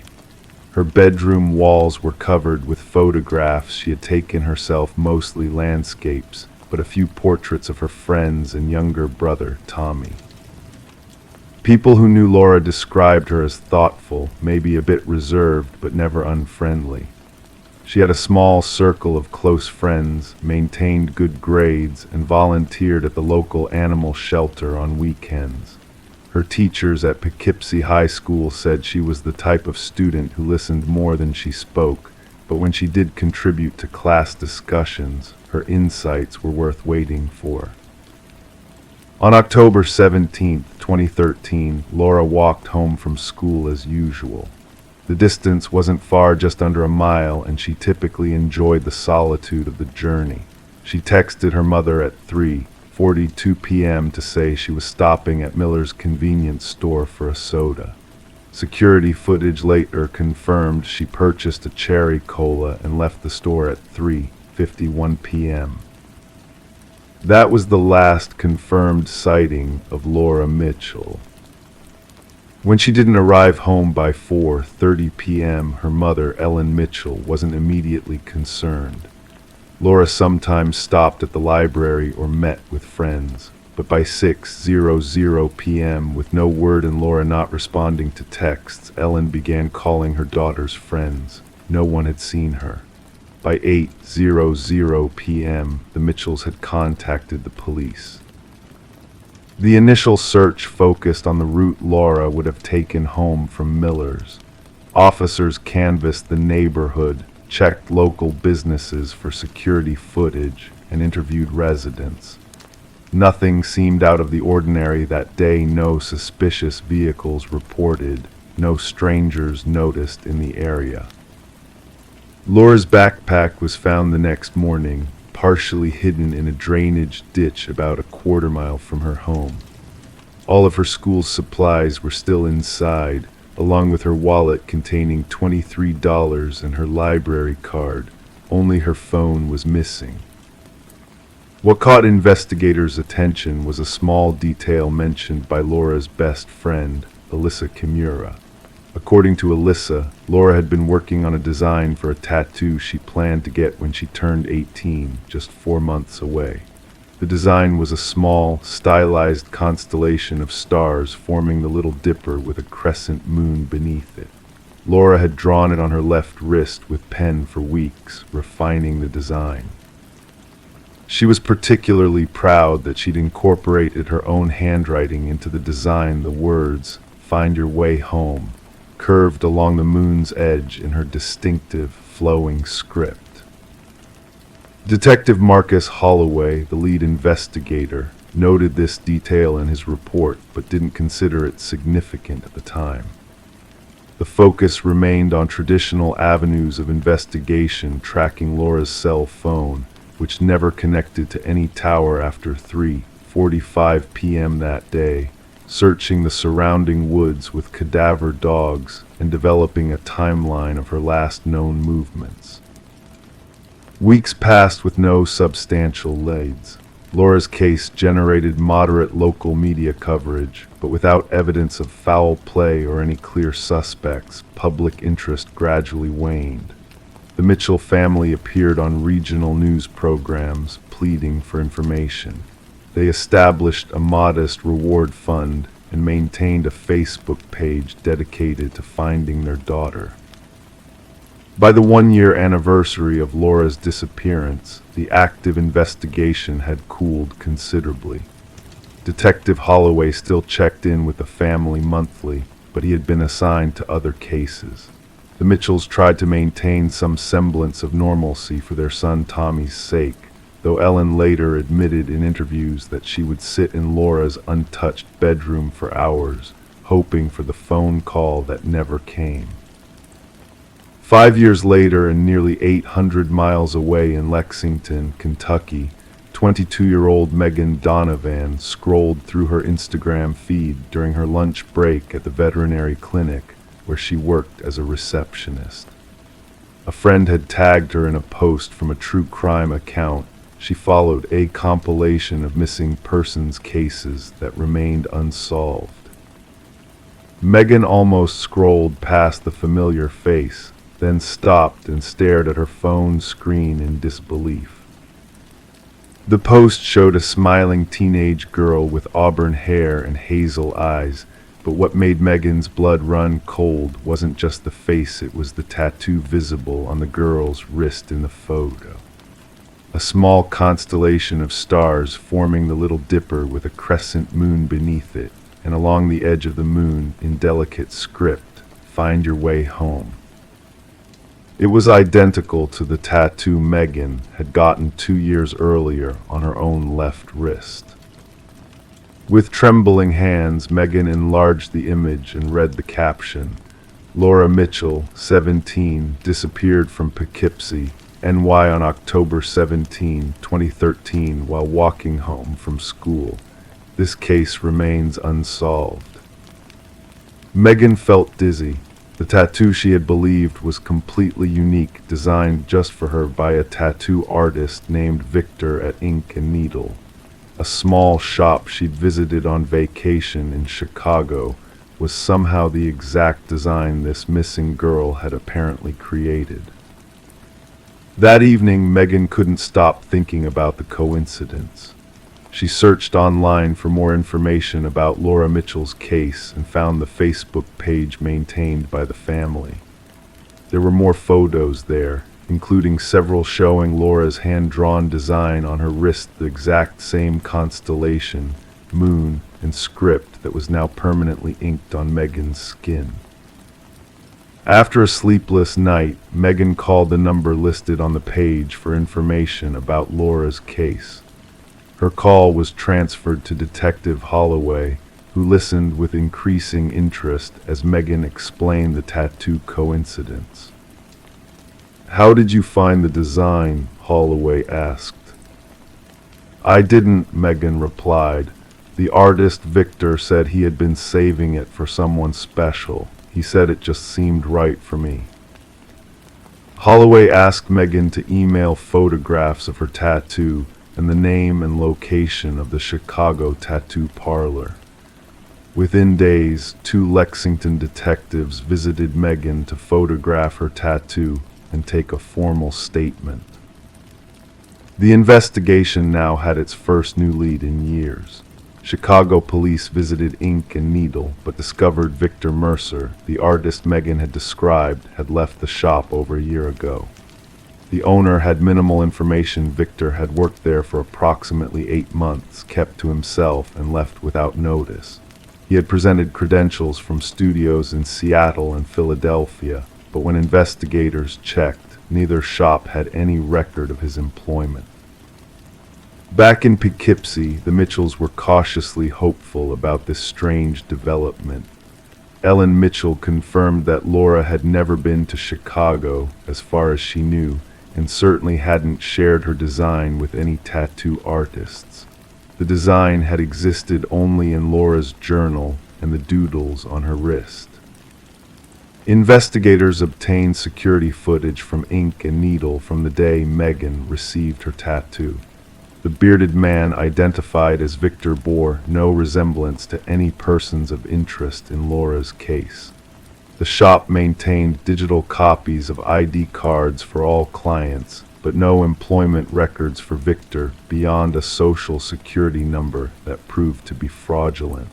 Her bedroom walls were covered with photographs she had taken herself, mostly landscapes, but a few portraits of her friends and younger brother, Tommy. People who knew Laura described her as thoughtful, maybe a bit reserved, but never unfriendly. She had a small circle of close friends, maintained good grades, and volunteered at the local animal shelter on weekends. Her teachers at Poughkeepsie High School said she was the type of student who listened more than she spoke, but when she did contribute to class discussions, her insights were worth waiting for. On October 17, 2013, Laura walked home from school as usual. The distance wasn't far, just under a mile, and she typically enjoyed the solitude of the journey. She texted her mother at 3:42 p.m. to say she was stopping at Miller's convenience store for a soda. Security footage later confirmed she purchased a cherry cola and left the store at 3:51 p.m. That was the last confirmed sighting of Laura Mitchell. When she didn't arrive home by 4:30 p.m., her mother, Ellen Mitchell, wasn't immediately concerned. Laura sometimes stopped at the library or met with friends, but by 6:00 p.m., with no word and Laura not responding to texts, Ellen began calling her daughter's friends. No one had seen her. By 8:00 p.m., the Mitchells had contacted the police. The initial search focused on the route Laura would have taken home from Miller's. Officers canvassed the neighborhood, checked local businesses for security footage, and interviewed residents. Nothing seemed out of the ordinary that day. No suspicious vehicles reported, no strangers noticed in the area. Laura's backpack was found the next morning, partially hidden in a drainage ditch about a quarter-mile from her home. All of her school's supplies were still inside, along with her wallet containing $23 and her library card. Only her phone was missing. What caught investigators' attention was a small detail mentioned by Laura's best friend, Alyssa Kimura. According to Alyssa, Laura had been working on a design for a tattoo she planned to get when she turned 18, just 4 months away. The design was a small, stylized constellation of stars forming the Little Dipper with a crescent moon beneath it. Laura had drawn it on her left wrist with pen for weeks, refining the design. She was particularly proud that she'd incorporated her own handwriting into the design. The words, "Find your way home," curved along the moon's edge in her distinctive, flowing script. Detective Marcus Holloway, the lead investigator, noted this detail in his report but didn't consider it significant at the time. The focus remained on traditional avenues of investigation, tracking Laura's cell phone, which never connected to any tower after 3:45 p.m. that day, searching the surrounding woods with cadaver dogs and developing a timeline of her last known movements. Weeks passed with no substantial leads. Laura's case generated moderate local media coverage, but without evidence of foul play or any clear suspects, public interest gradually waned. The Mitchell family appeared on regional news programs, pleading for information. They established a modest reward fund and maintained a Facebook page dedicated to finding their daughter. By the 1-year anniversary of Laura's disappearance, the active investigation had cooled considerably. Detective Holloway still checked in with the family monthly, but he had been assigned to other cases. The Mitchells tried to maintain some semblance of normalcy for their son Tommy's sake, though Ellen later admitted in interviews that she would sit in Laura's untouched bedroom for hours, hoping for the phone call that never came. 5 years later, and nearly 800 miles away in Lexington, Kentucky, 22-year-old Megan Donovan scrolled through her Instagram feed during her lunch break at the veterinary clinic where she worked as a receptionist. A friend had tagged her in a post from a true crime account. She followed a compilation of missing persons cases that remained unsolved. Megan almost scrolled past the familiar face, then stopped and stared at her phone screen in disbelief. The post showed a smiling teenage girl with auburn hair and hazel eyes, but what made Megan's blood run cold wasn't just the face, it was the tattoo visible on the girl's wrist in the photo. A small constellation of stars forming the Little Dipper with a crescent moon beneath it, and along the edge of the moon, in delicate script, "Find your way home." It was identical to the tattoo Megan had gotten 2 years earlier on her own left wrist. With trembling hands, Megan enlarged the image and read the caption: Laura Mitchell, 17, disappeared from Poughkeepsie, NY on October 17, 2013, while walking home from school. This case remains unsolved. Megan felt dizzy. The tattoo she had believed was completely unique, designed just for her by a tattoo artist named Victor at Ink and Needle. A small shop she'd visited on vacation in Chicago was somehow the exact design this missing girl had apparently created. That evening, Megan couldn't stop thinking about the coincidence. She searched online for more information about Laura Mitchell's case and found the Facebook page maintained by the family. There were more photos there, including several showing Laura's hand-drawn design on her wrist, the exact same constellation, moon, and script that was now permanently inked on Megan's skin. After a sleepless night, Megan called the number listed on the page for information about Laura's case. Her call was transferred to Detective Holloway, who listened with increasing interest as Megan explained the tattoo coincidence. "How did you find the design?" Holloway asked. "I didn't," Megan replied. "The artist Victor said he had been saving it for someone special. He said it just seemed right for me." Holloway asked Megan to email photographs of her tattoo and the name and location of the Chicago tattoo parlor. Within days, 2 Lexington detectives visited Megan to photograph her tattoo and take a formal statement. The investigation now had its first new lead in years. Chicago police visited Ink and Needle, but discovered Victor Mercer, the artist Megan had described, had left the shop over a year ago. The owner had minimal information. Victor had worked there for approximately 8 months, kept to himself, and left without notice. He had presented credentials from studios in Seattle and Philadelphia, but when investigators checked, neither shop had any record of his employment. Back in Poughkeepsie, the Mitchells were cautiously hopeful about this strange development. Ellen Mitchell confirmed that Laura had never been to Chicago, as far as she knew, and certainly hadn't shared her design with any tattoo artists. The design had existed only in Laura's journal and the doodles on her wrist. Investigators obtained security footage from Ink and Needle from the day Megan received her tattoo. The bearded man identified as Victor bore no resemblance to any persons of interest in Laura's case. The shop maintained digital copies of ID cards for all clients, but no employment records for Victor beyond a social security number that proved to be fraudulent.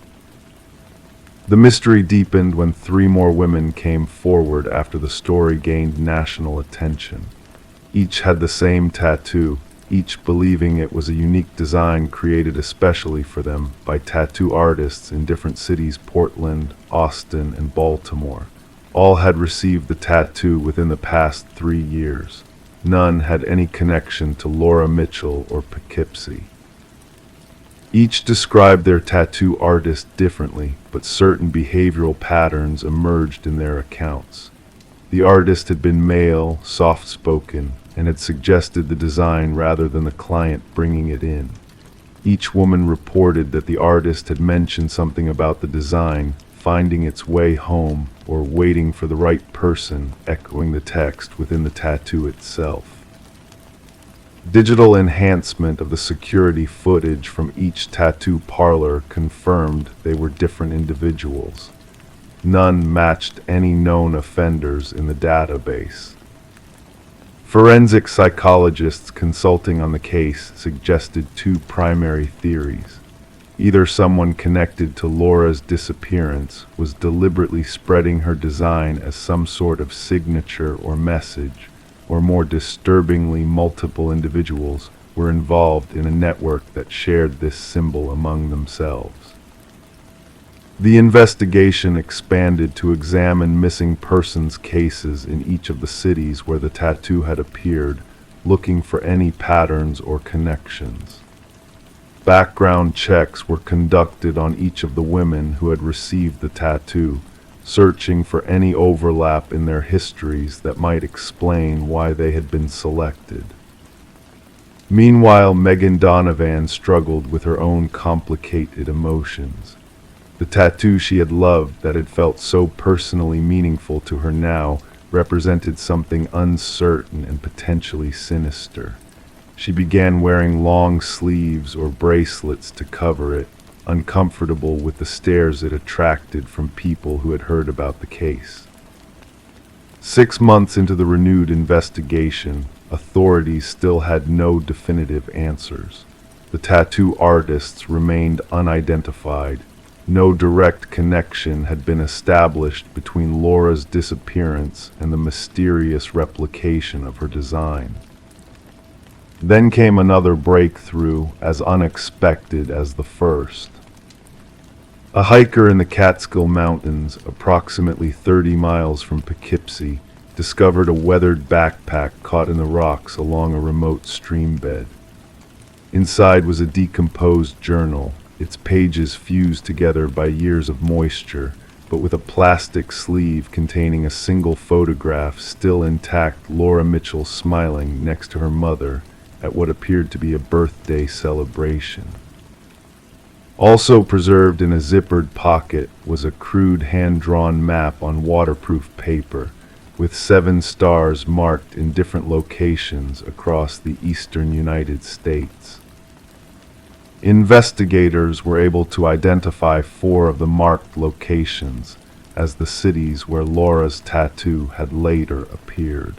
The mystery deepened when 3 more women came forward after the story gained national attention. Each had the same tattoo, each believing it was a unique design created especially for them by tattoo artists in different cities: Portland, Austin, and Baltimore. All had received the tattoo within the past 3 years. none had any connection to Laura Mitchell or Poughkeepsie. Each described their tattoo artist differently, but certain behavioral patterns emerged in their accounts. The artist had been male, soft-spoken, and had suggested the design rather than the client bringing it in. Each woman reported that the artist had mentioned something about the design finding its way home or waiting for the right person, echoing the text within the tattoo itself. Digital enhancement of the security footage from each tattoo parlor confirmed they were different individuals. None matched any known offenders in the database. Forensic psychologists consulting on the case suggested two primary theories. Either someone connected to Laura's disappearance was deliberately spreading her design as some sort of signature or message, or more disturbingly, multiple individuals were involved in a network that shared this symbol among themselves. The investigation expanded to examine missing persons cases in each of the cities where the tattoo had appeared, looking for any patterns or connections. Background checks were conducted on each of the women who had received the tattoo, searching for any overlap in their histories that might explain why they had been selected. Meanwhile, Megan Donovan struggled with her own complicated emotions. The tattoo she had loved, that had felt so personally meaningful to her now, represented something uncertain and potentially sinister. She began wearing long sleeves or bracelets to cover it, uncomfortable with the stares it attracted from people who had heard about the case. 6 months into the renewed investigation, authorities still had no definitive answers. The tattoo artists remained unidentified. No direct connection had been established between Laura's disappearance and the mysterious replication of her design. Then came another breakthrough, as unexpected as the first. A hiker in the Catskill Mountains, approximately 30 miles from Poughkeepsie, discovered a weathered backpack caught in the rocks along a remote stream bed. Inside was a decomposed journal, its pages fused together by years of moisture, but with a plastic sleeve containing a single photograph still intact, Laura Mitchell smiling next to her mother at what appeared to be a birthday celebration. Also preserved in a zippered pocket was a crude hand-drawn map on waterproof paper, with 7 stars marked in different locations across the eastern United States. Investigators were able to identify 4 of the marked locations as the cities where Laura's tattoo had later appeared.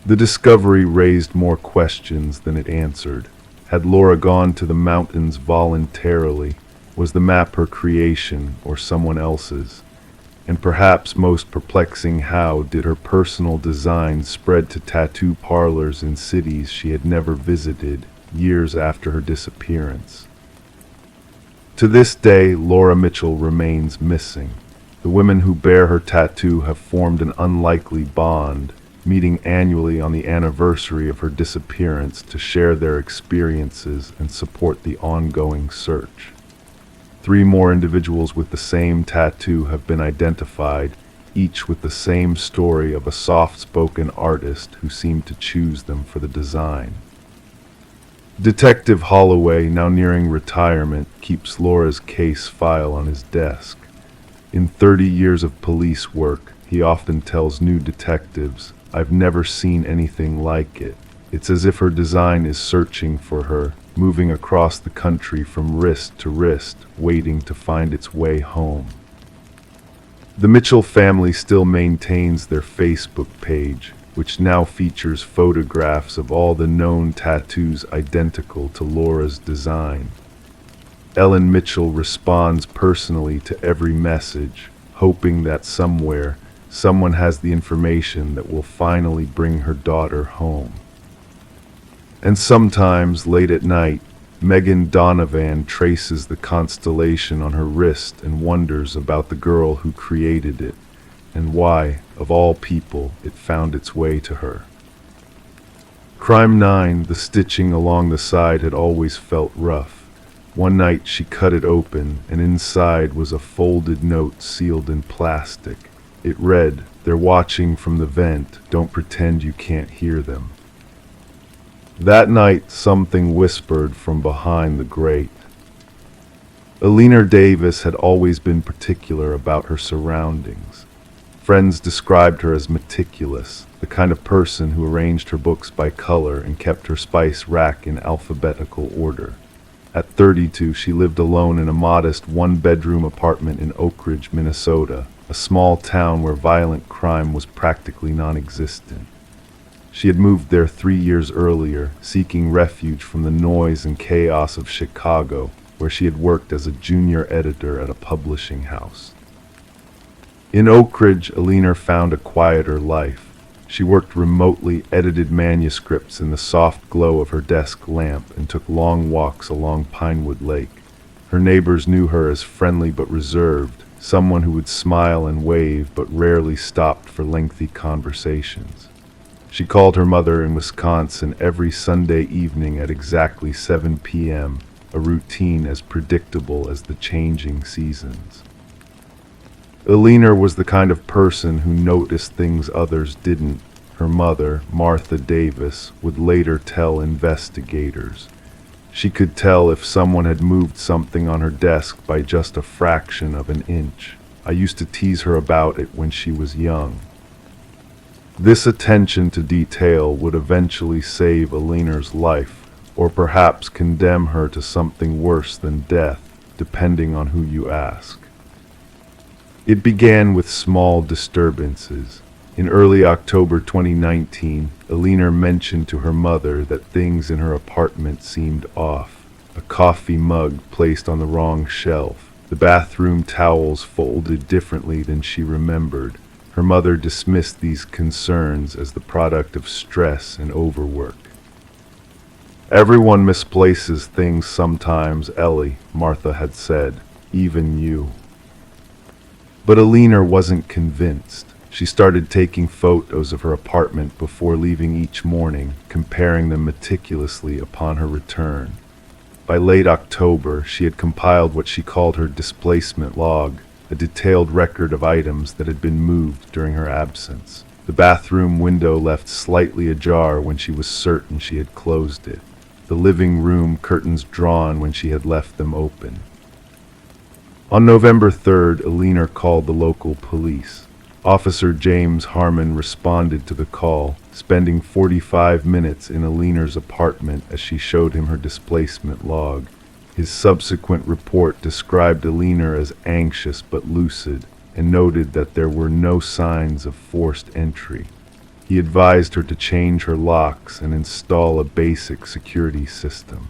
The discovery raised more questions than it answered. Had Laura gone to the mountains voluntarily? Was the map her creation or someone else's? And perhaps most perplexing, how did her personal design spread to tattoo parlors in cities she had never visited years after her disappearance? To this day, Laura Mitchell remains missing. The women who bear her tattoo have formed an unlikely bond, meeting annually on the anniversary of her disappearance to share their experiences and support the ongoing search. 3 more individuals with the same tattoo have been identified, each with the same story of a soft-spoken artist who seemed to choose them for the design. Detective Holloway, now nearing retirement, keeps Laura's case file on his desk. In 30 years of police work, he often tells new detectives, "I've never seen anything like it. It's as if her design is searching for her, moving across the country from wrist to wrist, waiting to find its way home." The Mitchell family still maintains their Facebook page, which now features photographs of all the known tattoos identical to Laura's design. Ellen Mitchell responds personally to every message, hoping that somewhere, someone has the information that will finally bring her daughter home. And sometimes, late at night, Megan Donovan traces the constellation on her wrist and wonders about the girl who created it, and why, of all people, it found its way to her. Crime 9, the stitching along the side had always felt rough. One night she cut it open, and inside was a folded note sealed in plastic. It read, "They're watching from the vent. Don't pretend you can't hear them." That night, something whispered from behind the grate. Alina Davis had always been particular about her surroundings. Friends described her as meticulous, the kind of person who arranged her books by color and kept her spice rack in alphabetical order. At 32, she lived alone in a modest one-bedroom apartment in Oak Ridge, Minnesota, a small town where violent crime was practically non-existent. She had moved there 3 years earlier, seeking refuge from the noise and chaos of Chicago, where she had worked as a junior editor at a publishing house. In Oak Ridge, Alina found a quieter life. She worked remotely, edited manuscripts in the soft glow of her desk lamp, and took long walks along Pinewood Lake. Her neighbors knew her as friendly but reserved, someone who would smile and wave but rarely stopped for lengthy conversations. She called her mother in Wisconsin every Sunday evening at exactly 7 p.m., a routine as predictable as the changing seasons. Alina was the kind of person who noticed things others didn't. Her mother, Martha Davis, would later tell investigators. She could tell if someone had moved something on her desk by just a fraction of an inch. I used to tease her about it when she was young. This attention to detail would eventually save Alina's life, or perhaps condemn her to something worse than death, depending on who you ask. It began with small disturbances. In early October 2019, Alina mentioned to her mother that things in her apartment seemed off. A coffee mug placed on the wrong shelf, the bathroom towels folded differently than she remembered. Her mother dismissed these concerns as the product of stress and overwork. "Everyone misplaces things sometimes, Ellie," Martha had said, "even you." But Alina wasn't convinced. She started taking photos of her apartment before leaving each morning, comparing them meticulously upon her return. By late October, she had compiled what she called her displacement log, a detailed record of items that had been moved during her absence. The bathroom window left slightly ajar when she was certain she had closed it. The living room curtains drawn when she had left them open. On November 3rd, Alina called the local police. Officer James Harmon responded to the call, spending 45 minutes in Alina's apartment as she showed him her displacement log. His subsequent report described Alina as anxious but lucid, and noted that there were no signs of forced entry. He advised her to change her locks and install a basic security system.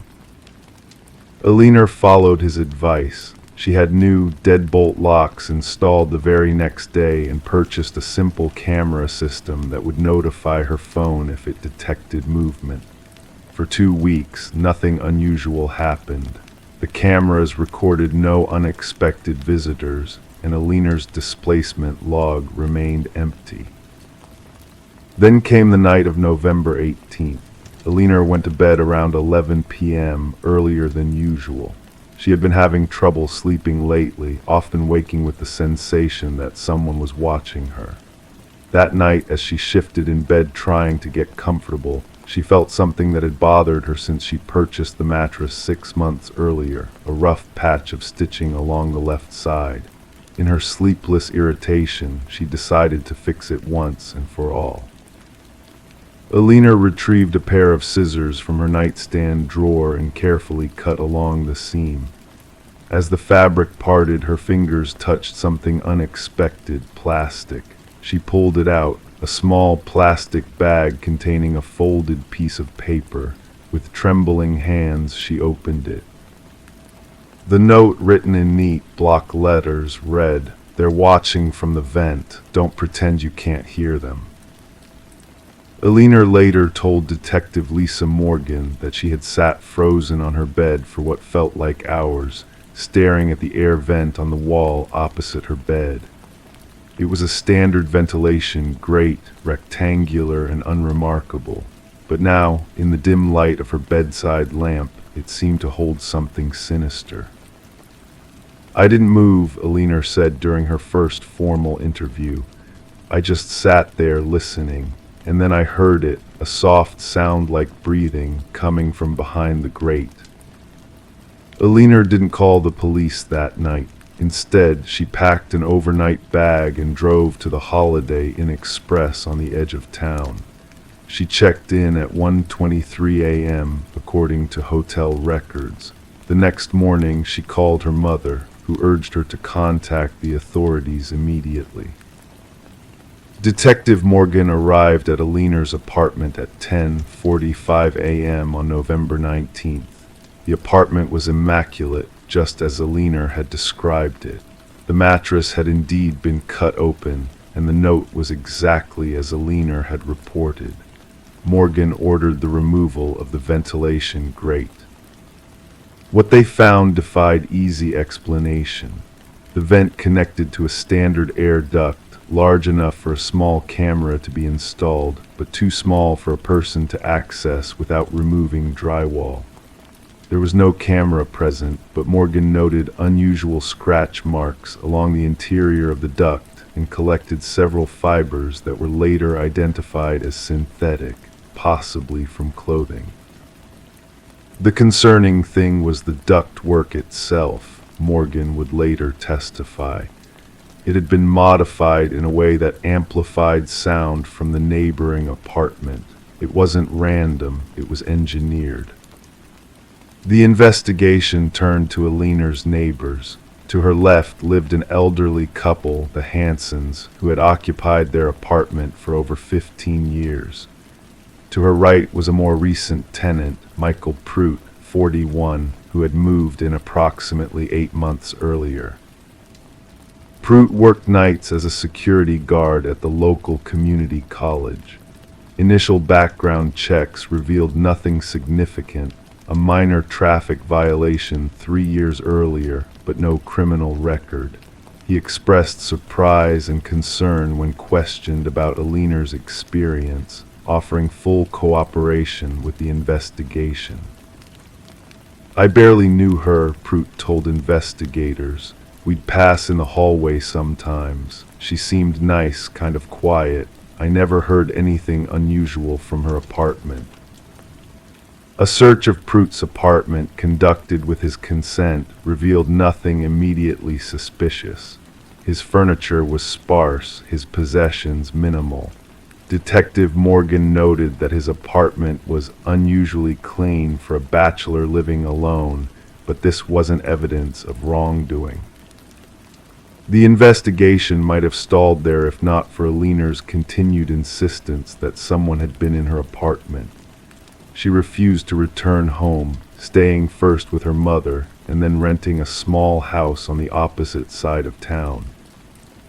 Alina followed his advice. She had new deadbolt locks installed the very next day and purchased a simple camera system that would notify her phone if it detected movement. For 2 weeks, nothing unusual happened. The cameras recorded no unexpected visitors, and Alina's displacement log remained empty. Then came the night of November 18th. Alina went to bed around 11 p.m., earlier than usual. She had been having trouble sleeping lately, often waking with the sensation that someone was watching her. That night, as she shifted in bed trying to get comfortable, she felt something that had bothered her since she purchased the mattress 6 months earlier, a rough patch of stitching along the left side. In her sleepless irritation, she decided to fix it once and for all. Alina retrieved a pair of scissors from her nightstand drawer and carefully cut along the seam. As the fabric parted, her fingers touched something unexpected, plastic. She pulled it out, a small plastic bag containing a folded piece of paper. With trembling hands, she opened it. The note, written in neat block letters, read, "They're watching from the vent. Don't pretend you can't hear them." Alina later told Detective Lisa Morgan that she had sat frozen on her bed for what felt like hours, staring at the air vent on the wall opposite her bed. It was a standard ventilation grate, rectangular and unremarkable. but now, in the dim light of her bedside lamp, it seemed to hold something sinister. "I didn't move," Alina said during her first formal interview. "I just sat there listening, and then I heard it, a soft sound like breathing coming from behind the grate." Alina didn't call the police that night. Instead, she packed an overnight bag and drove to the Holiday Inn Express on the edge of town. She checked in at 1:23 a.m., according to hotel records. The next morning, she called her mother, who urged her to contact the authorities immediately. Detective Morgan arrived at Alina's apartment at 10:45 a.m. on November 19th. The apartment was immaculate, just as Alina had described it. The mattress had indeed been cut open, and the note was exactly as Alina had reported. Morgan ordered the removal of the ventilation grate. What they found defied easy explanation. The vent connected to a standard air duct, large enough for a small camera to be installed, but too small for a person to access without removing drywall. There was no camera present, but Morgan noted unusual scratch marks along the interior of the duct and collected several fibers that were later identified as synthetic, possibly from clothing. The concerning thing was the ductwork itself, Morgan would later testify. It had been modified in a way that amplified sound from the neighboring apartment. It wasn't random, it was engineered. The investigation turned to Alina's neighbors. To her left lived an elderly couple, the Hansons, who had occupied their apartment for over 15 years. To her right was a more recent tenant, Michael Prout, 41, who had moved in approximately 8 months earlier. Prout worked nights as a security guard at the local community college. Initial background checks revealed nothing significant, a minor traffic violation 3 years earlier, but no criminal record. He expressed surprise and concern when questioned about Alina's experience, offering full cooperation with the investigation. "I barely knew her," Prout told investigators. "We'd pass in the hallway sometimes. She seemed nice, kind of quiet. I never heard anything unusual from her apartment." A search of Prout's apartment, conducted with his consent, revealed nothing immediately suspicious. His furniture was sparse, his possessions minimal. Detective Morgan noted that his apartment was unusually clean for a bachelor living alone, but this wasn't evidence of wrongdoing. The investigation might have stalled there if not for Alina's continued insistence that someone had been in her apartment. She refused to return home, staying first with her mother and then renting a small house on the opposite side of town.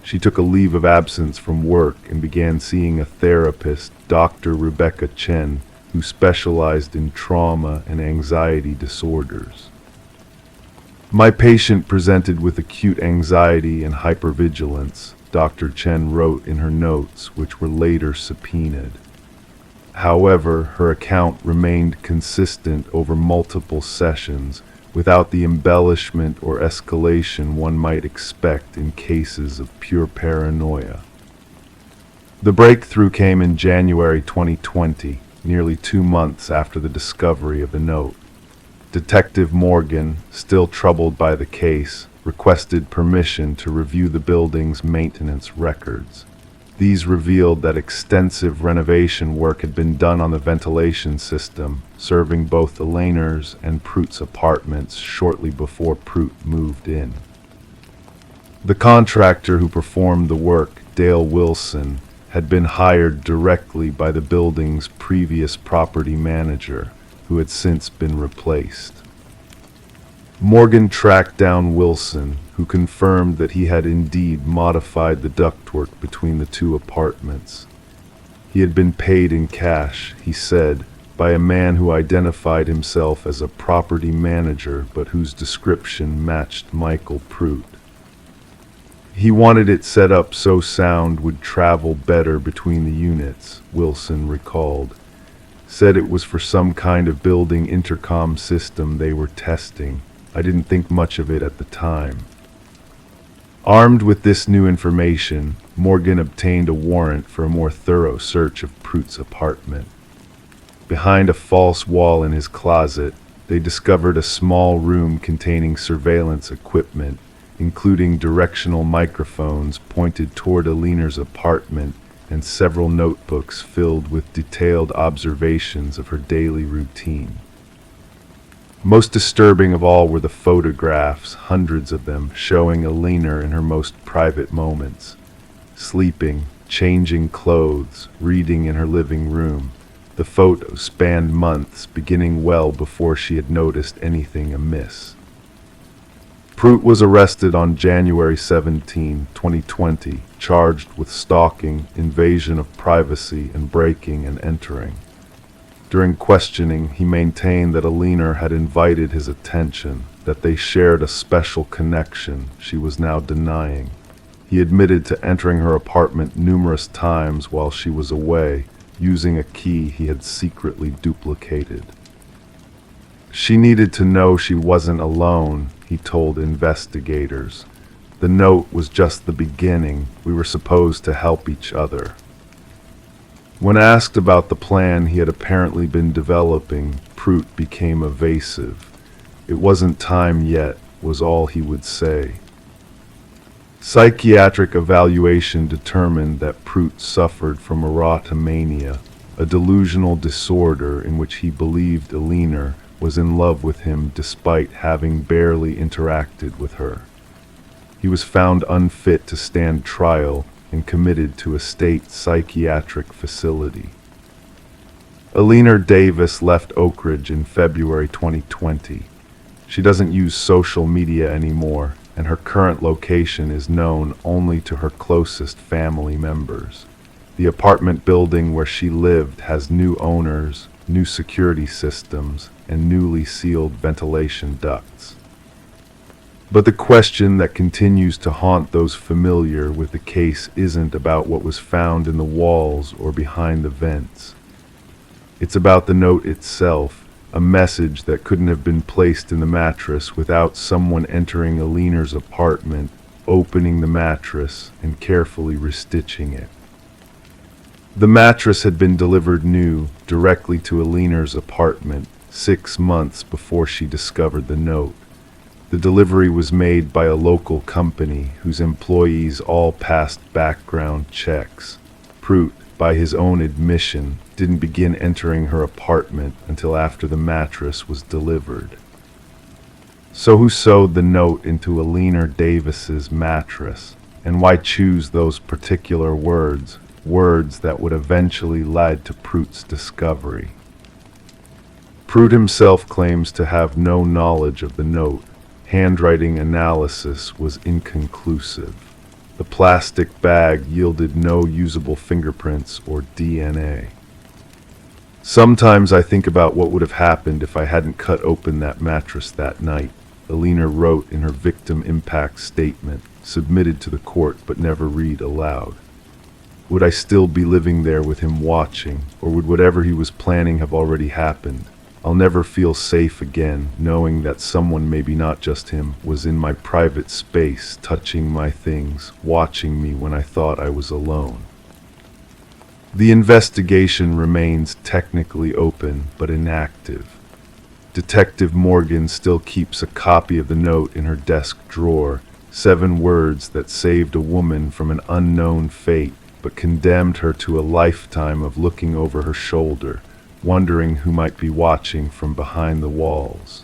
She took a leave of absence from work and began seeing a therapist, Dr. Rebecca Chen, who specialized in trauma and anxiety disorders. "My patient presented with acute anxiety and hypervigilance," Dr. Chen wrote in her notes, which were later subpoenaed. However, her account remained consistent over multiple sessions, without the embellishment or escalation one might expect in cases of pure paranoia. The breakthrough came in January 2020, nearly 2 months after the discovery of the note. Detective Morgan, still troubled by the case, requested permission to review the building's maintenance records. These revealed that extensive renovation work had been done on the ventilation system, serving both Alina's and Prout's apartments shortly before Prout moved in. The contractor who performed the work, Dale Wilson, had been hired directly by the building's previous property manager, who had since been replaced. Morgan tracked down Wilson, who confirmed that he had indeed modified the ductwork between the two apartments. He had been paid in cash, he said, by a man who identified himself as a property manager but whose description matched Michael Prout. He wanted it set up so sound would travel better between the units, Wilson recalled. Said it was for some kind of building intercom system they were testing. I didn't think much of it at the time. Armed with this new information, Morgan obtained a warrant for a more thorough search of Prout's apartment. Behind a false wall in his closet, they discovered a small room containing surveillance equipment, including directional microphones pointed toward Aliner's apartment and several notebooks filled with detailed observations of her daily routine. Most disturbing of all were the photographs, hundreds of them, showing Aliner in her most private moments, sleeping, changing clothes, reading in her living room. The photos spanned months, beginning well before she had noticed anything amiss. Prout was arrested on January 17, 2020, charged with stalking, invasion of privacy, and breaking and entering. During questioning, he maintained that Aliner had invited his attention, that they shared a special connection she was now denying. He admitted to entering her apartment numerous times while she was away, using a key he had secretly duplicated. She needed to know she wasn't alone, he told investigators. The note was just the beginning. We were supposed to help each other. When asked about the plan he had apparently been developing, Prout became evasive. It wasn't time yet, was all he would say. Psychiatric evaluation determined that Prout suffered from erotomania, a delusional disorder in which he believed Aliner was in love with him despite having barely interacted with her. He was found unfit to stand trial and committed to a state psychiatric facility. Aliner Davis left Oak Ridge in February 2020. She doesn't use social media anymore, and her current location is known only to her closest family members. The apartment building where she lived has new owners, new security systems, and newly sealed ventilation ducts. But the question that continues to haunt those familiar with the case isn't about what was found in the walls or behind the vents. It's about the note itself, a message that couldn't have been placed in the mattress without someone entering Aliner's apartment, opening the mattress, and carefully restitching it. The mattress had been delivered new, directly to Aliner's apartment, 6 months before she discovered the note. The delivery was made by a local company whose employees all passed background checks. Prout, by his own admission, didn't begin entering her apartment until after the mattress was delivered. So who sewed the note into Aliner Davis's mattress? And why choose those particular words, words that would eventually lead to Prout's discovery? Prout himself claims to have no knowledge of the note. Handwriting analysis was inconclusive. The plastic bag yielded no usable fingerprints or DNA. Sometimes I think about what would have happened if I hadn't cut open that mattress that night, Aliner wrote in her victim impact statement, submitted to the court but never read aloud. Would I still be living there with him watching, or would whatever he was planning have already happened? I'll never feel safe again, knowing that someone, maybe not just him, was in my private space, touching my things, watching me when I thought I was alone. The investigation remains technically open, but inactive. Detective Morgan still keeps a copy of the note in her desk drawer, 7 words that saved a woman from an unknown fate, but condemned her to a lifetime of looking over her shoulder, wondering who might be watching from behind the walls.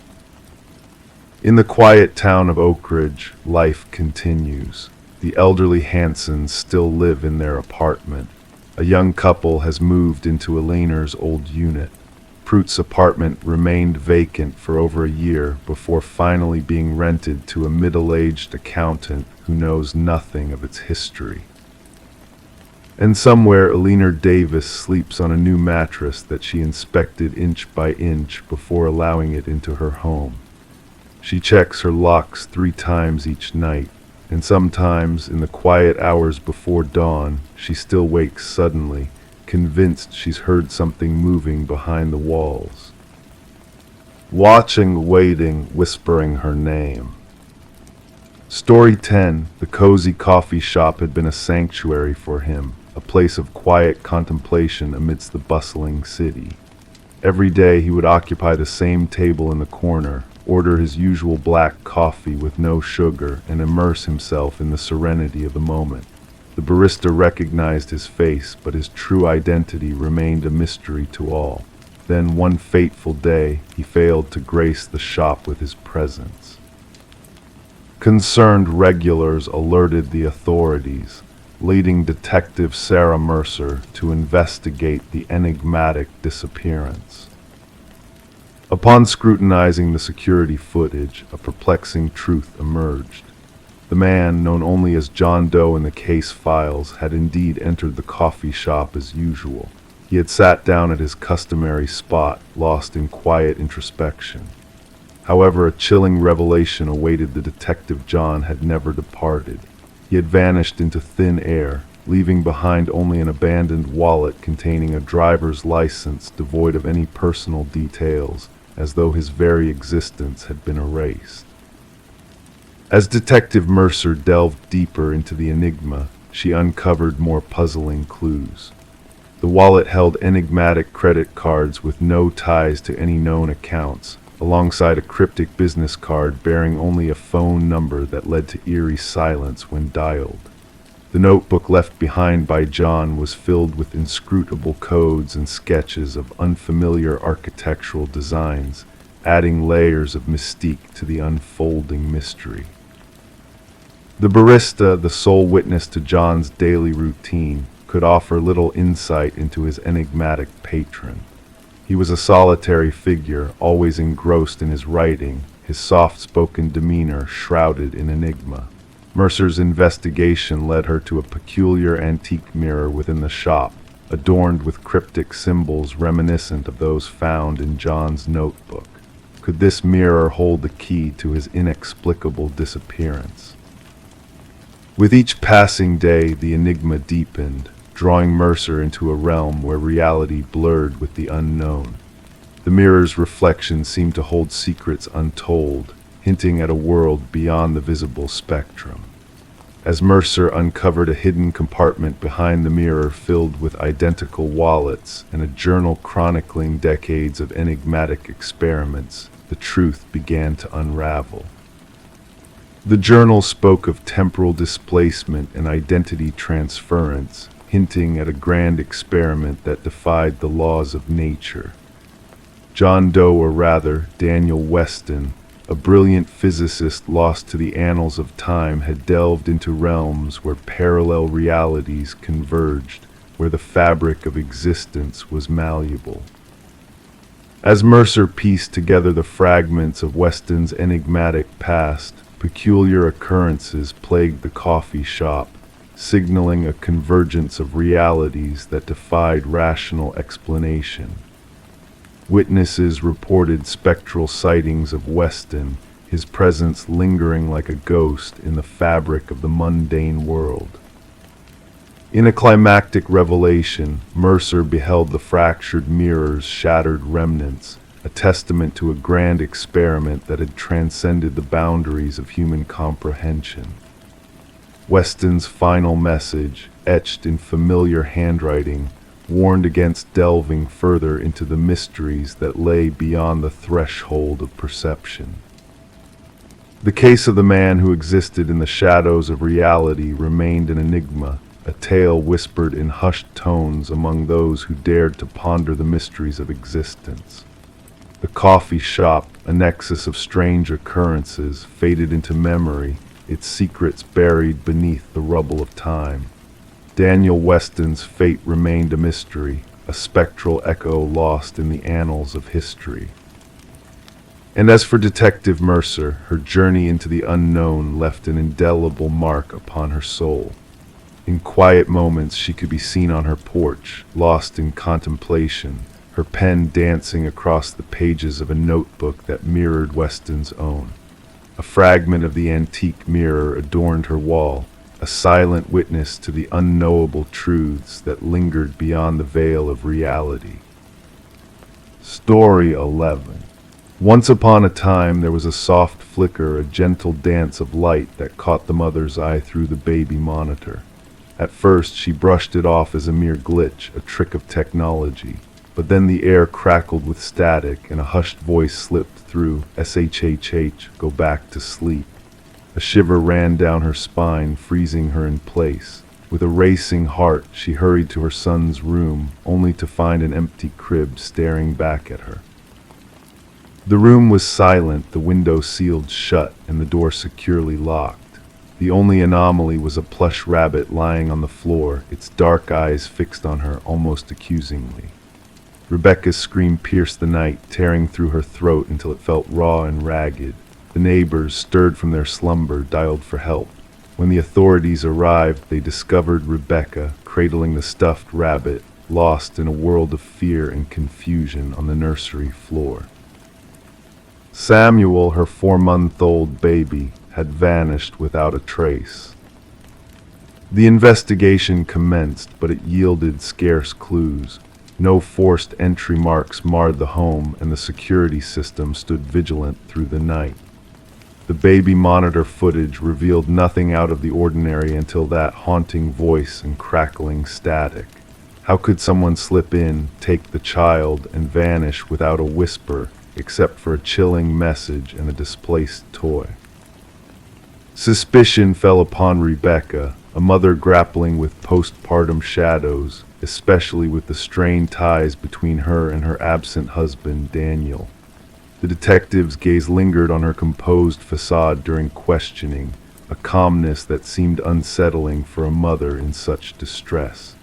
In the quiet town of Oak Ridge, life continues. The elderly Hansons still live in their apartment. A young couple has moved into Aliner's old unit. Prout's apartment remained vacant for over a year before finally being rented to a middle-aged accountant who knows nothing of its history. And somewhere Aliner Davis sleeps on a new mattress that she inspected inch by inch before allowing it into her home. She checks her locks 3 times each night, and sometimes in the quiet hours before dawn, she still wakes suddenly, convinced she's heard something moving behind the walls. Watching, waiting, whispering her name. Story 10. The cozy coffee shop had been a sanctuary for him, a place of quiet contemplation amidst the bustling city. Every day he would occupy the same table in the corner, order his usual black coffee with no sugar, and immerse himself in the serenity of the moment. The barista recognized his face, but his true identity remained a mystery to all. Then one fateful day, he failed to grace the shop with his presence. Concerned regulars alerted the authorities, leading Detective Sarah Mercer to investigate the enigmatic disappearance. Upon scrutinizing the security footage, a perplexing truth emerged. The man, known only as John Doe in the case files, had indeed entered the coffee shop as usual. He had sat down at his customary spot, lost in quiet introspection. However, a chilling revelation awaited the detective. John had never departed. He had vanished into thin air, leaving behind only an abandoned wallet containing a driver's license devoid of any personal details, as though his very existence had been erased. As Detective Mercer delved deeper into the enigma, she uncovered more puzzling clues. The wallet held enigmatic credit cards with no ties to any known accounts, alongside a cryptic business card bearing only a phone number that led to eerie silence when dialed. The notebook left behind by John was filled with inscrutable codes and sketches of unfamiliar architectural designs, adding layers of mystique to the unfolding mystery. The barista, the sole witness to John's daily routine, could offer little insight into his enigmatic patron. He was a solitary figure, always engrossed in his writing, his soft-spoken demeanor shrouded in enigma. Mercer's investigation led her to a peculiar antique mirror within the shop, adorned with cryptic symbols reminiscent of those found in John's notebook. Could this mirror hold the key to his inexplicable disappearance? With each passing day, the enigma deepened, drawing Mercer into a realm where reality blurred with the unknown. The mirror's reflection seemed to hold secrets untold, hinting at a world beyond the visible spectrum. As Mercer uncovered a hidden compartment behind the mirror filled with identical wallets and a journal chronicling decades of enigmatic experiments, the truth began to unravel. The journal spoke of temporal displacement and identity transference, hinting at a grand experiment that defied the laws of nature. John Doe, or rather Daniel Weston, a brilliant physicist lost to the annals of time, had delved into realms where parallel realities converged, where the fabric of existence was malleable. As Mercer pieced together the fragments of Weston's enigmatic past, peculiar occurrences plagued the coffee shop, signaling a convergence of realities that defied rational explanation. Witnesses reported spectral sightings of Weston, his presence lingering like a ghost in the fabric of the mundane world. In a climactic revelation, Mercer beheld the fractured mirror's shattered remnants, a testament to a grand experiment that had transcended the boundaries of human comprehension. Weston's final message, etched in familiar handwriting, warned against delving further into the mysteries that lay beyond the threshold of perception. The case of the man who existed in the shadows of reality remained an enigma, a tale whispered in hushed tones among those who dared to ponder the mysteries of existence. The coffee shop, a nexus of strange occurrences, faded into memory, its secrets buried beneath the rubble of time. Daniel Weston's fate remained a mystery, a spectral echo lost in the annals of history. And as for Detective Mercer, her journey into the unknown left an indelible mark upon her soul. In quiet moments she could be seen on her porch, lost in contemplation, her pen dancing across the pages of a notebook that mirrored Weston's own. A fragment of the antique mirror adorned her wall, a silent witness to the unknowable truths that lingered beyond the veil of reality. Story 11. Once upon a time there was a soft flicker, a gentle dance of light that caught the mother's eye through the baby monitor. At first she brushed it off as a mere glitch, a trick of technology. But then the air crackled with static and a hushed voice slipped through, "SHHH, go back to sleep." A shiver ran down her spine, freezing her in place. With a racing heart, she hurried to her son's room, only to find an empty crib staring back at her. The room was silent, the window sealed shut, and the door securely locked. The only anomaly was a plush rabbit lying on the floor, its dark eyes fixed on her almost accusingly. Rebecca's scream pierced the night, tearing through her throat until it felt raw and ragged. The neighbors, stirred from their slumber, dialed for help. When the authorities arrived, they discovered Rebecca, cradling the stuffed rabbit, lost in a world of fear and confusion on the nursery floor. Samuel, her 4-month-old baby, had vanished without a trace. The investigation commenced, but it yielded scarce clues. No forced entry marks marred the home, and the security system stood vigilant through the night. The baby monitor footage revealed nothing out of the ordinary until that haunting voice and crackling static. How could someone slip in, take the child, and vanish without a whisper, except for a chilling message and a displaced toy? Suspicion fell upon Rebecca, a mother grappling with postpartum shadows, especially with the strained ties between her and her absent husband, Daniel. The detective's gaze lingered on her composed facade during questioning, a calmness that seemed unsettling for a mother in such distress.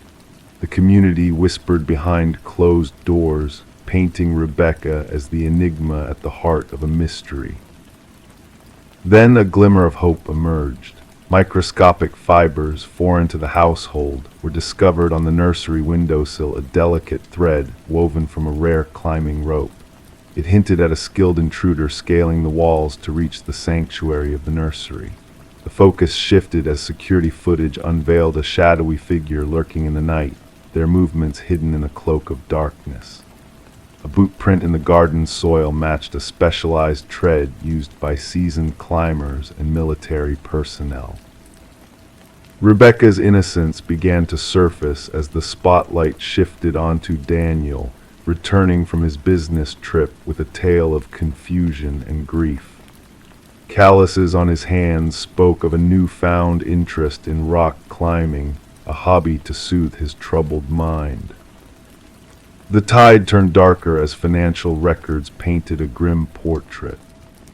The community whispered behind closed doors, painting Rebecca as the enigma at the heart of a mystery. Then a glimmer of hope emerged. Microscopic fibers, foreign to the household, were discovered on the nursery windowsill, a delicate thread woven from a rare climbing rope. It hinted at a skilled intruder scaling the walls to reach the sanctuary of the nursery. The focus shifted as security footage unveiled a shadowy figure lurking in the night, their movements hidden in a cloak of darkness. A boot print in the garden soil matched a specialized tread used by seasoned climbers and military personnel. Rebecca's innocence began to surface as the spotlight shifted onto Daniel, returning from his business trip with a tale of confusion and grief. Calluses on his hands spoke of a newfound interest in rock climbing, a hobby to soothe his troubled mind. The tide turned darker as financial records painted a grim portrait.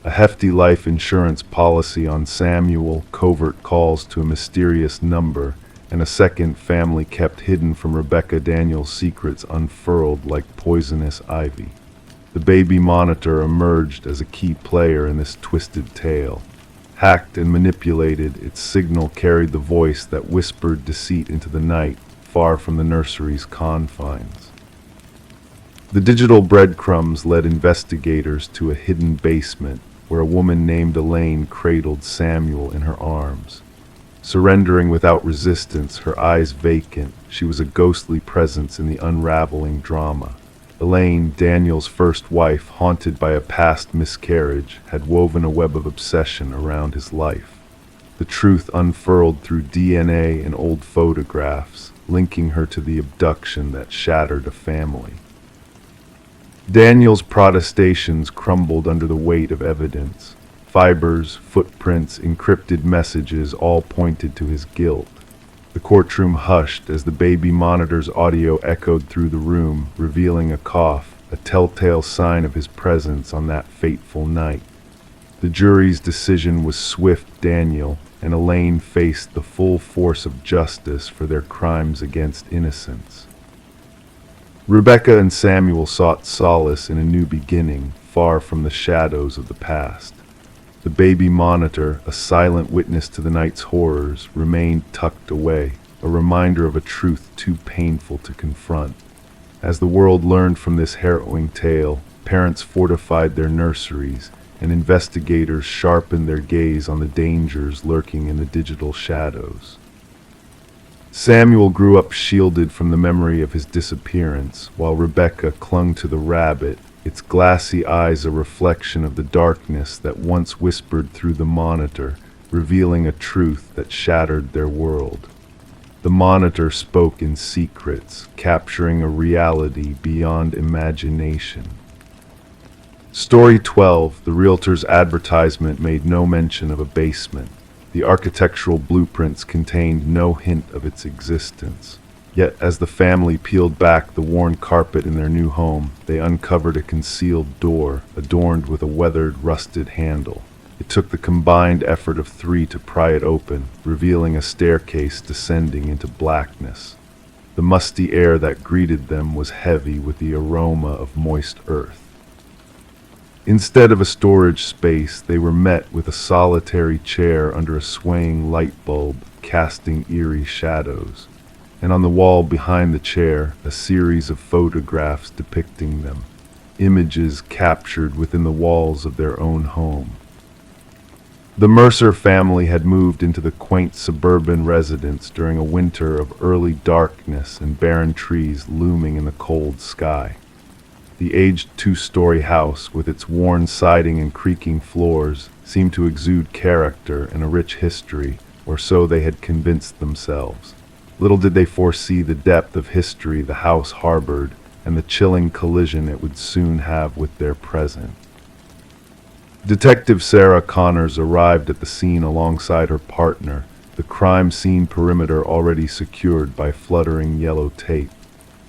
A hefty life insurance policy on Samuel, covert calls to a mysterious number, and a second family kept hidden from Rebecca Daniel's secrets unfurled like poisonous ivy. The baby monitor emerged as a key player in this twisted tale. Hacked and manipulated, its signal carried the voice that whispered deceit into the night, far from the nursery's confines. The digital breadcrumbs led investigators to a hidden basement where a woman named Elaine cradled Samuel in her arms. Surrendering without resistance, her eyes vacant, she was a ghostly presence in the unraveling drama. Elaine, Daniel's first wife, haunted by a past miscarriage, had woven a web of obsession around his life. The truth unfurled through DNA and old photographs, linking her to the abduction that shattered a family. Daniel's protestations crumbled under the weight of evidence. Fibers, footprints, encrypted messages all pointed to his guilt. The courtroom hushed as the baby monitor's audio echoed through the room, revealing a cough, a telltale sign of his presence on that fateful night. The jury's decision was swift. Daniel and Elaine faced the full force of justice for their crimes against innocence. Rebecca and Samuel sought solace in a new beginning, far from the shadows of the past. The baby monitor, a silent witness to the night's horrors, remained tucked away, a reminder of a truth too painful to confront. As the world learned from this harrowing tale, parents fortified their nurseries, and investigators sharpened their gaze on the dangers lurking in the digital shadows. Samuel grew up shielded from the memory of his disappearance, while Rebecca clung to the rabbit, its glassy eyes a reflection of the darkness that once whispered through the monitor, revealing a truth that shattered their world. The monitor spoke in secrets, capturing a reality beyond imagination. Story 12, the realtor's advertisement made no mention of a basement. The architectural blueprints contained no hint of its existence. Yet, as the family peeled back the worn carpet in their new home, they uncovered a concealed door, adorned with a weathered, rusted handle. It took the combined effort of 3 to pry it open, revealing a staircase descending into blackness. The musty air that greeted them was heavy with the aroma of moist earth. Instead of a storage space, they were met with a solitary chair under a swaying light bulb, casting eerie shadows. And on the wall behind the chair, a series of photographs depicting them, images captured within the walls of their own home. The Mercer family had moved into the quaint suburban residence during a winter of early darkness and barren trees looming in the cold sky. The aged 2-story house, with its worn siding and creaking floors, seemed to exude character and a rich history, or so they had convinced themselves. Little did they foresee the depth of history the house harbored and the chilling collision it would soon have with their present. Detective Sarah Connors arrived at the scene alongside her partner, the crime scene perimeter already secured by fluttering yellow tape.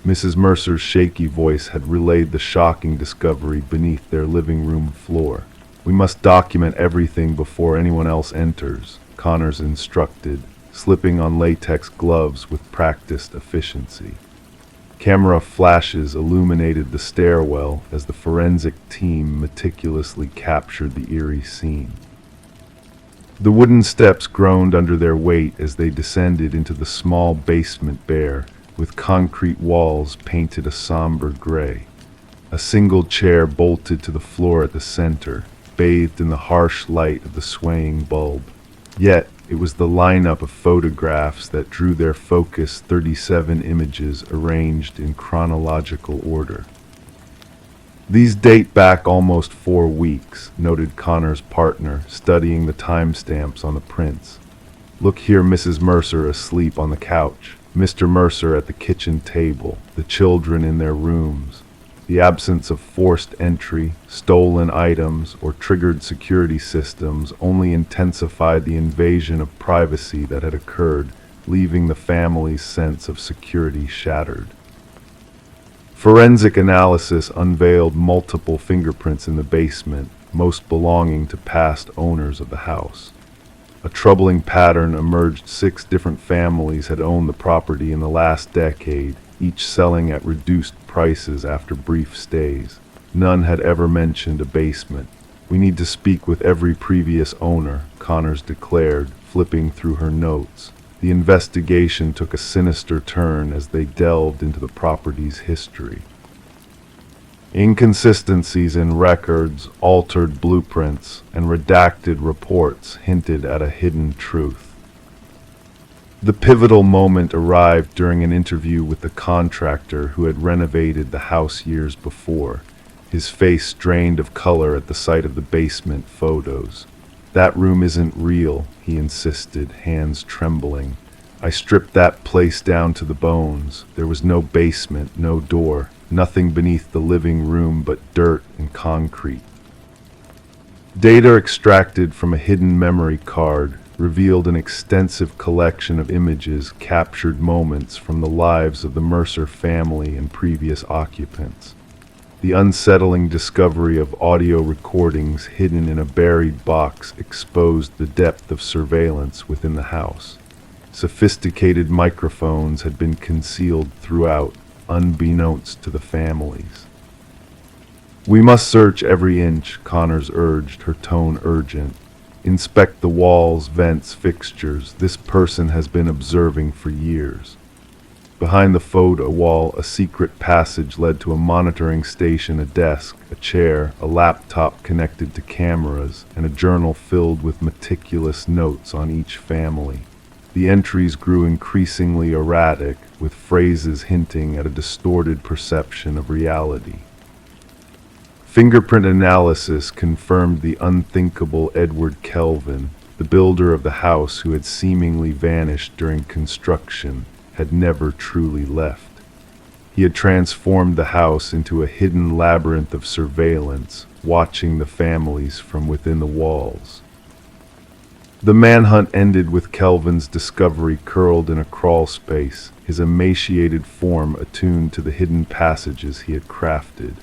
Mrs. Mercer's shaky voice had relayed the shocking discovery beneath their living room floor. "We must document everything before anyone else enters," Connors instructed, slipping on latex gloves with practiced efficiency. Camera flashes illuminated the stairwell as the forensic team meticulously captured the eerie scene. The wooden steps groaned under their weight as they descended into the small basement bare, with concrete walls painted a somber gray. A single chair bolted to the floor at the center, bathed in the harsh light of the swaying bulb. Yet, it was the lineup of photographs that drew their focus, 37 images arranged in chronological order. "These date back almost 4 weeks," noted Connor's partner, studying the timestamps on the prints. "Look here, Mrs. Mercer asleep on the couch, Mr. Mercer at the kitchen table, the children in their rooms." The absence of forced entry, stolen items, or triggered security systems only intensified the invasion of privacy that had occurred, leaving the family's sense of security shattered. Forensic analysis unveiled multiple fingerprints in the basement, most belonging to past owners of the house. A troubling pattern emerged. 6 different families had owned the property in the last decade, each selling at reduced prices after brief stays. None had ever mentioned a basement. "We need to speak with every previous owner," Connors declared, flipping through her notes. The investigation took a sinister turn as they delved into the property's history. Inconsistencies in records, altered blueprints, and redacted reports hinted at a hidden truth. The pivotal moment arrived during an interview with the contractor who had renovated the house years before, his face drained of color at the sight of the basement photos. "That room isn't real," he insisted, hands trembling. "I stripped that place down to the bones. There was no basement, no door, nothing beneath the living room but dirt and concrete." Data extracted from a hidden memory card revealed an extensive collection of images captured moments from the lives of the Mercer family and previous occupants. The unsettling discovery of audio recordings hidden in a buried box exposed the depth of surveillance within the house. Sophisticated microphones had been concealed throughout, unbeknownst to the families. "We must search every inch," Connors urged, her tone urgent. "Inspect the walls, vents, fixtures. This person has been observing for years." Behind the photo wall, a secret passage led to a monitoring station, a desk, a chair, a laptop connected to cameras, and a journal filled with meticulous notes on each family. The entries grew increasingly erratic, with phrases hinting at a distorted perception of reality. Fingerprint analysis confirmed the unthinkable Edward Kelvin, the builder of the house who had seemingly vanished during construction, had never truly left. He had transformed the house into a hidden labyrinth of surveillance, watching the families from within the walls. The manhunt ended with Kelvin's discovery curled in a crawl space, his emaciated form attuned to the hidden passages he had crafted.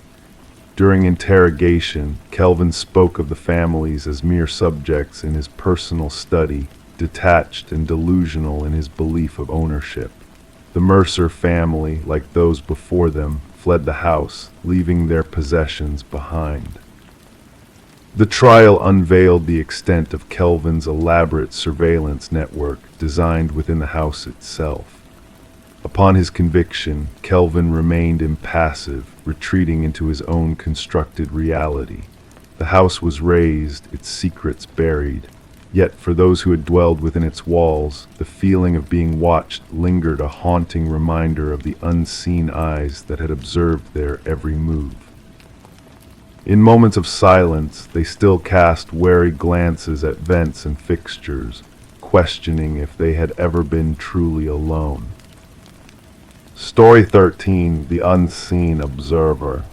During interrogation, Kelvin spoke of the families as mere subjects in his personal study, detached and delusional in his belief of ownership. The Mercer family, like those before them, fled the house, leaving their possessions behind. The trial unveiled the extent of Kelvin's elaborate surveillance network designed within the house itself. Upon his conviction, Kelvin remained impassive, retreating into his own constructed reality. The house was razed, its secrets buried. Yet for those who had dwelled within its walls, the feeling of being watched lingered, a haunting reminder of the unseen eyes that had observed their every move. In moments of silence, they still cast wary glances at vents and fixtures, questioning if they had ever been truly alone. Story 13, The Unseen Observer.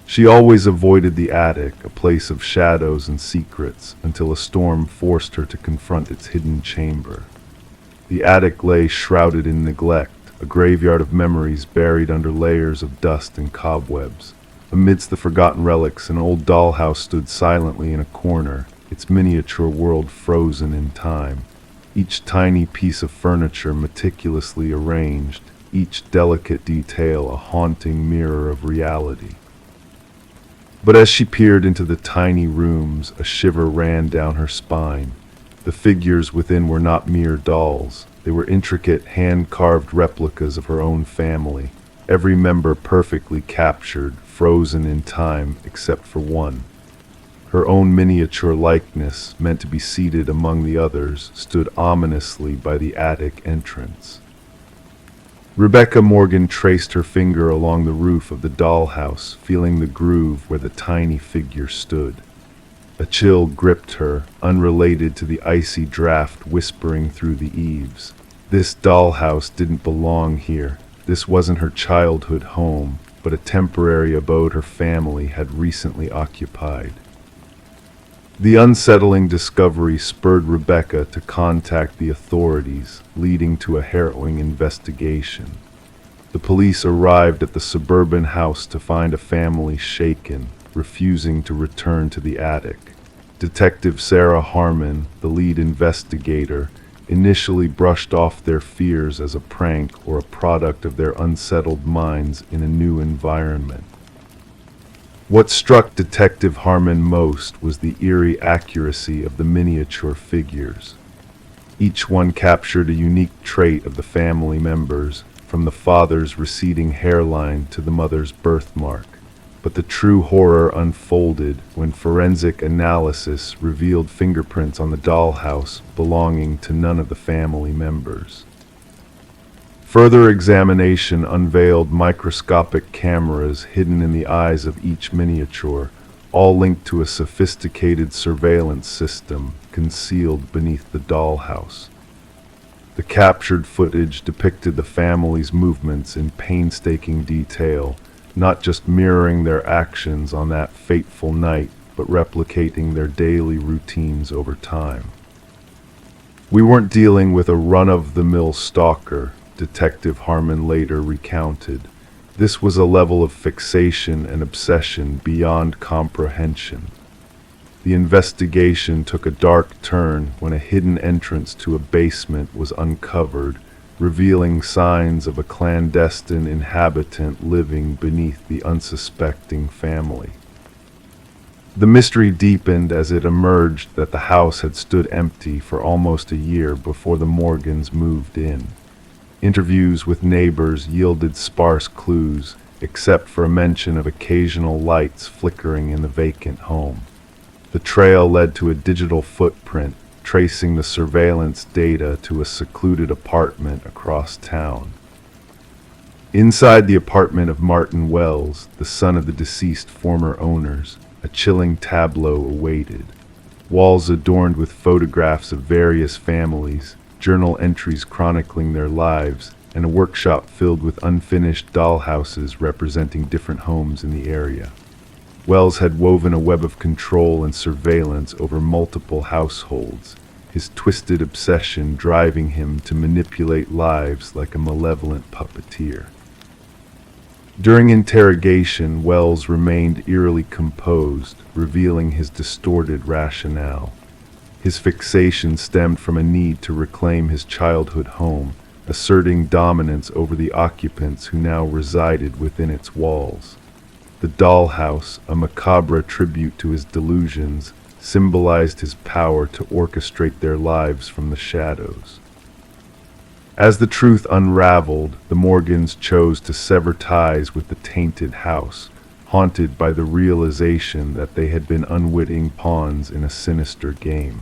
She always avoided the attic, a place of shadows and secrets, until a storm forced her to confront its hidden chamber. The attic lay shrouded in neglect, a graveyard of memories buried under layers of dust and cobwebs. Amidst the forgotten relics, an old dollhouse stood silently in a corner, its miniature world frozen in time. Each tiny piece of furniture meticulously arranged, each delicate detail a haunting mirror of reality. But as she peered into the tiny rooms, a shiver ran down her spine. The figures within were not mere dolls. They were intricate, hand-carved replicas of her own family, every member perfectly captured, frozen in time, except for one. Her own miniature likeness, meant to be seated among the others, stood ominously by the attic entrance. Rebecca Morgan traced her finger along the roof of the dollhouse, feeling the groove where the tiny figure stood. A chill gripped her, unrelated to the icy draft whispering through the eaves. This dollhouse didn't belong here. This wasn't her childhood home, but a temporary abode her family had recently occupied. The unsettling discovery spurred Rebecca to contact the authorities, leading to a harrowing investigation. The police arrived at the suburban house to find a family shaken, refusing to return to the attic. Detective Sarah Harmon, the lead investigator, initially brushed off their fears as a prank or a product of their unsettled minds in a new environment. What struck Detective Harmon most was the eerie accuracy of the miniature figures. Each one captured a unique trait of the family members, from the father's receding hairline to the mother's birthmark. But the true horror unfolded when forensic analysis revealed fingerprints on the dollhouse belonging to none of the family members. Further examination unveiled microscopic cameras hidden in the eyes of each miniature, all linked to a sophisticated surveillance system concealed beneath the dollhouse. The captured footage depicted the family's movements in painstaking detail, not just mirroring their actions on that fateful night, but replicating their daily routines over time. We weren't dealing with a run-of-the-mill stalker, Detective Harmon later recounted. This was a level of fixation and obsession beyond comprehension. The investigation took a dark turn when a hidden entrance to a basement was uncovered, revealing signs of a clandestine inhabitant living beneath the unsuspecting family. The mystery deepened as it emerged that the house had stood empty for almost a year before the Morgans moved in. Interviews with neighbors yielded sparse clues, except for a mention of occasional lights flickering in the vacant home. The trail led to a digital footprint, tracing the surveillance data to a secluded apartment across town. Inside the apartment of Martin Wells, the son of the deceased former owners, a chilling tableau awaited. Walls adorned with photographs of various families, journal entries chronicling their lives, and a workshop filled with unfinished dollhouses representing different homes in the area. Wells had woven a web of control and surveillance over multiple households, his twisted obsession driving him to manipulate lives like a malevolent puppeteer. During interrogation, Wells remained eerily composed, revealing his distorted rationale. His fixation stemmed from a need to reclaim his childhood home, asserting dominance over the occupants who now resided within its walls. The dollhouse, a macabre tribute to his delusions, symbolized his power to orchestrate their lives from the shadows. As the truth unraveled, the Morgans chose to sever ties with the tainted house, haunted by the realization that they had been unwitting pawns in a sinister game.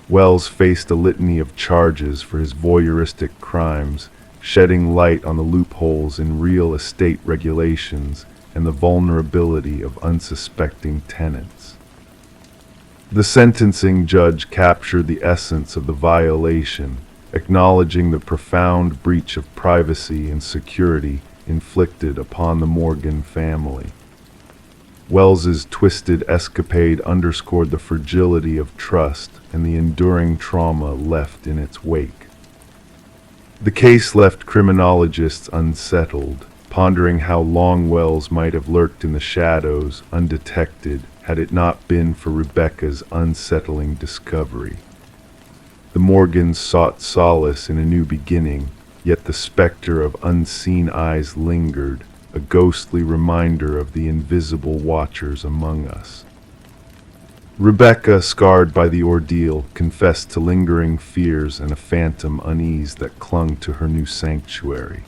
Wells faced a litany of charges for his voyeuristic crimes, shedding light on the loopholes in real estate regulations and the vulnerability of unsuspecting tenants. The sentencing judge captured the essence of the violation, acknowledging the profound breach of privacy and security inflicted upon the Morgan family. Wells's twisted escapade underscored the fragility of trust and the enduring trauma left in its wake. The case left criminologists unsettled, pondering how long Wells might have lurked in the shadows, undetected, had it not been for Rebecca's unsettling discovery. The Morgans sought solace in a new beginning, yet the specter of unseen eyes lingered, a ghostly reminder of the invisible watchers among us. Rebecca, scarred by the ordeal, confessed to lingering fears and a phantom unease that clung to her new sanctuary.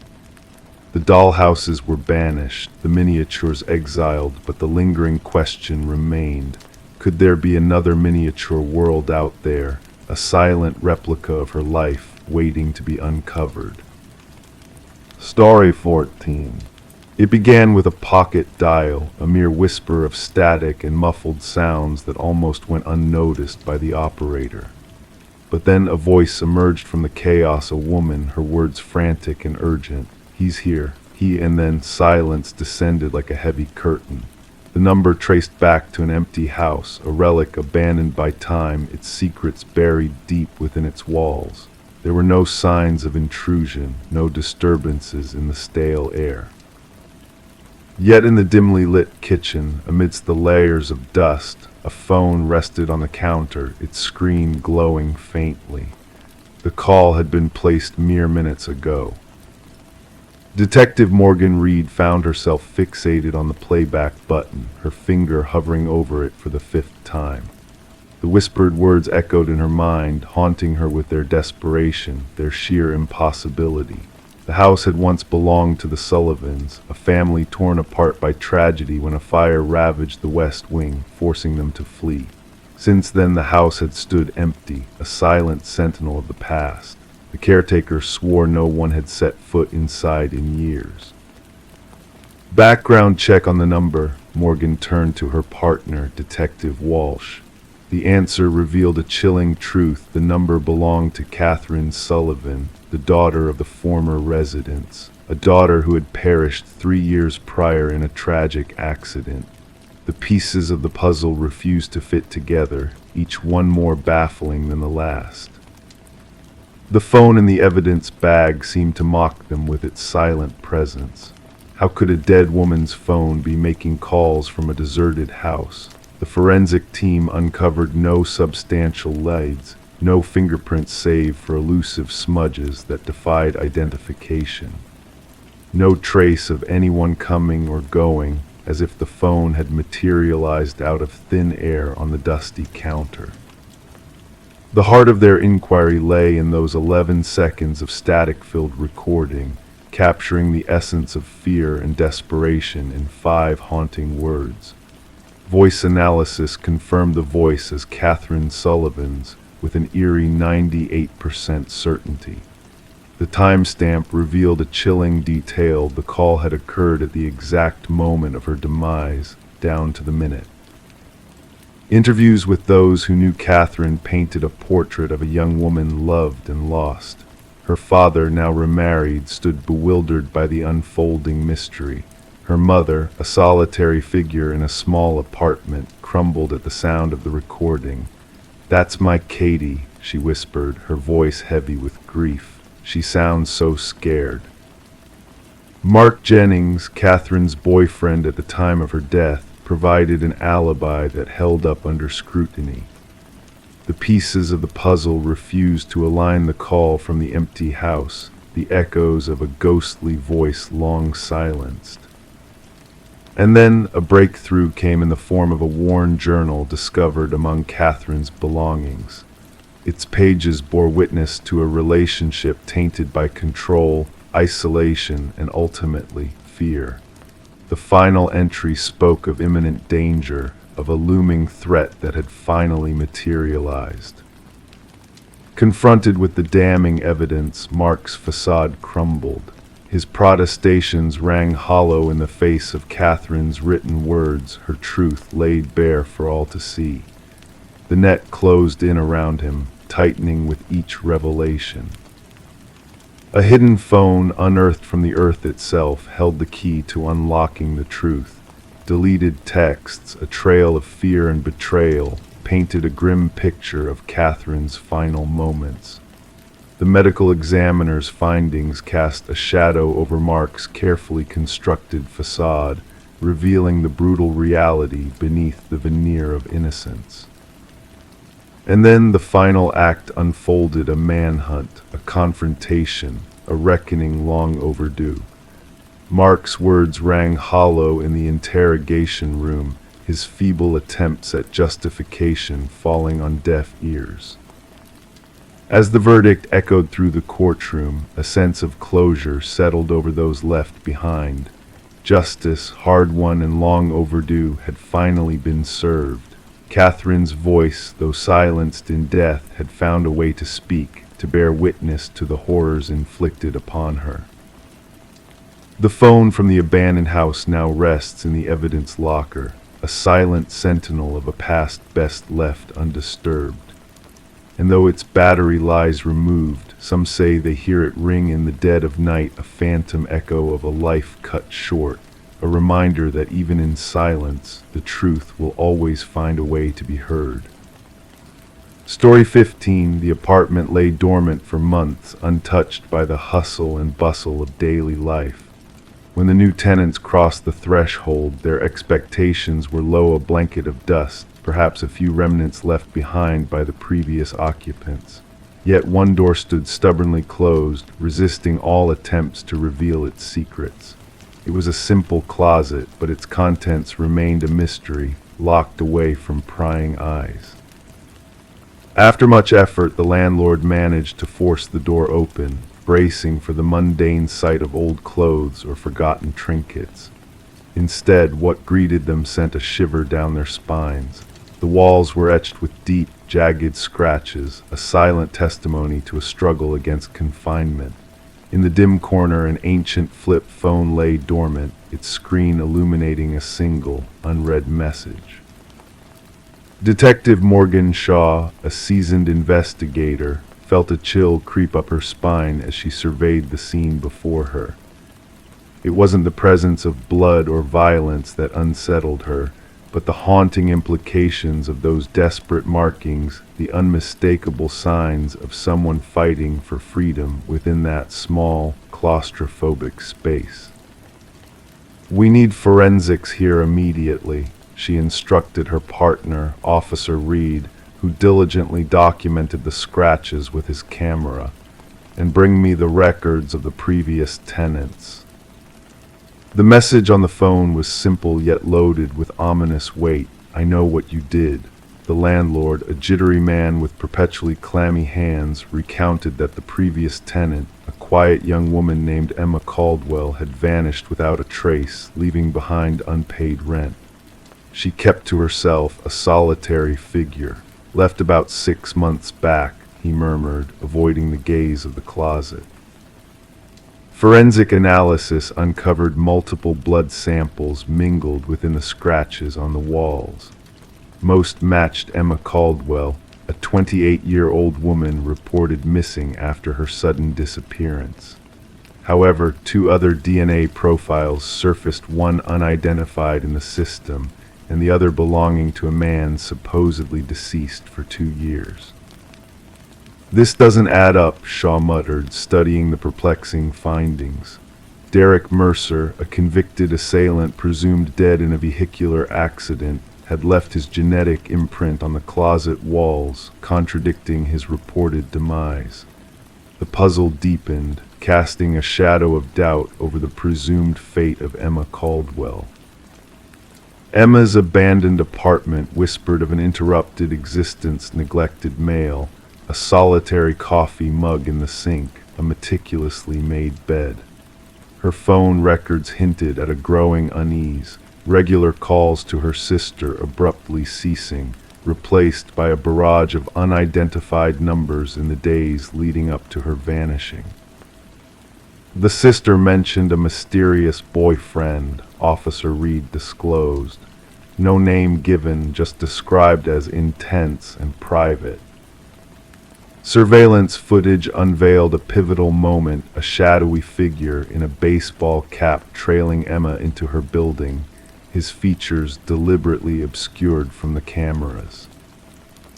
The dollhouses were banished, the miniatures exiled, but the lingering question remained: could there be another miniature world out there, a silent replica of her life waiting to be uncovered? Story 14. It began with a pocket dial, a mere whisper of static and muffled sounds that almost went unnoticed by the operator. But then a voice emerged from the chaos, a woman, her words frantic and urgent. "He's here." And then silence descended like a heavy curtain. The number traced back to an empty house, a relic abandoned by time, its secrets buried deep within its walls. There were no signs of intrusion, no disturbances in the stale air. Yet in the dimly lit kitchen, amidst the layers of dust, a phone rested on the counter, its screen glowing faintly. The call had been placed mere minutes ago. Detective Morgan Reed found herself fixated on the playback button, her finger hovering over it for the 5th time. The whispered words echoed in her mind, haunting her with their desperation, their sheer impossibility. The house had once belonged to the Sullivans, a family torn apart by tragedy when a fire ravaged the West Wing, forcing them to flee. Since then, the house had stood empty, a silent sentinel of the past. The caretaker swore no one had set foot inside in years. Background check on the number. Morgan turned to her partner, Detective Walsh. The answer revealed a chilling truth. The number belonged to Catherine Sullivan, the daughter of the former residents, a daughter who had perished 3 years prior in a tragic accident. The pieces of the puzzle refused to fit together, each one more baffling than the last. The phone in the evidence bag seemed to mock them with its silent presence. How could a dead woman's phone be making calls from a deserted house? The forensic team uncovered no substantial leads, no fingerprints save for elusive smudges that defied identification. No trace of anyone coming or going, as if the phone had materialized out of thin air on the dusty counter. The heart of their inquiry lay in those 11 seconds of static-filled recording, capturing the essence of fear and desperation in 5 haunting words. Voice analysis confirmed the voice as Catherine Sullivan's with an eerie 98% certainty. The timestamp revealed a chilling detail: the call had occurred at the exact moment of her demise, down to the minute. Interviews with those who knew Catherine painted a portrait of a young woman loved and lost. Her father, now remarried, stood bewildered by the unfolding mystery. Her mother, a solitary figure in a small apartment, crumbled at the sound of the recording. "That's my Katie," she whispered, her voice heavy with grief. "She sounds so scared." Mark Jennings, Catherine's boyfriend at the time of her death, provided an alibi that held up under scrutiny. The pieces of the puzzle refused to align: the call from the empty house, the echoes of a ghostly voice long silenced. And then a breakthrough came in the form of a worn journal discovered among Catherine's belongings. Its pages bore witness to a relationship tainted by control, isolation, and ultimately fear. The final entry spoke of imminent danger, of a looming threat that had finally materialized. Confronted with the damning evidence, Mark's facade crumbled. His protestations rang hollow in the face of Catherine's written words, her truth laid bare for all to see. The net closed in around him, tightening with each revelation. A hidden phone, unearthed from the earth itself, held the key to unlocking the truth. Deleted texts, a trail of fear and betrayal, painted a grim picture of Catherine's final moments. The medical examiner's findings cast a shadow over Mark's carefully constructed facade, revealing the brutal reality beneath the veneer of innocence. And then the final act unfolded: a manhunt, a confrontation, a reckoning long overdue. Mark's words rang hollow in the interrogation room, his feeble attempts at justification falling on deaf ears. As the verdict echoed through the courtroom, a sense of closure settled over those left behind. Justice, hard-won and long overdue, had finally been served. Catherine's voice, though silenced in death, had found a way to speak, to bear witness to the horrors inflicted upon her. The phone from the abandoned house now rests in the evidence locker, a silent sentinel of a past best left undisturbed. And though its battery lies removed, some say they hear it ring in the dead of night, a phantom echo of a life cut short, a reminder that even in silence, the truth will always find a way to be heard. Story 15, the apartment lay dormant for months, untouched by the hustle and bustle of daily life. When the new tenants crossed the threshold, their expectations were low: a blanket of dust, perhaps a few remnants left behind by the previous occupants. Yet one door stood stubbornly closed, resisting all attempts to reveal its secrets. It was a simple closet, but its contents remained a mystery, locked away from prying eyes. After much effort, the landlord managed to force the door open, bracing for the mundane sight of old clothes or forgotten trinkets. Instead, what greeted them sent a shiver down their spines. The walls were etched with deep, jagged scratches, a silent testimony to a struggle against confinement. In the dim corner, an ancient flip phone lay dormant, its screen illuminating a single, unread message. Detective Morgan Shaw, a seasoned investigator, felt a chill creep up her spine as she surveyed the scene before her. It wasn't the presence of blood or violence that unsettled her, but the haunting implications of those desperate markings, the unmistakable signs of someone fighting for freedom within that small, claustrophobic space. "We need forensics here immediately," she instructed her partner, Officer Reed, who diligently documented the scratches with his camera, "and bring me the records of the previous tenants." The message on the phone was simple yet loaded with ominous weight. "I know what you did. the landlord, a jittery man with perpetually clammy hands, recounted that the previous tenant, a quiet young woman named Emma Caldwell, had vanished without a trace, leaving behind unpaid rent. She kept to herself, a solitary figure. Left about 6 months back, he murmured, avoiding the gaze of the closet. Forensic analysis uncovered multiple blood samples mingled within the scratches on the walls. Most matched Emma Caldwell, a 28-year-old woman reported missing after her sudden disappearance. However, 2 other DNA profiles surfaced, one unidentified in the system, and the other belonging to a man supposedly deceased for 2 years. "This doesn't add up," Shaw muttered, studying the perplexing findings. Derek Mercer, a convicted assailant presumed dead in a vehicular accident, had left his genetic imprint on the closet walls, contradicting his reported demise. The puzzle deepened, casting a shadow of doubt over the presumed fate of Emma Caldwell. Emma's abandoned apartment whispered of an interrupted existence, neglected mail, a solitary coffee mug in the sink, a meticulously made bed. Her phone records hinted at a growing unease, regular calls to her sister abruptly ceasing, replaced by a barrage of unidentified numbers in the days leading up to her vanishing. The sister mentioned a mysterious boyfriend, Officer Reed disclosed. No name given, just described as intense and private. Surveillance footage unveiled a pivotal moment, a shadowy figure in a baseball cap trailing Emma into her building, his features deliberately obscured from the cameras.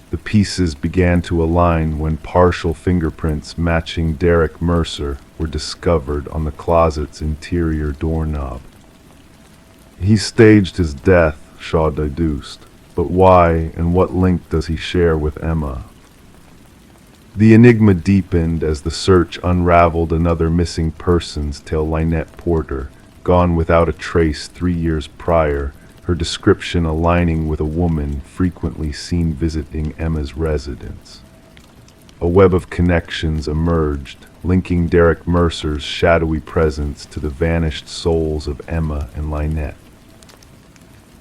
The pieces began to align when partial fingerprints matching Derek Mercer were discovered on the closet's interior doorknob. He staged his death, Shaw deduced, but why and what link does he share with Emma? The enigma deepened as the search unraveled another missing persons tale. Lynette Porter, gone without a trace 3 years prior, her description aligning with a woman frequently seen visiting Emma's residence. A web of connections emerged, linking Derek Mercer's shadowy presence to the vanished souls of Emma and Lynette.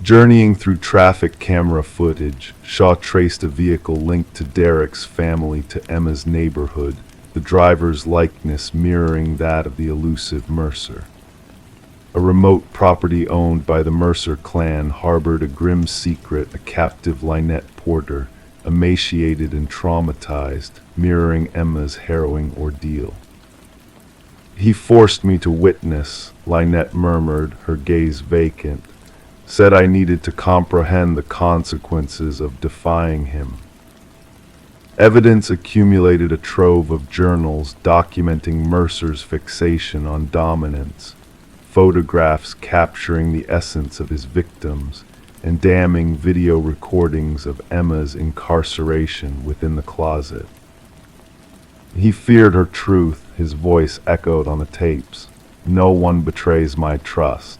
Journeying through traffic camera footage, Shaw traced a vehicle linked to Derek's family to Emma's neighborhood, the driver's likeness mirroring that of the elusive Mercer. A remote property owned by the Mercer clan harbored a grim secret, a captive Lynette Porter, emaciated and traumatized, mirroring Emma's harrowing ordeal. "He forced me to witness," Lynette murmured, her gaze vacant. "Said I needed to comprehend the consequences of defying him." Evidence accumulated, a trove of journals documenting Mercer's fixation on dominance, photographs capturing the essence of his victims, and damning video recordings of Emma's incarceration within the closet. "He feared her truth," his voice echoed on the tapes. "No one betrays my trust."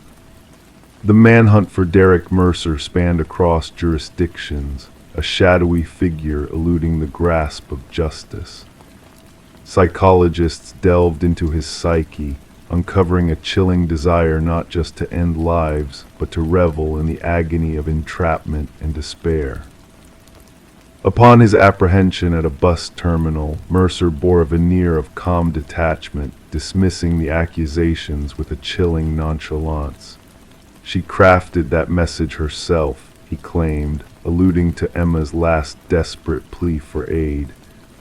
The manhunt for Derek Mercer spanned across jurisdictions, a shadowy figure eluding the grasp of justice. Psychologists delved into his psyche, uncovering a chilling desire not just to end lives, but to revel in the agony of entrapment and despair. Upon his apprehension at a bus terminal, Mercer bore a veneer of calm detachment, dismissing the accusations with a chilling nonchalance. She crafted that message herself, he claimed, alluding to Emma's last desperate plea for aid.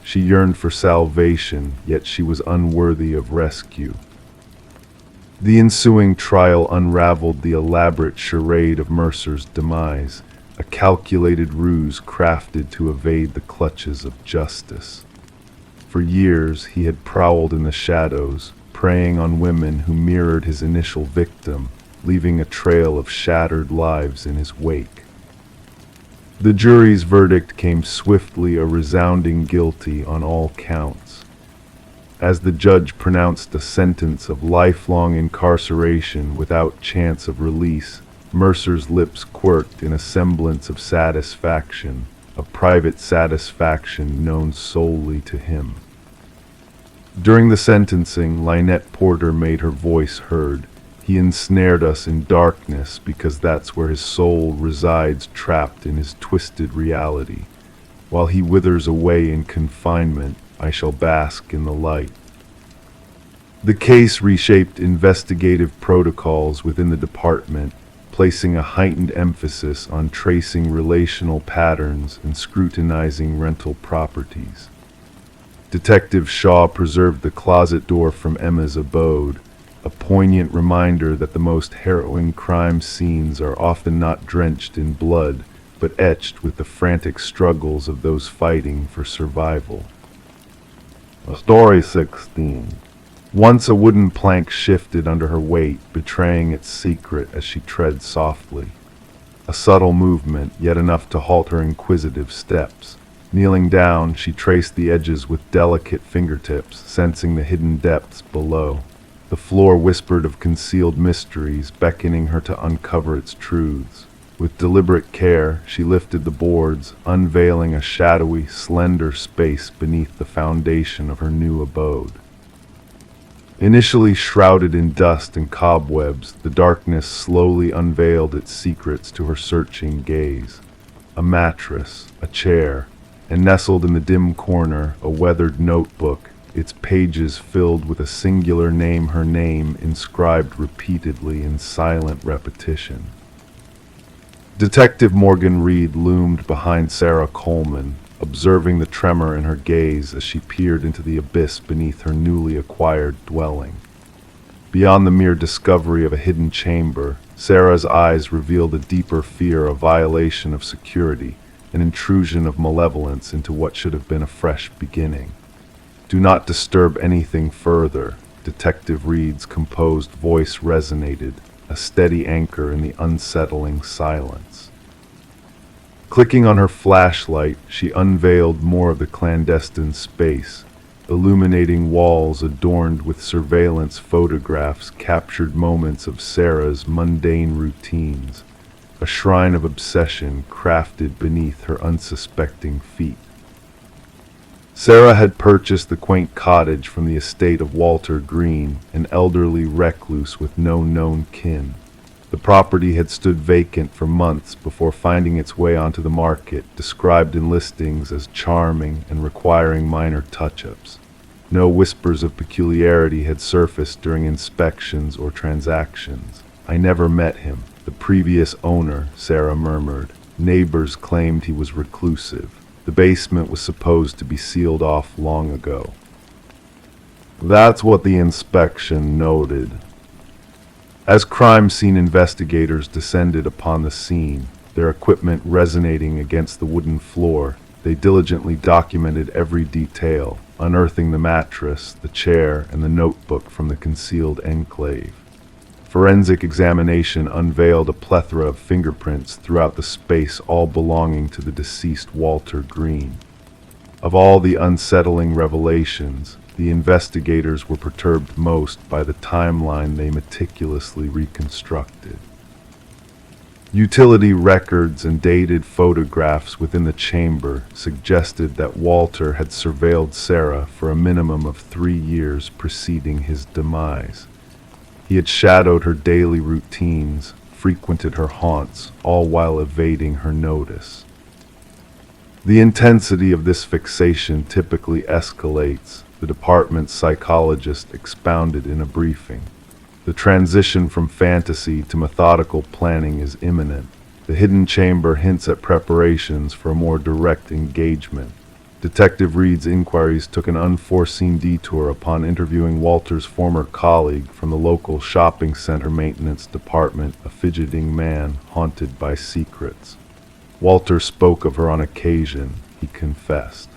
She yearned for salvation, yet she was unworthy of rescue. The ensuing trial unraveled the elaborate charade of Mercer's demise, a calculated ruse crafted to evade the clutches of justice. For years he had prowled in the shadows, preying on women who mirrored his initial victim, leaving a trail of shattered lives in his wake. The jury's verdict came swiftly, a resounding guilty on all counts. As the judge pronounced a sentence of lifelong incarceration without chance of release, Mercer's lips quirked in a semblance of satisfaction, a private satisfaction known solely to him. During the sentencing, Lynette Porter made her voice heard. He ensnared us in darkness because that's where his soul resides, trapped in his twisted reality. While he withers away in confinement, I shall bask in the light. The case reshaped investigative protocols within the department, placing a heightened emphasis on tracing relational patterns and scrutinizing rental properties. Detective Shaw preserved the closet door from Emma's abode, a poignant reminder that the most harrowing crime scenes are often not drenched in blood, but etched with the frantic struggles of those fighting for survival. Story 16. Once a wooden plank shifted under her weight, betraying its secret as she tread softly. A subtle movement, yet enough to halt her inquisitive steps. Kneeling down, she traced the edges with delicate fingertips, sensing the hidden depths below. The floor whispered of concealed mysteries, beckoning her to uncover its truths. With deliberate care, she lifted the boards, unveiling a shadowy, slender space beneath the foundation of her new abode. Initially shrouded in dust and cobwebs, the darkness slowly unveiled its secrets to her searching gaze. A mattress, a chair, and nestled in the dim corner, a weathered notebook, its pages filled with a singular name, her name inscribed repeatedly in silent repetition. Detective Morgan Reed loomed behind Sarah Coleman, observing the tremor in her gaze as she peered into the abyss beneath her newly acquired dwelling. Beyond the mere discovery of a hidden chamber, Sarah's eyes revealed a deeper fear, a violation of security, an intrusion of malevolence into what should have been a fresh beginning. "Do not disturb anything further," Detective Reed's composed voice resonated, a steady anchor in the unsettling silence. Clicking on her flashlight, she unveiled more of the clandestine space. Illuminating walls adorned with surveillance photographs captured moments of Sarah's mundane routines, a shrine of obsession crafted beneath her unsuspecting feet. Sarah had purchased the quaint cottage from the estate of Walter Green, an elderly recluse with no known kin. The property had stood vacant for months before finding its way onto the market, described in listings as charming and requiring minor touch-ups. No whispers of peculiarity had surfaced during inspections or transactions. "I never met him. The previous owner," Sarah murmured. "Neighbors claimed he was reclusive. The basement was supposed to be sealed off long ago." That's what the inspection noted. As crime scene investigators descended upon the scene, their equipment resonating against the wooden floor, they diligently documented every detail, unearthing the mattress, the chair, and the notebook from the concealed enclave. Forensic examination unveiled a plethora of fingerprints throughout the space, all belonging to the deceased Walter Green. Of all the unsettling revelations, the investigators were perturbed most by the timeline they meticulously reconstructed. Utility records and dated photographs within the chamber suggested that Walter had surveilled Sarah for a minimum of 3 years preceding his demise. He had shadowed her daily routines, frequented her haunts, all while evading her notice. The intensity of this fixation typically escalates, the department's psychologist expounded in a briefing. The transition from fantasy to methodical planning is imminent. The hidden chamber hints at preparations for a more direct engagement. Detective Reed's inquiries took an unforeseen detour upon interviewing Walter's former colleague from the local shopping center maintenance department, a fidgeting man haunted by secrets. Walter spoke of her on occasion, he confessed.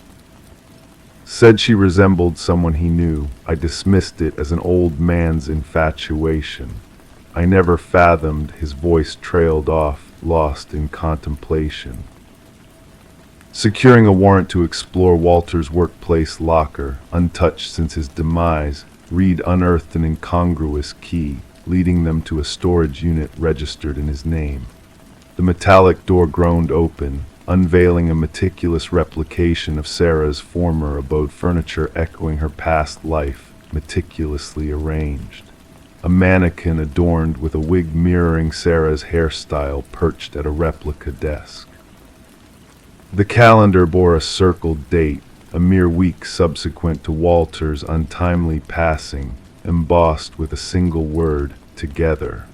Said she resembled someone he knew. I dismissed it as an old man's infatuation. I never fathomed. His voice trailed off, lost in contemplation. Securing a warrant to explore Walter's workplace locker, untouched since his demise, Reed unearthed an incongruous key, leading them to a storage unit registered in his name. The metallic door groaned open, unveiling a meticulous replication of Sarah's former abode, furniture echoing her past life, meticulously arranged. A mannequin adorned with a wig mirroring Sarah's hairstyle perched at a replica desk. The calendar bore a circled date, a mere week subsequent to Walter's untimely passing, embossed with a single word, together.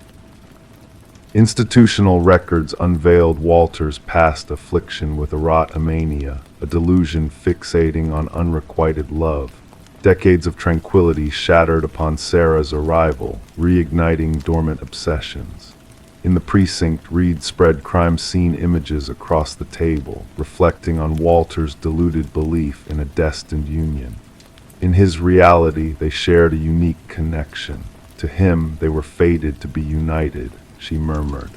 Institutional records unveiled Walter's past affliction with erotomania, a delusion fixating on unrequited love. Decades of tranquility shattered upon Sarah's arrival, reigniting dormant obsessions. In the precinct, Reed spread crime scene images across the table, reflecting on Walter's deluded belief in a destined union. In his reality, they shared a unique connection. To him, they were fated to be united, she murmured.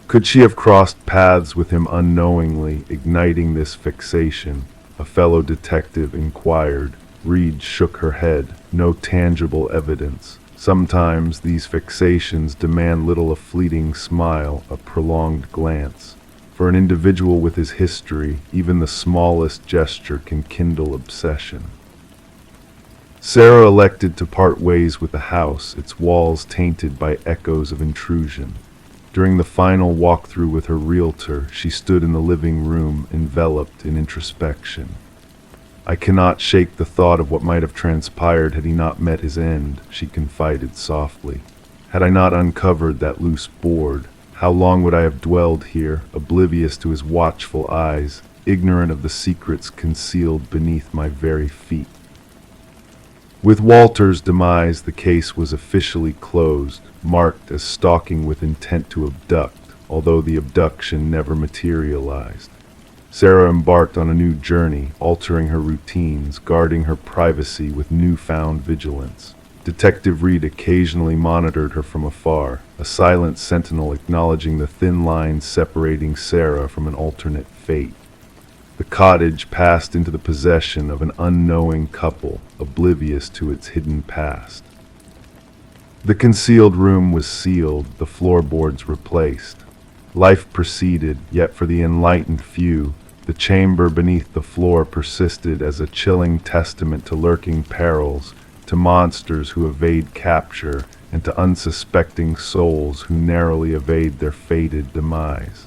Could she have crossed paths with him unknowingly, igniting this fixation? A fellow detective inquired. Reed shook her head. No tangible evidence. Sometimes these fixations demand little, a fleeting smile, a prolonged glance. For an individual with his history, even the smallest gesture can kindle obsession. Sarah elected to part ways with the house, its walls tainted by echoes of intrusion. During the final walkthrough with her realtor, she stood in the living room, enveloped in introspection. I cannot shake the thought of what might have transpired had he not met his end, she confided softly. Had I not uncovered that loose board, how long would I have dwelled here, oblivious to his watchful eyes, ignorant of the secrets concealed beneath my very feet? With Walter's demise, the case was officially closed, marked as stalking with intent to abduct, although the abduction never materialized. Sarah embarked on a new journey, altering her routines, guarding her privacy with newfound vigilance. Detective Reed occasionally monitored her from afar, a silent sentinel acknowledging the thin lines separating Sarah from an alternate fate. The cottage passed into the possession of an unknowing couple, oblivious to its hidden past. The concealed room was sealed, the floorboards replaced. Life proceeded, yet for the enlightened few, the chamber beneath the floor persisted as a chilling testament to lurking perils, to monsters who evade capture, and to unsuspecting souls who narrowly evade their fated demise.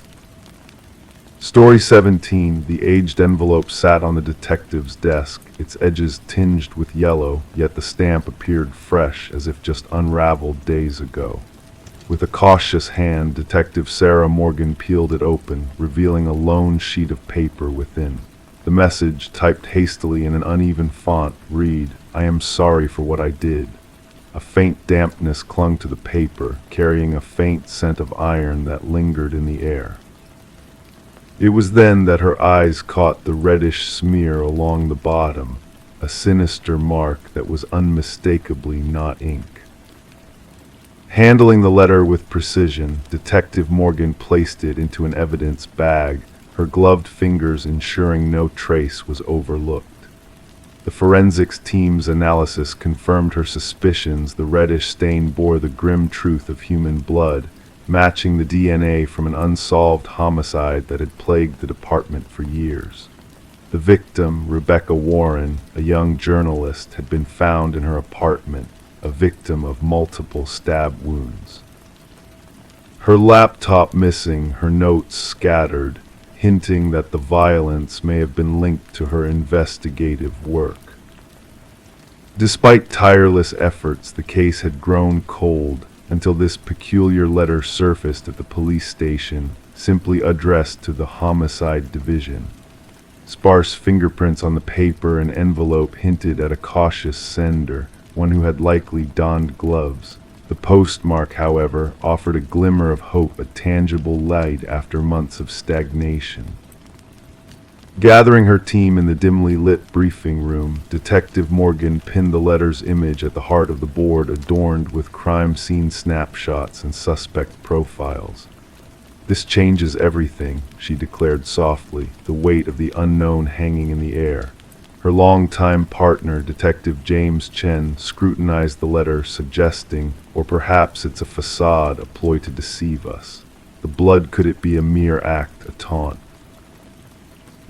Story 17, the aged envelope sat on the detective's desk, its edges tinged with yellow, yet the stamp appeared fresh, as if just unraveled days ago. With a cautious hand, Detective Sarah Morgan peeled it open, revealing a lone sheet of paper within. The message, typed hastily in an uneven font, read, "I am sorry for what I did." A faint dampness clung to the paper, carrying a faint scent of iron that lingered in the air. It was then that her eyes caught the reddish smear along the bottom, a sinister mark that was unmistakably not ink. Handling the letter with precision, Detective Morgan placed it into an evidence bag, her gloved fingers ensuring no trace was overlooked. The forensics team's analysis confirmed her suspicions. The reddish stain bore the grim truth of human blood, matching the DNA from an unsolved homicide that had plagued the department for years. The victim, Rebecca Warren, a young journalist, had been found in her apartment, a victim of multiple stab wounds. Her laptop missing, her notes scattered, hinting that the violence may have been linked to her investigative work. Despite tireless efforts, the case had grown cold until this peculiar letter surfaced at the police station, simply addressed to the Homicide Division. Sparse fingerprints on the paper and envelope hinted at a cautious sender, one who had likely donned gloves. The postmark, however, offered a glimmer of hope, a tangible light after months of stagnation. Gathering her team in the dimly lit briefing room, Detective Morgan pinned the letter's image at the heart of the board, adorned with crime scene snapshots and suspect profiles. "This changes everything," she declared softly, the weight of the unknown hanging in the air. Her longtime partner, Detective James Chen, scrutinized the letter, suggesting, or perhaps it's a facade, a ploy to deceive us. The blood, could it be a mere act, a taunt?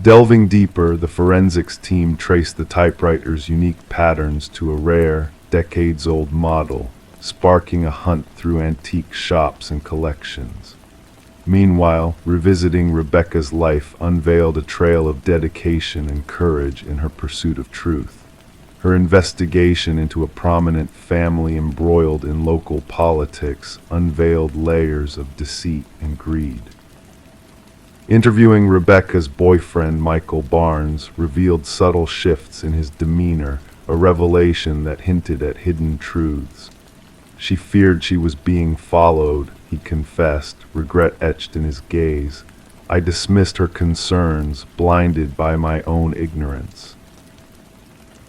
Delving deeper, the forensics team traced the typewriter's unique patterns to a rare, decades-old model, sparking a hunt through antique shops and collections. Meanwhile, revisiting Rebecca's life unveiled a trail of dedication and courage in her pursuit of truth. Her investigation into a prominent family embroiled in local politics unveiled layers of deceit and greed. Interviewing Rebecca's boyfriend, Michael Barnes, revealed subtle shifts in his demeanor, a revelation that hinted at hidden truths. She feared she was being followed, he confessed, regret etched in his gaze. I dismissed her concerns, blinded by my own ignorance.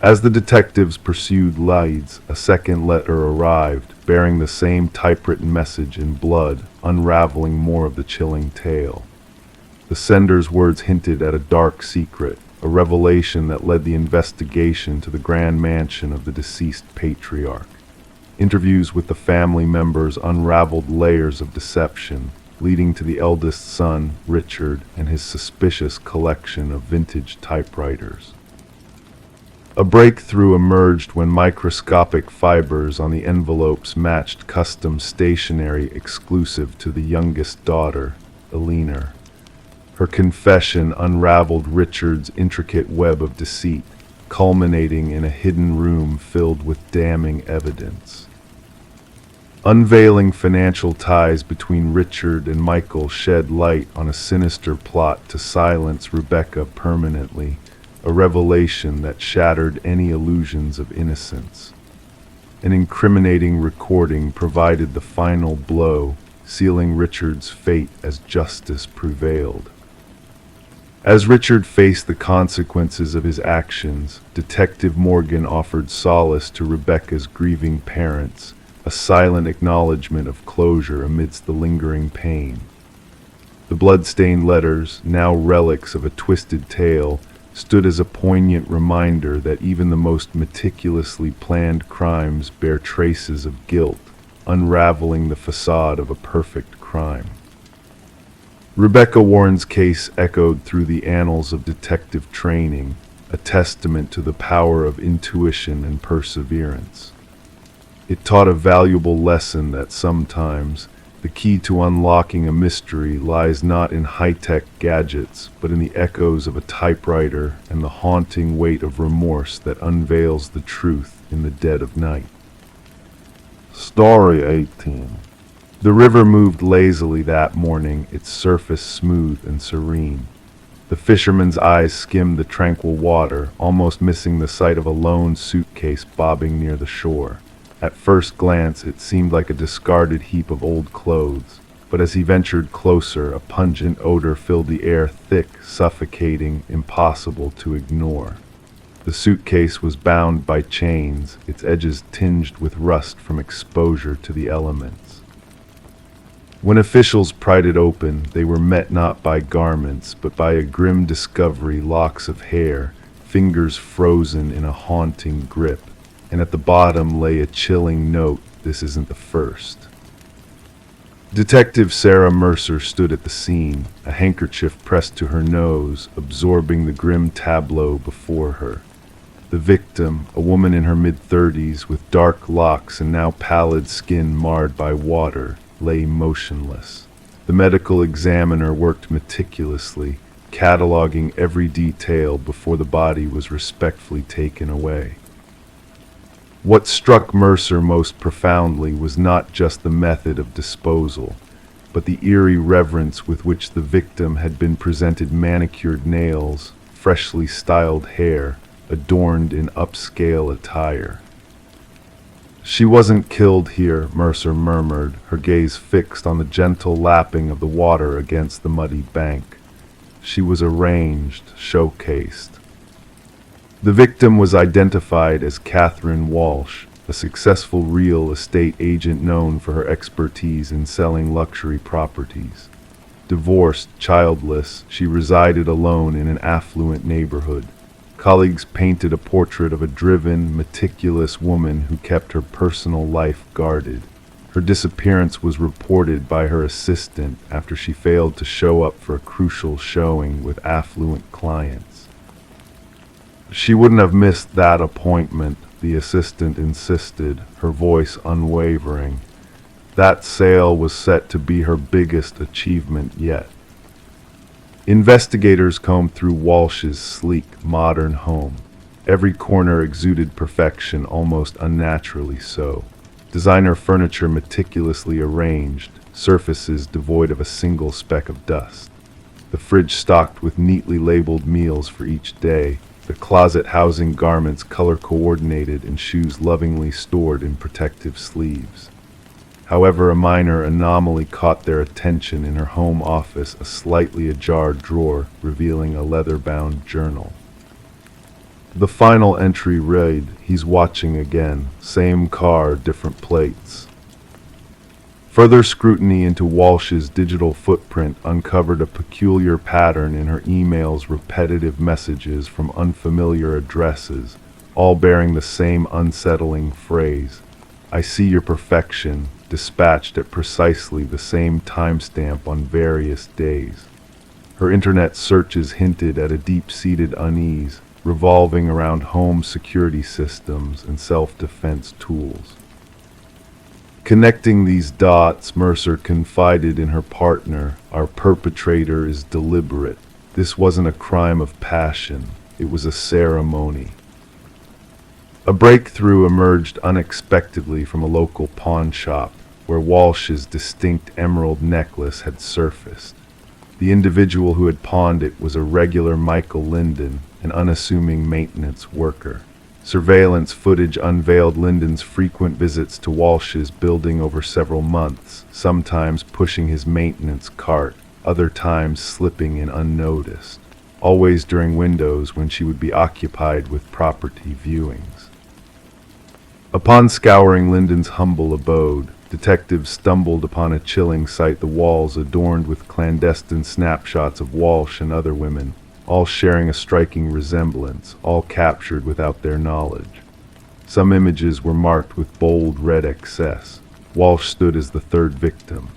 As the detectives pursued leads, a second letter arrived, bearing the same typewritten message in blood, unraveling more of the chilling tale. The sender's words hinted at a dark secret, a revelation that led the investigation to the grand mansion of the deceased patriarch. Interviews with the family members unraveled layers of deception, leading to the eldest son, Richard, and his suspicious collection of vintage typewriters. A breakthrough emerged when microscopic fibers on the envelopes matched custom stationery exclusive to the youngest daughter, Eleanor. Her confession unraveled Richard's intricate web of deceit, culminating in a hidden room filled with damning evidence. Unveiling financial ties between Richard and Michael shed light on a sinister plot to silence Rebecca permanently, a revelation that shattered any illusions of innocence. An incriminating recording provided the final blow, sealing Richard's fate as justice prevailed. As Richard faced the consequences of his actions, Detective Morgan offered solace to Rebecca's grieving parents, a silent acknowledgement of closure amidst the lingering pain. The blood-stained letters, now relics of a twisted tale, stood as a poignant reminder that even the most meticulously planned crimes bear traces of guilt, unraveling the facade of a perfect crime. Rebecca Warren's case echoed through the annals of detective training, a testament to the power of intuition and perseverance. It taught a valuable lesson that sometimes the key to unlocking a mystery lies not in high-tech gadgets, but in the echoes of a typewriter and the haunting weight of remorse that unveils the truth in the dead of night. Story 18. The river moved lazily that morning, its surface smooth and serene. The fisherman's eyes skimmed the tranquil water, almost missing the sight of a lone suitcase bobbing near the shore. At first glance, it seemed like a discarded heap of old clothes, but as he ventured closer, a pungent odor filled the air, thick, suffocating, impossible to ignore. The suitcase was bound by chains, its edges tinged with rust from exposure to the elements. When officials pried it open, they were met not by garments, but by a grim discovery: locks of hair, fingers frozen in a haunting grip, and at the bottom lay a chilling note: "This isn't the first." Detective Sarah Mercer stood at the scene, a handkerchief pressed to her nose, absorbing the grim tableau before her. The victim, a woman in her mid-30s with dark locks and now pallid skin marred by water, lay motionless. The medical examiner worked meticulously, cataloging every detail before the body was respectfully taken away. What struck Mercer most profoundly was not just the method of disposal, but the eerie reverence with which the victim had been presented: manicured nails, freshly styled hair, adorned in upscale attire. "She wasn't killed here," Mercer murmured, her gaze fixed on the gentle lapping of the water against the muddy bank. "She was arranged, showcased." The victim was identified as Catherine Walsh, a successful real estate agent known for her expertise in selling luxury properties. Divorced, childless, she resided alone in an affluent neighborhood. Colleagues painted a portrait of a driven, meticulous woman who kept her personal life guarded. Her disappearance was reported by her assistant after she failed to show up for a crucial showing with affluent clients. She wouldn't have missed that appointment, the assistant insisted, her voice unwavering. That sale was set to be her biggest achievement yet. Investigators combed through Walsh's sleek, modern home. Every corner exuded perfection, almost unnaturally so. Designer furniture meticulously arranged, surfaces devoid of a single speck of dust. The fridge stocked with neatly labeled meals for each day, the closet housing garments color-coordinated and shoes lovingly stored in protective sleeves. However, a minor anomaly caught their attention in her home office, a slightly ajar drawer revealing a leather-bound journal. The final entry read, "He's watching again. Same car, different plates." Further scrutiny into Walsh's digital footprint uncovered a peculiar pattern in her emails, repetitive messages from unfamiliar addresses, all bearing the same unsettling phrase, "I see your perfection," dispatched at precisely the same timestamp on various days. Her internet searches hinted at a deep-seated unease, revolving around home security systems and self-defense tools. Connecting these dots, Mercer confided in her partner, "Our perpetrator is deliberate. This wasn't a crime of passion, it was a ceremony." A breakthrough emerged unexpectedly from a local pawn shop, where Walsh's distinct emerald necklace had surfaced. The individual who had pawned it was a regular Michael Linden, an unassuming maintenance worker. Surveillance footage unveiled Linden's frequent visits to Walsh's building over several months, sometimes pushing his maintenance cart, other times slipping in unnoticed, always during windows when she would be occupied with property viewings. Upon scouring Linden's humble abode, detectives stumbled upon a chilling sight: the walls adorned with clandestine snapshots of Walsh and other women, all sharing a striking resemblance, all captured without their knowledge. Some images were marked with bold red excess. Walsh stood as the third victim.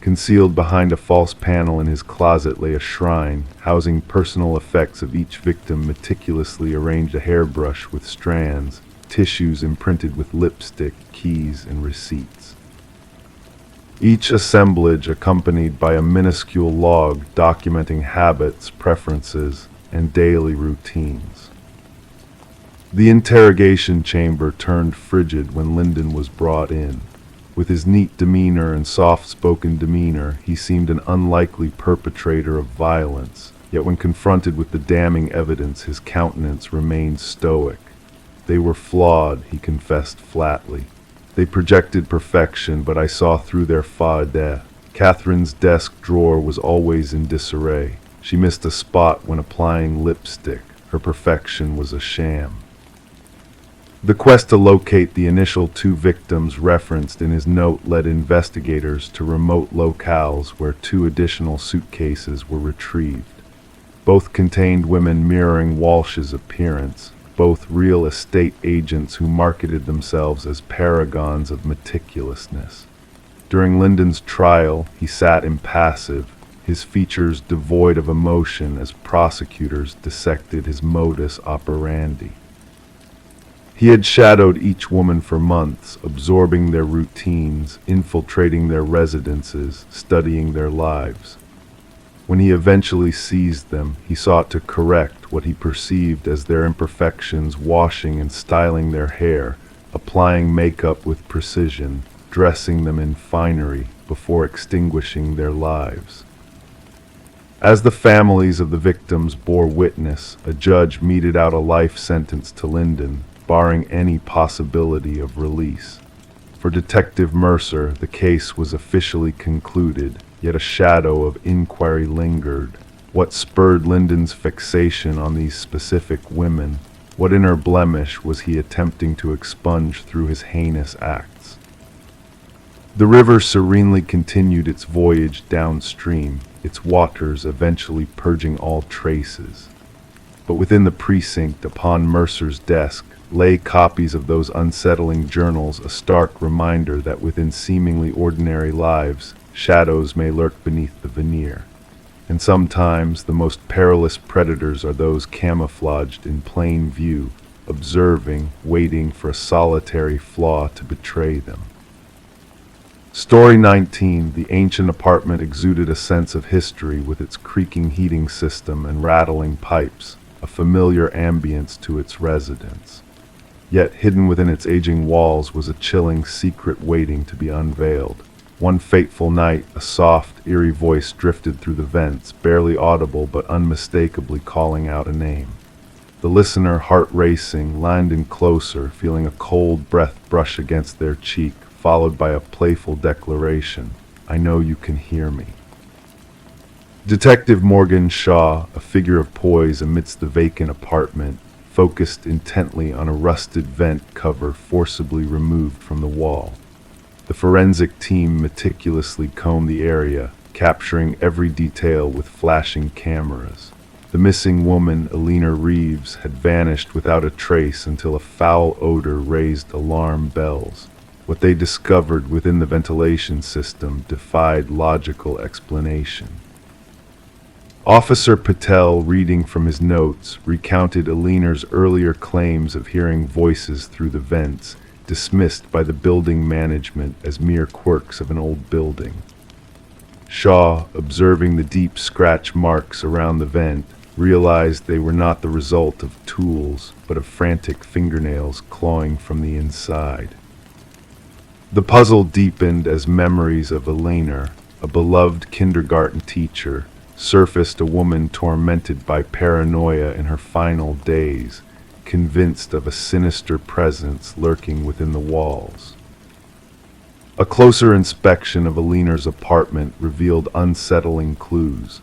Concealed behind a false panel in his closet lay a shrine, housing personal effects of each victim, meticulously arranged, a hairbrush with strands, tissues imprinted with lipstick, keys, and receipts. Each assemblage accompanied by a minuscule log documenting habits, preferences, and daily routines. The interrogation chamber turned frigid when Linden was brought in. With his neat demeanor and soft-spoken demeanor, he seemed an unlikely perpetrator of violence, yet when confronted with the damning evidence, his countenance remained stoic. They were flawed, he confessed flatly. They projected perfection, but I saw through their fade. Catherine's desk drawer was always in disarray. She missed a spot when applying lipstick. Her perfection was a sham. The quest to locate the initial two victims referenced in his note led investigators to remote locales where two additional suitcases were retrieved. Both contained women mirroring Walsh's appearance, both real estate agents who marketed themselves as paragons of meticulousness. During Linden's trial, he sat impassive, his features devoid of emotion as prosecutors dissected his modus operandi. He had shadowed each woman for months, absorbing their routines, infiltrating their residences, studying their lives. When he eventually seized them, he sought to correct what he perceived as their imperfections, washing and styling their hair, applying makeup with precision, dressing them in finery before extinguishing their lives. As the families of the victims bore witness, a judge meted out a life sentence to Linden, barring any possibility of release. For Detective Mercer, the case was officially concluded, yet a shadow of inquiry lingered. What spurred Linden's fixation on these specific women? What inner blemish was he attempting to expunge through his heinous acts? The river serenely continued its voyage downstream, its waters eventually purging all traces. But within the precinct, upon Mercer's desk, lay copies of those unsettling journals, a stark reminder that within seemingly ordinary lives, shadows may lurk beneath the veneer. And sometimes the most perilous predators are those camouflaged in plain view, observing, waiting for a solitary flaw to betray them. Story 19. The ancient apartment exuded a sense of history with its creaking heating system and rattling pipes, a familiar ambience to its residents. Yet hidden within its aging walls was a chilling secret waiting to be unveiled. One fateful night, a soft, eerie voice drifted through the vents, barely audible but unmistakably calling out a name. The listener, heart racing, leaned in closer, feeling a cold breath brush against their cheek, followed by a playful declaration, "I know you can hear me." Detective Morgan Shaw, a figure of poise amidst the vacant apartment, focused intently on a rusted vent cover forcibly removed from the wall. The forensic team meticulously combed the area, capturing every detail with flashing cameras. The missing woman, Elena Reeves, had vanished without a trace until a foul odor raised alarm bells. What they discovered within the ventilation system defied logical explanation. Officer Patel, reading from his notes, recounted Elena's earlier claims of hearing voices through the vents, dismissed by the building management as mere quirks of an old building. Shaw, observing the deep scratch marks around the vent, realized they were not the result of tools, but of frantic fingernails clawing from the inside. The puzzle deepened as memories of Elena, a beloved kindergarten teacher, surfaced. A woman tormented by paranoia in her final days, convinced of a sinister presence lurking within the walls. A closer inspection of Elena's apartment revealed unsettling clues.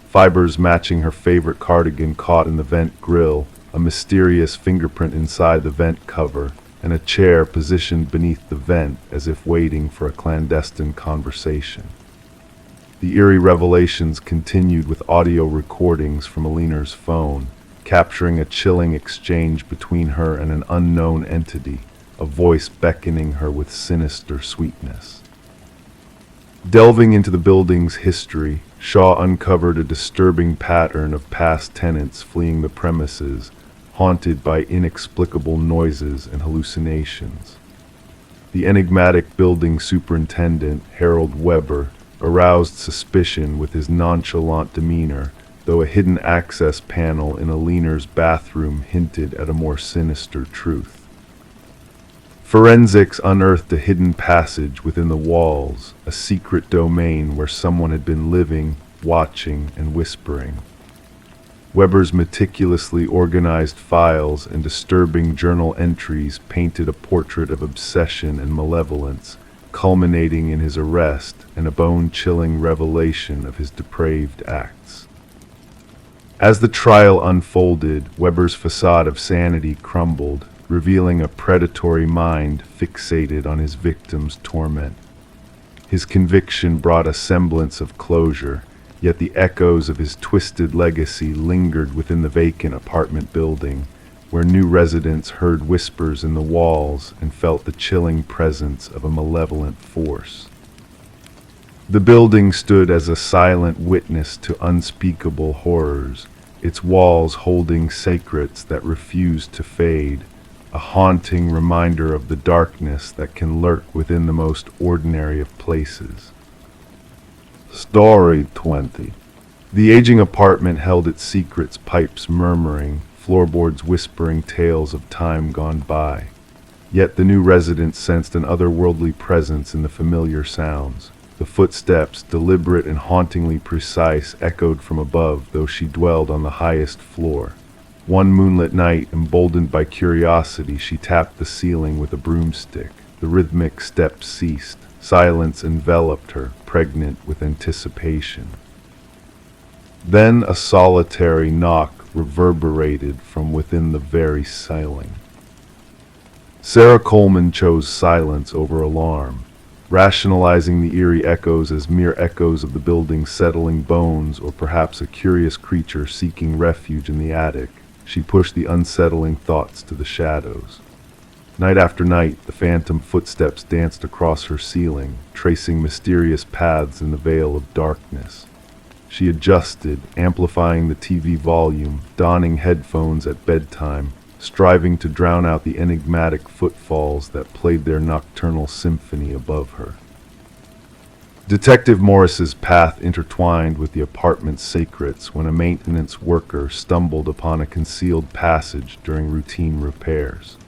Fibers matching her favorite cardigan caught in the vent grill, a mysterious fingerprint inside the vent cover, and a chair positioned beneath the vent as if waiting for a clandestine conversation. The eerie revelations continued with audio recordings from Elena's phone, capturing a chilling exchange between her and an unknown entity, a voice beckoning her with sinister sweetness. Delving into the building's history, Shaw uncovered a disturbing pattern of past tenants fleeing the premises, haunted by inexplicable noises and hallucinations. The enigmatic building superintendent, Harold Weber, aroused suspicion with his nonchalant demeanor, though a hidden access panel in Elena's bathroom hinted at a more sinister truth. Forensics unearthed a hidden passage within the walls, a secret domain where someone had been living, watching, and whispering. Weber's meticulously organized files and disturbing journal entries painted a portrait of obsession and malevolence, culminating in his arrest and a bone-chilling revelation of his depraved acts. As the trial unfolded, Weber's facade of sanity crumbled, revealing a predatory mind fixated on his victim's torment. His conviction brought a semblance of closure, yet the echoes of his twisted legacy lingered within the vacant apartment building, where new residents heard whispers in the walls and felt the chilling presence of a malevolent force. The building stood as a silent witness to unspeakable horrors, its walls holding secrets that refused to fade, a haunting reminder of the darkness that can lurk within the most ordinary of places. Story 20. The aging apartment held its secrets, pipes murmuring, floorboards whispering tales of time gone by. Yet the new residents sensed an otherworldly presence in the familiar sounds. The footsteps, deliberate and hauntingly precise, echoed from above, though she dwelled on the highest floor. One moonlit night, emboldened by curiosity, she tapped the ceiling with a broomstick. The rhythmic steps ceased. Silence enveloped her, pregnant with anticipation. Then a solitary knock reverberated from within the very ceiling. Sarah Coleman chose silence over alarm, rationalizing the eerie echoes as mere echoes of the building's settling bones, or perhaps a curious creature seeking refuge in the attic. she pushed the unsettling thoughts to the shadows. Night after night, the phantom footsteps danced across her ceiling, tracing mysterious paths in the veil of darkness. She adjusted, amplifying the TV volume, donning headphones at bedtime, striving to drown out the enigmatic footfalls that played their nocturnal symphony above her. Detective Morris's path intertwined with the apartment's secrets when a maintenance worker stumbled upon a concealed passage during routine repairs.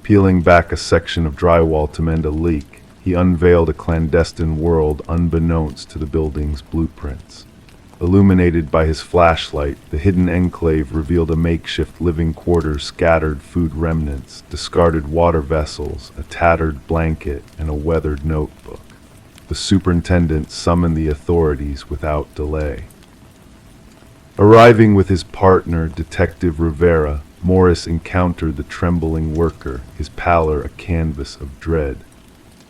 Peeling back a section of drywall to mend a leak, he unveiled a clandestine world unbeknownst to the building's blueprints. Illuminated by his flashlight, the hidden enclave revealed a makeshift living quarters, scattered food remnants, discarded water vessels, a tattered blanket, and a weathered notebook. The superintendent summoned the authorities without delay. Arriving with his partner, Detective Rivera, Morris encountered the trembling worker, his pallor a canvas of dread.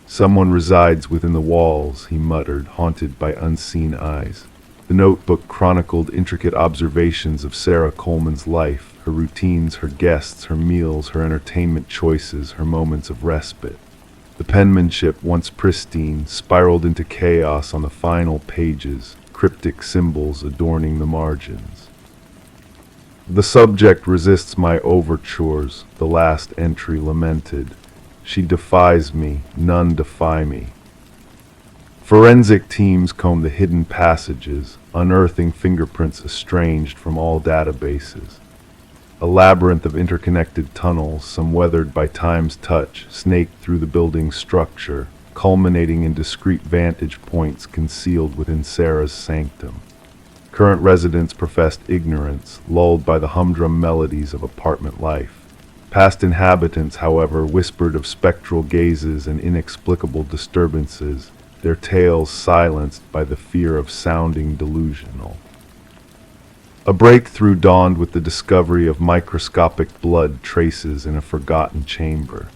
"Someone resides within the walls," he muttered, haunted by unseen eyes. The notebook chronicled intricate observations of Sarah Coleman's life, her routines, her guests, her meals, her entertainment choices, her moments of respite. The penmanship, once pristine, spiraled into chaos on the final pages, cryptic symbols adorning the margins. "The subject resists my overtures," the last entry lamented. "She defies me, none defy me." Forensic teams combed the hidden passages, unearthing fingerprints estranged from all databases. A labyrinth of interconnected tunnels, some weathered by time's touch, snaked through the building's structure, culminating in discreet vantage points concealed within Sarah's sanctum. Current residents professed ignorance, lulled by the humdrum melodies of apartment life. Past inhabitants, however, whispered of spectral gazes and inexplicable disturbances, their tales silenced by the fear of sounding delusional. A breakthrough dawned with the discovery of microscopic blood traces in a forgotten chamber.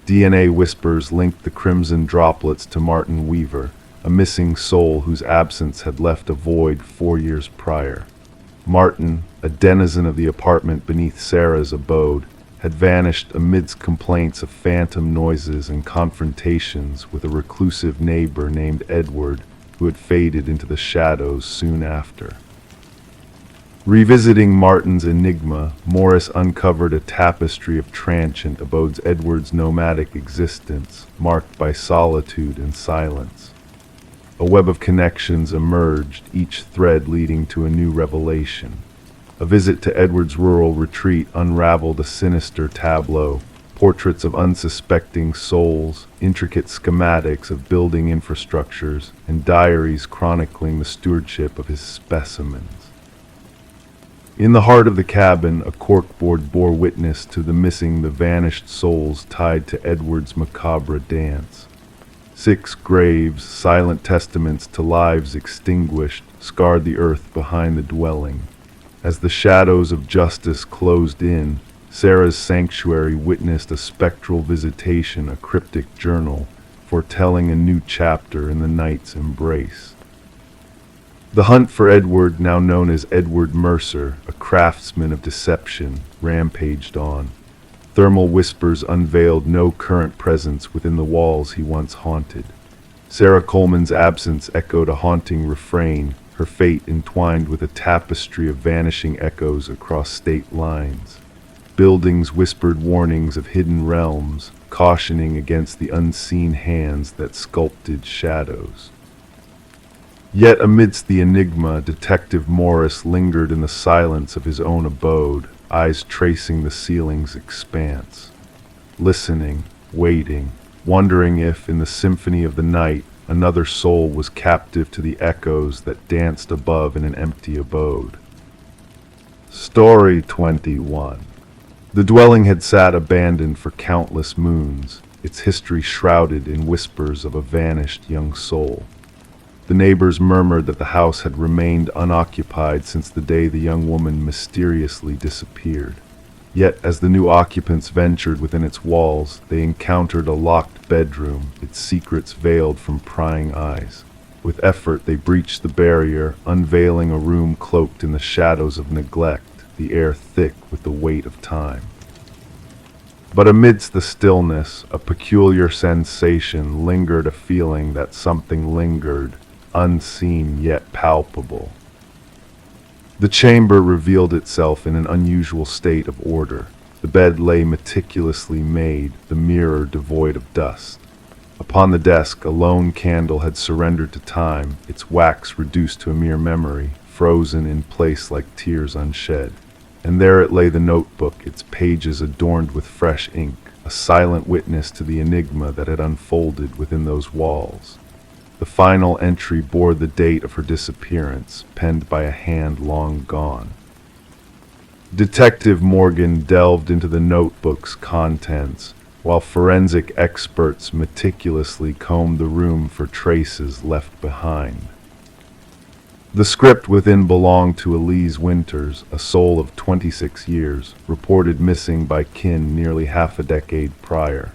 DNA whispers linked the crimson droplets to Martin Weaver, a missing soul whose absence had left a void 4 years prior. Martin, a denizen of the apartment beneath Sarah's abode, had vanished amidst complaints of phantom noises and confrontations with a reclusive neighbor named Edward, who had faded into the shadows soon after. Revisiting Martin's enigma, Morris uncovered a tapestry of transient abodes Edward's nomadic existence, marked by solitude and silence. A web of connections emerged, each thread leading to a new revelation. A visit to Edward's rural retreat unraveled a sinister tableau, portraits of unsuspecting souls, intricate schematics of building infrastructures, and diaries chronicling the stewardship of his specimens. In the heart of the cabin, a corkboard bore witness to the vanished souls tied to Edward's macabre dance. 6 graves, silent testaments to lives extinguished, scarred the earth behind the dwelling. As the shadows of justice closed in, Sarah's sanctuary witnessed a spectral visitation, a cryptic journal, foretelling a new chapter in the night's embrace. The hunt for Edward, now known as Edward Mercer, a craftsman of deception, rampaged on. Thermal whispers unveiled no current presence within the walls he once haunted. Sarah Coleman's absence echoed a haunting refrain, her fate entwined with a tapestry of vanishing echoes across state lines. Buildings whispered warnings of hidden realms, cautioning against the unseen hands that sculpted shadows. Yet amidst the enigma, Detective Morris lingered in the silence of his own abode, eyes tracing the ceiling's expanse. Listening, waiting, wondering if, in the symphony of the night, another soul was captive to the echoes that danced above in an empty abode. Story 21. The dwelling had sat abandoned for countless moons, its history shrouded in whispers of a vanished young soul. The neighbors murmured that the house had remained unoccupied since the day the young woman mysteriously disappeared. Yet, as the new occupants ventured within its walls, they encountered a locked bedroom, its secrets veiled from prying eyes. With effort, they breached the barrier, unveiling a room cloaked in the shadows of neglect, the air thick with the weight of time. But amidst the stillness, a peculiar sensation lingered, a feeling that something lingered, unseen yet palpable. The chamber revealed itself in an unusual state of order. The bed lay meticulously made, the mirror devoid of dust. Upon the desk, a lone candle had surrendered to time, its wax reduced to a mere memory, frozen in place like tears unshed. And there it lay, the notebook, its pages adorned with fresh ink, a silent witness to the enigma that had unfolded within those walls. The final entry bore the date of her disappearance, penned by a hand long gone. Detective Morgan delved into the notebook's contents, while forensic experts meticulously combed the room for traces left behind. The script within belonged to Elise Winters, a soul of 26 years, reported missing by kin nearly half a decade prior.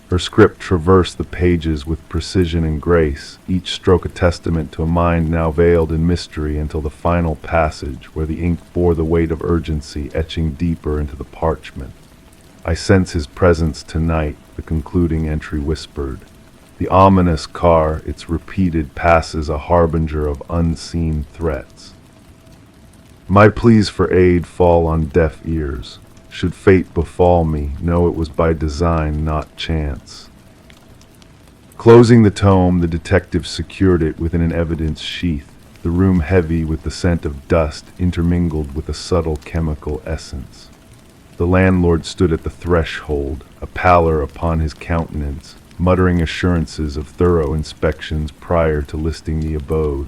Her script traversed the pages with precision and grace, each stroke a testament to a mind now veiled in mystery, until the final passage, where the ink bore the weight of urgency, etching deeper into the parchment. "I sense his presence tonight," the concluding entry whispered. The ominous car, its repeated passes a harbinger of unseen threats. My pleas for aid fall on deaf ears. Should fate befall me, know it was by design, not chance. Closing the tome, the detective secured it within an evidence sheath, the room heavy with the scent of dust intermingled with a subtle chemical essence. The landlord stood at the threshold, a pallor upon his countenance, muttering assurances of thorough inspections prior to listing the abode.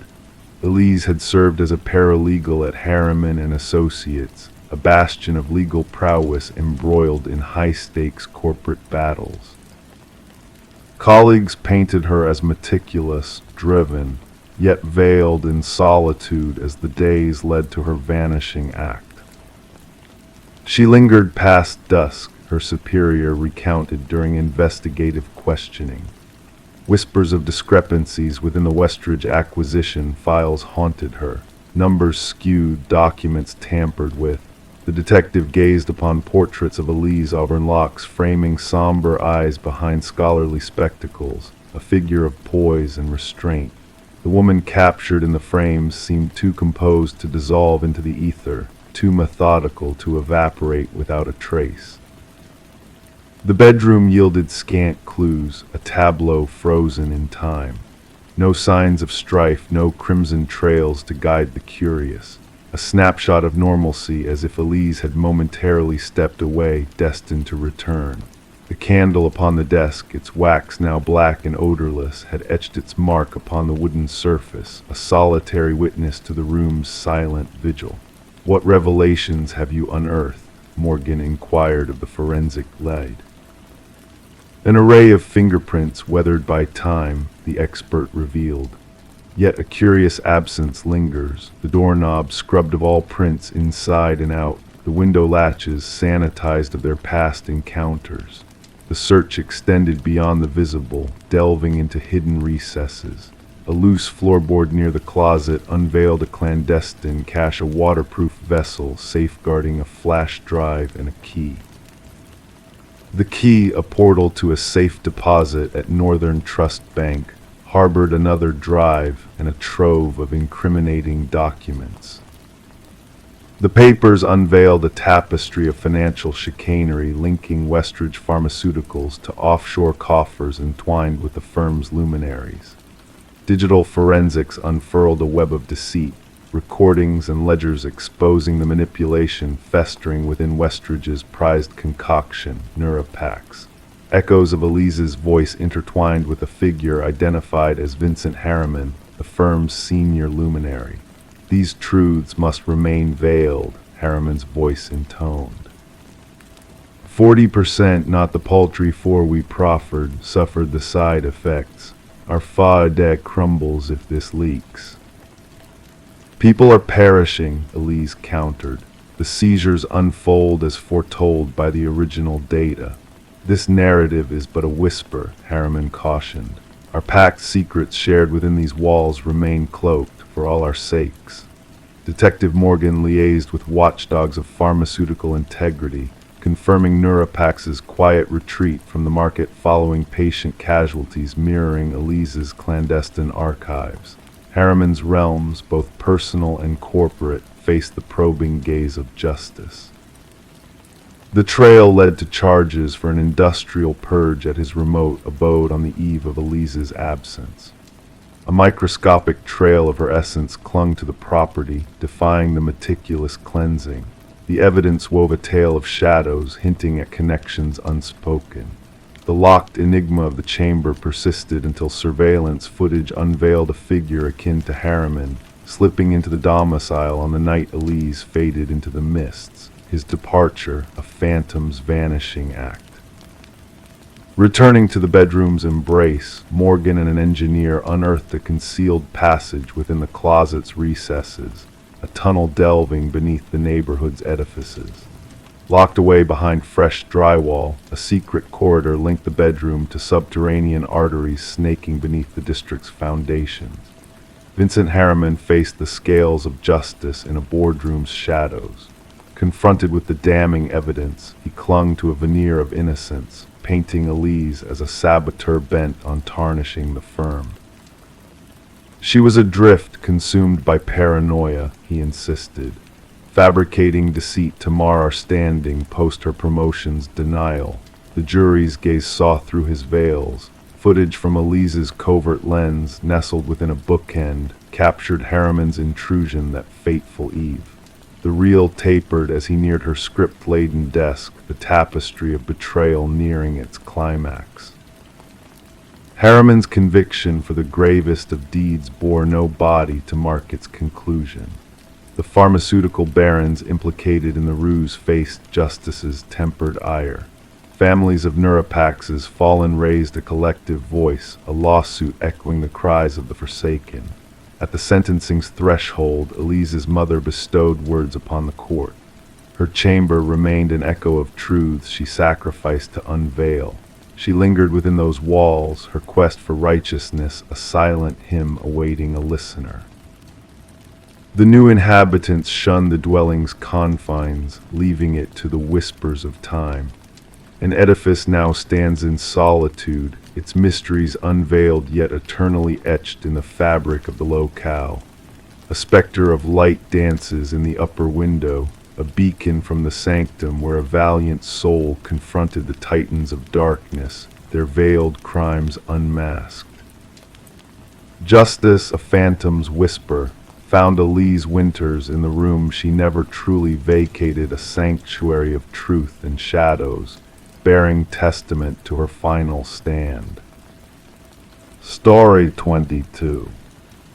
Elise had served as a paralegal at Harriman and Associates, a bastion of legal prowess embroiled in high-stakes corporate battles. Colleagues painted her as meticulous, driven, yet veiled in solitude as the days led to her vanishing act. She lingered past dusk, her superior recounted during investigative questioning. Whispers of discrepancies within the Westridge acquisition files haunted her, numbers skewed, documents tampered with. The detective gazed upon portraits of Elise, auburn locks framing somber eyes behind scholarly spectacles, a figure of poise and restraint. The woman captured in the frames seemed too composed to dissolve into the ether, too methodical to evaporate without a trace. The bedroom yielded scant clues, a tableau frozen in time. No signs of strife, no crimson trails to guide the curious. A snapshot of normalcy, as if Elise had momentarily stepped away, destined to return. The candle upon the desk, its wax now black and odorless, had etched its mark upon the wooden surface, a solitary witness to the room's silent vigil. "What revelations have you unearthed?" Morgan inquired of the forensic lead. An array of fingerprints weathered by time, the expert revealed. Yet a curious absence lingers, the doorknob scrubbed of all prints inside and out, the window latches sanitized of their past encounters. The search extended beyond the visible, delving into hidden recesses. A loose floorboard near the closet unveiled a clandestine cache, a waterproof vessel safeguarding a flash drive and a key. The key, a portal to a safe deposit at Northern Trust Bank, harbored another drive and a trove of incriminating documents. The papers unveiled a tapestry of financial chicanery linking Westridge Pharmaceuticals to offshore coffers entwined with the firm's luminaries. Digital forensics unfurled a web of deceit, recordings and ledgers exposing the manipulation festering within Westridge's prized concoction, Neurapax. Echoes of Elise's voice intertwined with a figure identified as Vincent Harriman, the firm's senior luminary. "These truths must remain veiled," Harriman's voice intoned. 40%, not the paltry 4 we proffered, suffered the side effects. Our deck crumbles if this leaks. "People are perishing," Elise countered. "The seizures unfold as foretold by the original data. This narrative is but a whisper," Harriman cautioned. "Our packed secrets shared within these walls remain cloaked for all our sakes." Detective Morgan liaised with watchdogs of pharmaceutical integrity, confirming Neurapax's quiet retreat from the market following patient casualties mirroring Elise's clandestine archives. Harriman's realms, both personal and corporate, faced the probing gaze of justice. The trail led to charges for an industrial purge at his remote abode on the eve of Elise's absence. A microscopic trail of her essence clung to the property, defying the meticulous cleansing. The evidence wove a tale of shadows, hinting at connections unspoken. The locked enigma of the chamber persisted until surveillance footage unveiled a figure akin to Harriman, slipping into the domicile on the night Elise faded into the mists, his departure a phantom's vanishing act. Returning to the bedroom's embrace, Morgan and an engineer unearthed a concealed passage within the closet's recesses, a tunnel delving beneath the neighborhood's edifices. Locked away behind fresh drywall, a secret corridor linked the bedroom to subterranean arteries snaking beneath the district's foundations. Vincent Harriman faced the scales of justice in a boardroom's shadows. Confronted with the damning evidence, he clung to a veneer of innocence, painting Elise as a saboteur bent on tarnishing the firm. She was adrift, consumed by paranoia, he insisted, fabricating deceit to mar our standing post her promotion's denial. The jury's gaze saw through his veils. Footage from Elise's covert lens, nestled within a bookend, captured Harriman's intrusion that fateful eve. The reel tapered as he neared her script-laden desk, the tapestry of betrayal nearing its climax. Harriman's conviction for the gravest of deeds bore no body to mark its conclusion. The pharmaceutical barons implicated in the ruse faced justice's tempered ire. Families of Neurapax's fallen raised a collective voice, a lawsuit echoing the cries of the forsaken. At the sentencing's threshold, Elise's mother bestowed words upon the court. Her chamber remained an echo of truths she sacrificed to unveil. She lingered within those walls, her quest for righteousness a silent hymn awaiting a listener. The new inhabitants shunned the dwelling's confines, leaving it to the whispers of time. An edifice now stands in solitude, its mysteries unveiled yet eternally etched in the fabric of the locale. A specter of light dances in the upper window, a beacon from the sanctum where a valiant soul confronted the titans of darkness, their veiled crimes unmasked. Justice, a phantom's whisper, found Elise Winters in the room she never truly vacated, a sanctuary of truth and shadows, bearing testament to her final stand. Story 22.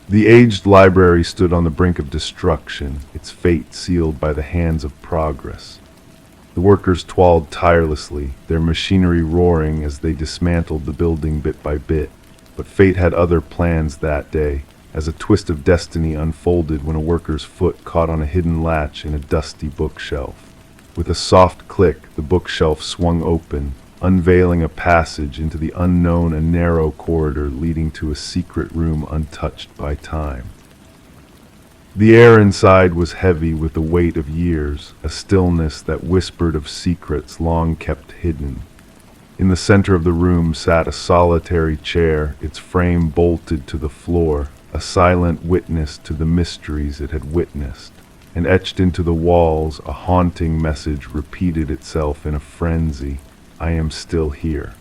The aged library stood on the brink of destruction, its fate sealed by the hands of progress. The workers toiled tirelessly, their machinery roaring as they dismantled the building bit by bit. But fate had other plans that day, as a twist of destiny unfolded when a worker's foot caught on a hidden latch in a dusty bookshelf. With a soft click, the bookshelf swung open, unveiling a passage into the unknown, a narrow corridor leading to a secret room untouched by time. The air inside was heavy with the weight of years, a stillness that whispered of secrets long kept hidden. In the center of the room sat a solitary chair, its frame bolted to the floor, a silent witness to the mysteries it had witnessed. And etched into the walls, a haunting message repeated itself in a frenzy: I am still here.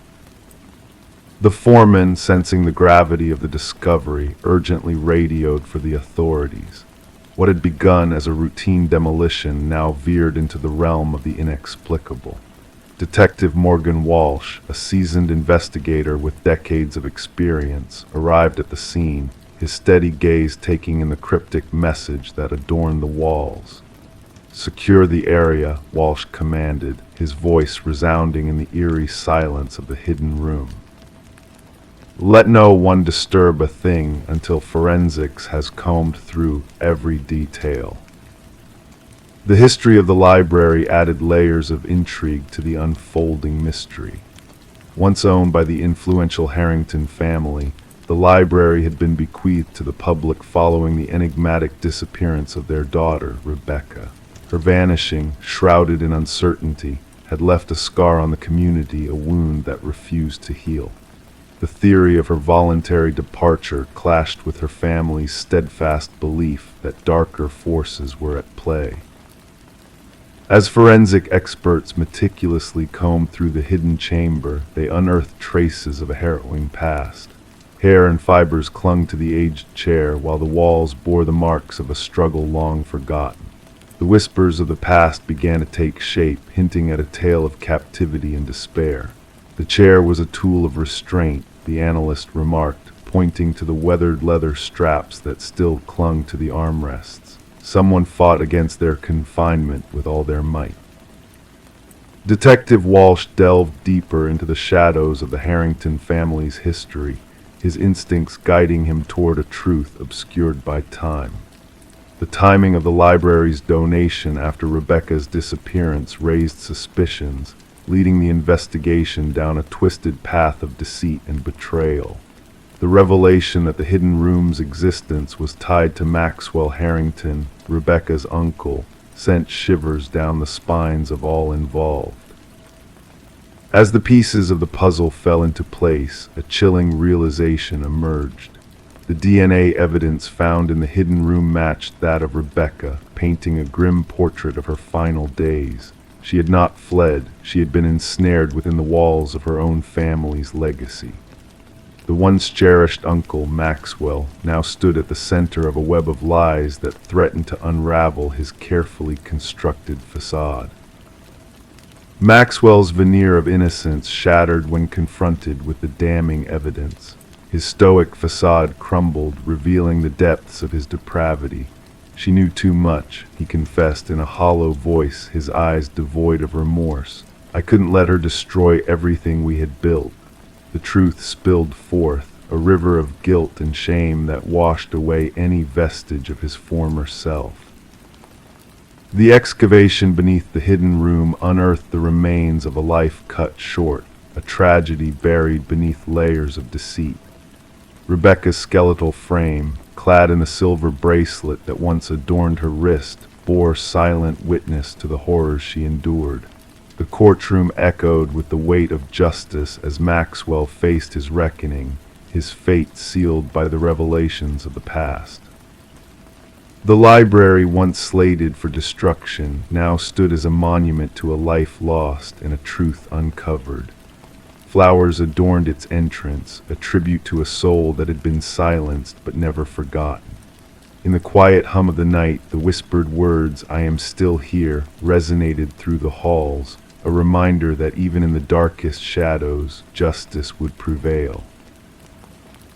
The foreman, sensing the gravity of the discovery, urgently radioed for the authorities. What had begun as a routine demolition now veered into the realm of the inexplicable. Detective Morgan Walsh, a seasoned investigator with decades of experience, arrived at the scene, his steady gaze taking in the cryptic message that adorned the walls. Secure the area, Walsh commanded, his voice resounding in the eerie silence of the hidden room. Let no one disturb a thing until forensics has combed through every detail. The history of the library added layers of intrigue to the unfolding mystery. Once owned by the influential Harrington family, The library had been bequeathed to the public following the enigmatic disappearance of their daughter, Rebecca. Her vanishing, shrouded in uncertainty, had left a scar on the community, a wound that refused to heal. The theory of her voluntary departure clashed with her family's steadfast belief that darker forces were at play. As forensic experts meticulously combed through the hidden chamber, they unearthed traces of a harrowing past. Hair and fibers clung to the aged chair, while the walls bore the marks of a struggle long forgotten. The whispers of the past began to take shape, hinting at a tale of captivity and despair. The chair was a tool of restraint, the analyst remarked, pointing to the weathered leather straps that still clung to the armrests. Someone fought against their confinement with all their might. Detective Walsh delved deeper into the shadows of the Harrington family's history, his instincts guiding him toward a truth obscured by time. The timing of the library's donation after Rebecca's disappearance raised suspicions, leading the investigation down a twisted path of deceit and betrayal. The revelation that the hidden room's existence was tied to Maxwell Harrington, Rebecca's uncle, sent shivers down the spines of all involved. As the pieces of the puzzle fell into place, a chilling realization emerged. The DNA evidence found in the hidden room matched that of Rebecca, painting a grim portrait of her final days. She had not fled, she had been ensnared within the walls of her own family's legacy. The once cherished uncle, Maxwell, now stood at the center of a web of lies that threatened to unravel his carefully constructed facade. Maxwell's veneer of innocence shattered when confronted with the damning evidence. His stoic facade crumbled, revealing the depths of his depravity. She knew too much, he confessed in a hollow voice, his eyes devoid of remorse. I couldn't let her destroy everything we had built. The truth spilled forth, a river of guilt and shame that washed away any vestige of his former self. The excavation beneath the hidden room unearthed the remains of a life cut short, a tragedy buried beneath layers of deceit. Rebecca's skeletal frame, clad in the silver bracelet that once adorned her wrist, bore silent witness to the horrors she endured. The courtroom echoed with the weight of justice as Maxwell faced his reckoning, his fate sealed by the revelations of the past. The library, once slated for destruction, now stood as a monument to a life lost and a truth uncovered. Flowers adorned its entrance, a tribute to a soul that had been silenced but never forgotten. In the quiet hum of the night, the whispered words, "I am still here," resonated through the halls, a reminder that even in the darkest shadows, justice would prevail.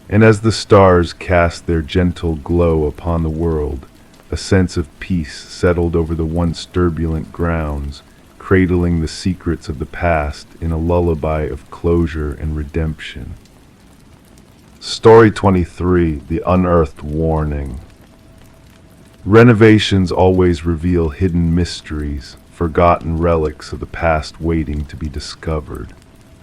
And as the stars cast their gentle glow upon the world, a sense of peace settled over the once turbulent grounds, cradling the secrets of the past in a lullaby of closure and redemption. Story 23: The Unearthed Warning. Renovations always reveal hidden mysteries, forgotten relics of the past waiting to be discovered.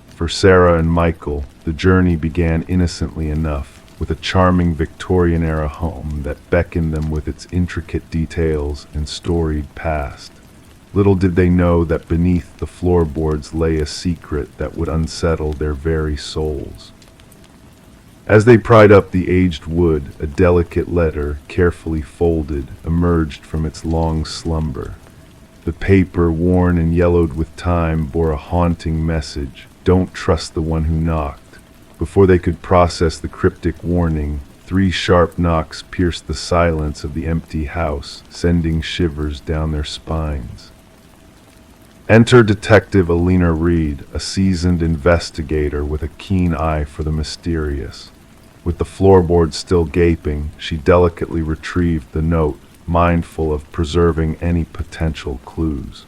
For Sarah and Michael, the journey began innocently enough, with a charming Victorian-era home that beckoned them with its intricate details and storied past. Little did they know that beneath the floorboards lay a secret that would unsettle their very souls. As they pried up the aged wood, a delicate letter, carefully folded, emerged from its long slumber. The paper, worn and yellowed with time, bore a haunting message: "Don't trust the one who knocked." Before they could process the cryptic warning, 3 sharp knocks pierced the silence of the empty house, sending shivers down their spines. Enter Detective Alina Reed, a seasoned investigator with a keen eye for the mysterious. With the floorboards still gaping, she delicately retrieved the note, mindful of preserving any potential clues.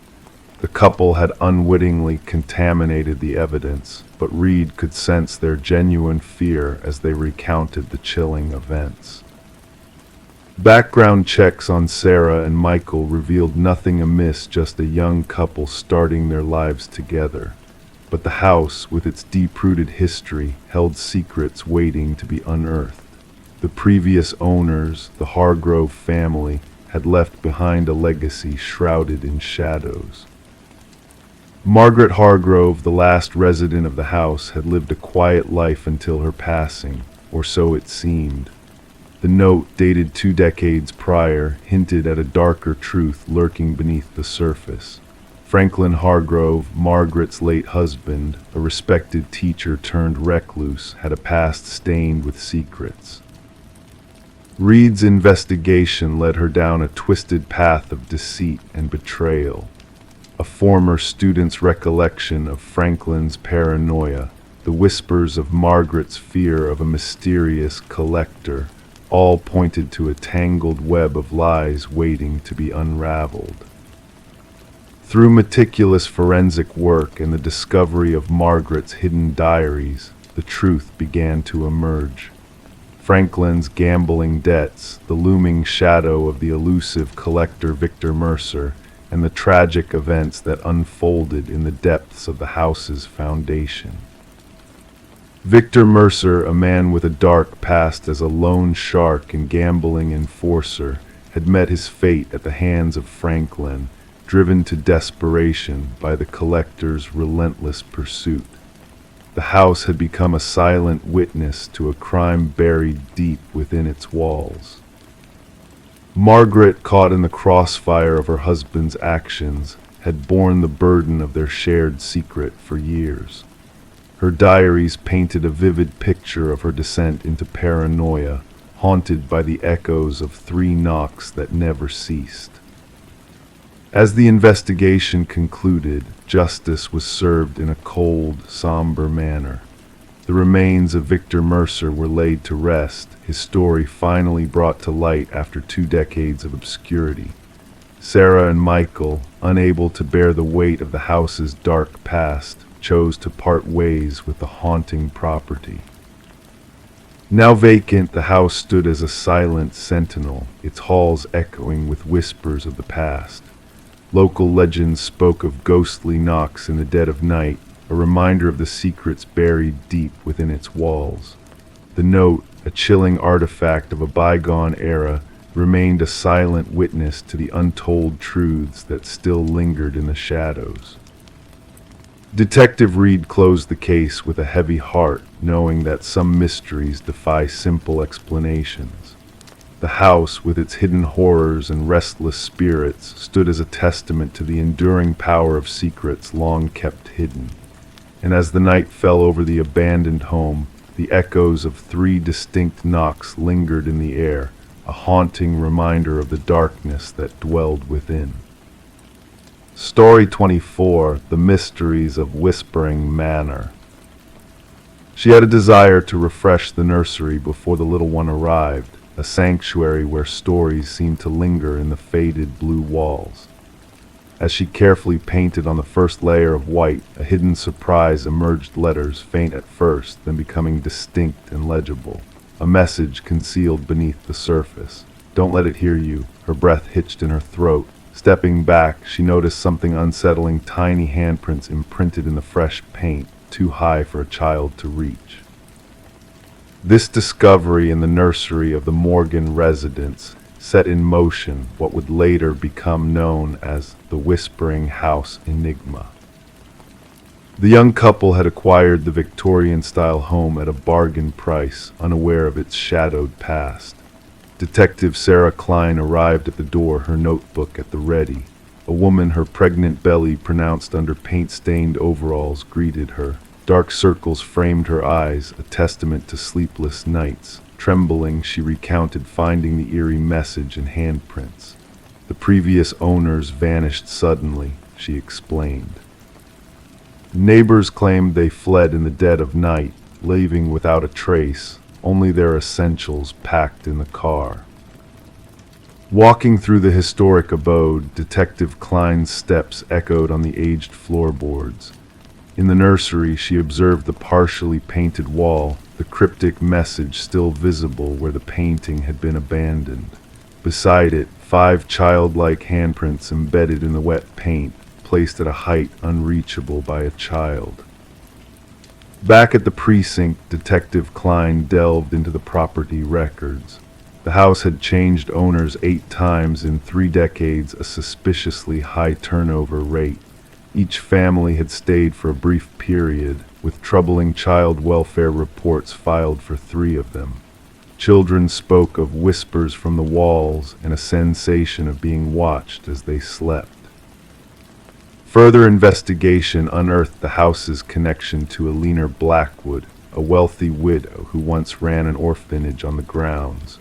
The couple had unwittingly contaminated the evidence, but Reed could sense their genuine fear as they recounted the chilling events. Background checks on Sarah and Michael revealed nothing amiss, just a young couple starting their lives together. But the house, with its deep-rooted history, held secrets waiting to be unearthed. The previous owners, the Hargrove family, had left behind a legacy shrouded in shadows. Margaret Hargrove, the last resident of the house, had lived a quiet life until her passing, or so it seemed. The note, dated 2 decades prior, hinted at a darker truth lurking beneath the surface. Franklin Hargrove, Margaret's late husband, a respected teacher turned recluse, had a past stained with secrets. Reed's investigation led her down a twisted path of deceit and betrayal. A former student's recollection of Franklin's paranoia, the whispers of Margaret's fear of a mysterious collector, all pointed to a tangled web of lies waiting to be unraveled. Through meticulous forensic work and the discovery of Margaret's hidden diaries, the truth began to emerge. Franklin's gambling debts, the looming shadow of the elusive collector Victor Mercer, and the tragic events that unfolded in the depths of the house's foundation. Victor Mercer, a man with a dark past as a loan shark and gambling enforcer, had met his fate at the hands of Franklin, driven to desperation by the collector's relentless pursuit. The house had become a silent witness to a crime buried deep within its walls. Margaret, caught in the crossfire of her husband's actions, had borne the burden of their shared secret for years. Her diaries painted a vivid picture of her descent into paranoia, haunted by the echoes of 3 knocks that never ceased. As the investigation concluded, justice was served in a cold, somber manner. The remains of Victor Mercer were laid to rest, his story finally brought to light after 2 decades of obscurity. Sarah and Michael, unable to bear the weight of the house's dark past, chose to part ways with the haunting property. Now vacant, the house stood as a silent sentinel, its halls echoing with whispers of the past. Local legends spoke of ghostly knocks in the dead of night, a reminder of the secrets buried deep within its walls. The note, a chilling artifact of a bygone era, remained a silent witness to the untold truths that still lingered in the shadows. Detective Reed closed the case with a heavy heart, knowing that some mysteries defy simple explanations. The house, with its hidden horrors and restless spirits, stood as a testament to the enduring power of secrets long kept hidden. And as the night fell over the abandoned home, the echoes of 3 distinct knocks lingered in the air, a haunting reminder of the darkness that dwelled within. Story 24: The Mysteries of Whispering Manor. She had a desire to refresh the nursery before the little one arrived, a sanctuary where stories seemed to linger in the faded blue walls. As she carefully painted on the first layer of white, a hidden surprise emerged, letters faint at first, then becoming distinct and legible. A message concealed beneath the surface. "Don't let it hear you." Her breath hitched in her throat. Stepping back, she noticed something unsettling: tiny handprints imprinted in the fresh paint, too high for a child to reach. This discovery in the nursery of the Morgan residence set in motion what would later become known as the Whispering House Enigma. The young couple had acquired the Victorian-style home at a bargain price, unaware of its shadowed past. Detective Sarah Klein arrived at the door, her notebook at the ready. A woman, her pregnant belly pronounced under paint-stained overalls, greeted her. Dark circles framed her eyes, a testament to sleepless nights. Trembling, she recounted finding the eerie message and handprints. The previous owners vanished suddenly, she explained. Neighbors claimed they fled in the dead of night, leaving without a trace, only their essentials packed in the car. Walking through the historic abode, Detective Klein's steps echoed on the aged floorboards. In the nursery, she observed the partially painted wall, the cryptic message still visible where the painting had been abandoned. Beside it, 5 childlike handprints embedded in the wet paint, placed at a height unreachable by a child. Back at the precinct, Detective Klein delved into the property records. The house had changed owners 8 times in 3 decades, a suspiciously high turnover rate. Each family had stayed for a brief period, with troubling child welfare reports filed for 3 of them. Children spoke of whispers from the walls and a sensation of being watched as they slept. Further investigation unearthed the house's connection to Eleanor Blackwood, a wealthy widow who once ran an orphanage on the grounds.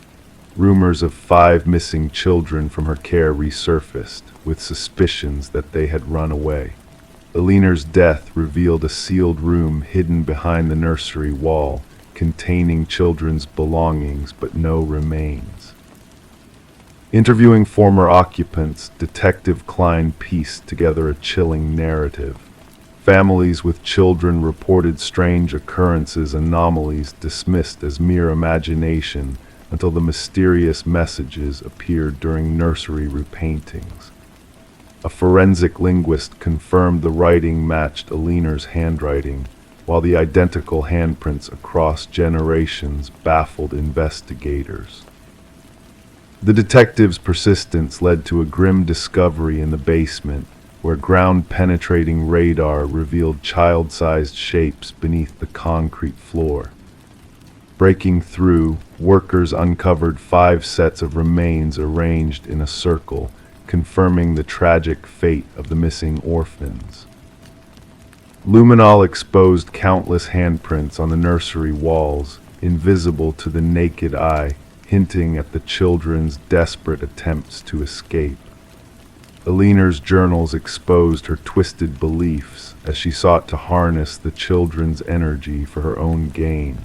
Rumors of 5 missing children from her care resurfaced, with suspicions that they had run away. Eleanor's death revealed a sealed room hidden behind the nursery wall, containing children's belongings but no remains. Interviewing former occupants, Detective Klein pieced together a chilling narrative. Families with children reported strange occurrences, anomalies dismissed as mere imagination, until the mysterious messages appeared during nursery repaintings. A forensic linguist confirmed the writing matched Eleanor's handwriting, while the identical handprints across generations baffled investigators. The detectives' persistence led to a grim discovery in the basement, where ground-penetrating radar revealed child-sized shapes beneath the concrete floor. Breaking through, workers uncovered 5 sets of remains arranged in a circle, confirming the tragic fate of the missing orphans. Luminol exposed countless handprints on the nursery walls, invisible to the naked eye, hinting at the children's desperate attempts to escape. Eleanor's journals exposed her twisted beliefs as she sought to harness the children's energy for her own gain.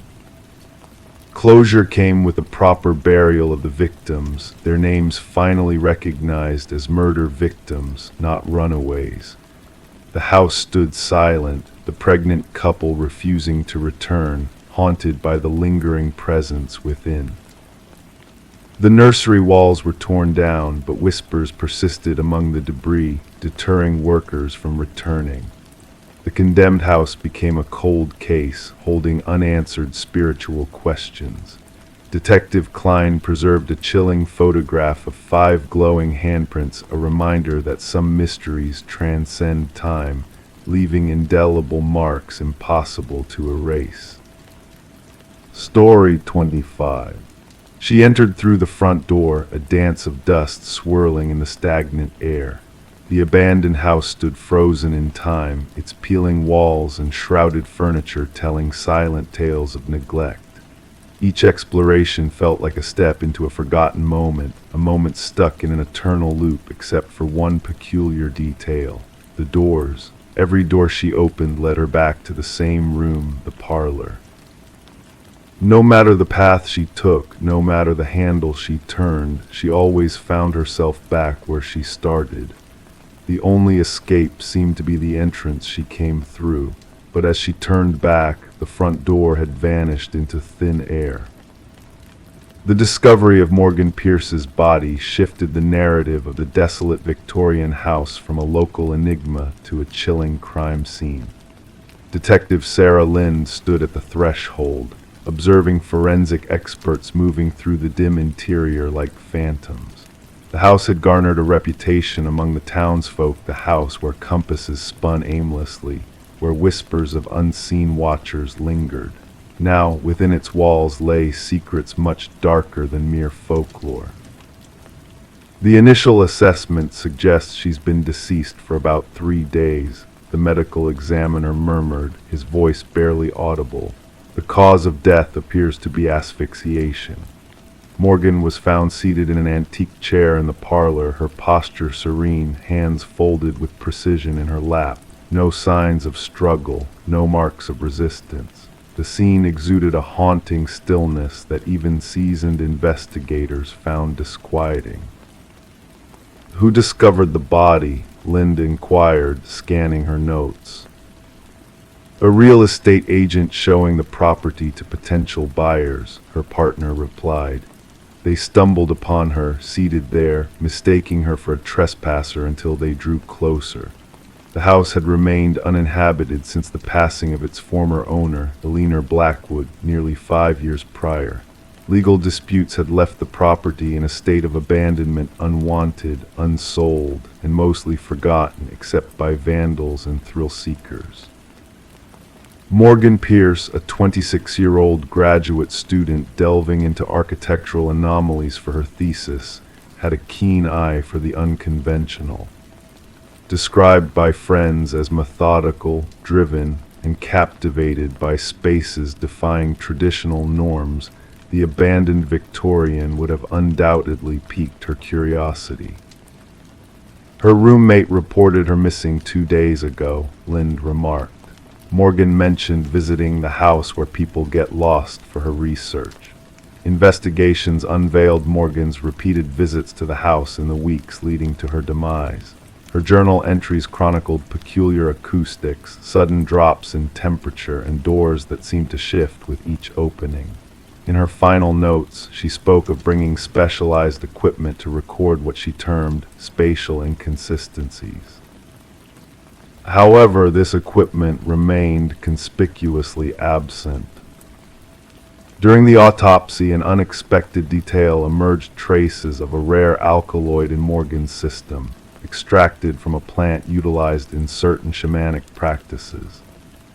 Closure came with the proper burial of the victims, their names finally recognized as murder victims, not runaways. The house stood silent, the pregnant couple refusing to return, haunted by the lingering presence within. The nursery walls were torn down, but whispers persisted among the debris, deterring workers from returning. The condemned house became a cold case, holding unanswered spiritual questions. Detective Klein preserved a chilling photograph of 5 glowing handprints, a reminder that some mysteries transcend time, leaving indelible marks impossible to erase. Story 25. She entered through the front door, a dance of dust swirling in the stagnant air. The abandoned house stood frozen in time, its peeling walls and shrouded furniture telling silent tales of neglect. Each exploration felt like a step into a forgotten moment, a moment stuck in an eternal loop except for one peculiar detail: the doors. Every door she opened led her back to the same room, the parlor. No matter the path she took, no matter the handle she turned, she always found herself back where she started. The only escape seemed to be the entrance she came through, but as she turned back, the front door had vanished into thin air. The discovery of Morgan Pierce's body shifted the narrative of the desolate Victorian house from a local enigma to a chilling crime scene. Detective Sarah Lind stood at the threshold, observing forensic experts moving through the dim interior like phantoms. The house had garnered a reputation among the townsfolk, the house where compasses spun aimlessly, where whispers of unseen watchers lingered. Now, within its walls lay secrets much darker than mere folklore. The initial assessment suggests she's been deceased for about 3 days, the medical examiner murmured, his voice barely audible. The cause of death appears to be asphyxiation. Morgan was found seated in an antique chair in the parlor, her posture serene, hands folded with precision in her lap. No signs of struggle, no marks of resistance. The scene exuded a haunting stillness that even seasoned investigators found disquieting. "Who discovered the body?" Lind inquired, scanning her notes. "A real estate agent showing the property to potential buyers," her partner replied. "They stumbled upon her, seated there, mistaking her for a trespasser until they drew closer. The house had remained uninhabited since the passing of its former owner, Eleanor Blackwood, nearly 5 years prior. Legal disputes had left the property in a state of abandonment, unwanted, unsold, and mostly forgotten except by vandals and thrill-seekers. Morgan Pierce, a 26-year-old graduate student delving into architectural anomalies for her thesis, had a keen eye for the unconventional. Described by friends as methodical, driven, and captivated by spaces defying traditional norms, the abandoned Victorian would have undoubtedly piqued her curiosity. Her roommate reported her missing 2 days ago, Lind remarked. Morgan mentioned visiting the house where people get lost for her research. Investigations unveiled Morgan's repeated visits to the house in the weeks leading to her demise. Her journal entries chronicled peculiar acoustics, sudden drops in temperature, and doors that seemed to shift with each opening. In her final notes, she spoke of bringing specialized equipment to record what she termed spatial inconsistencies. However, this equipment remained conspicuously absent. During the autopsy, an unexpected detail emerged: traces of a rare alkaloid in Morgan's system, extracted from a plant utilized in certain shamanic practices.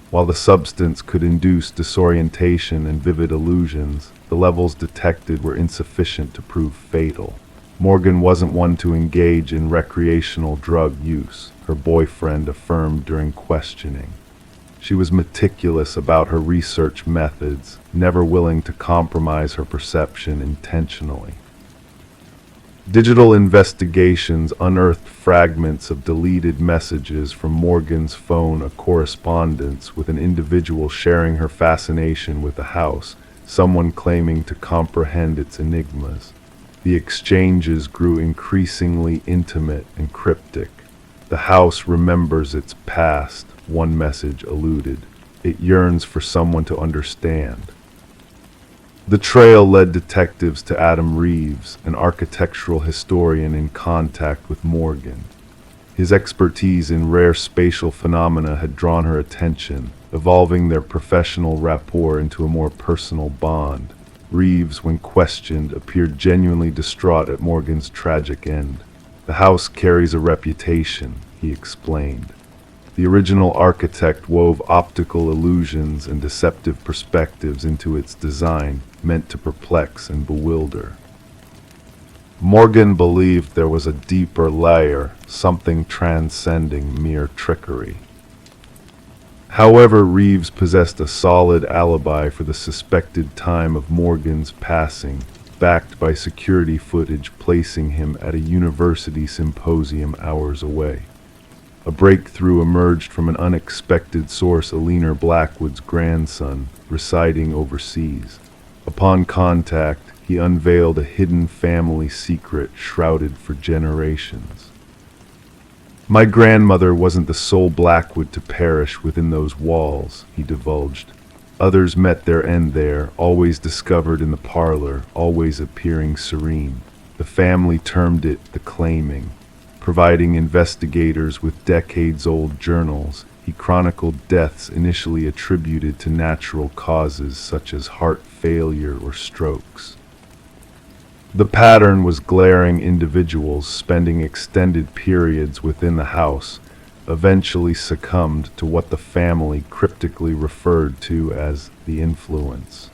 While the substance could induce disorientation and vivid illusions, the levels detected were insufficient to prove fatal. Morgan wasn't one to engage in recreational drug use, her boyfriend affirmed during questioning. She was meticulous about her research methods, never willing to compromise her perception intentionally. Digital investigations unearthed fragments of deleted messages from Morgan's phone, a correspondence with an individual sharing her fascination with the house, someone claiming to comprehend its enigmas. The exchanges grew increasingly intimate and cryptic. The house remembers its past, one message alluded. It yearns for someone to understand. The trail led detectives to Adam Reeves, an architectural historian in contact with Morgan. His expertise in rare spatial phenomena had drawn her attention, evolving their professional rapport into a more personal bond. Reeves, when questioned, appeared genuinely distraught at Morgan's tragic end. The house carries a reputation, he explained. The original architect wove optical illusions and deceptive perspectives into its design, meant to perplex and bewilder. Morgan believed there was a deeper layer, something transcending mere trickery. However, Reeves possessed a solid alibi for the suspected time of Morgan's passing, backed by security footage placing him at a university symposium hours away. A breakthrough emerged from an unexpected source: Eleanor Blackwood's grandson, residing overseas. Upon contact, he unveiled a hidden family secret shrouded for generations. My grandmother wasn't the sole Blackwood to perish within those walls, he divulged. Others met their end there, always discovered in the parlor, always appearing serene. The family termed it the claiming. Providing investigators with decades-old journals, he chronicled deaths initially attributed to natural causes such as heart failure or strokes. The pattern was glaring: individuals spending extended periods within the house eventually succumbed to what the family cryptically referred to as the influence.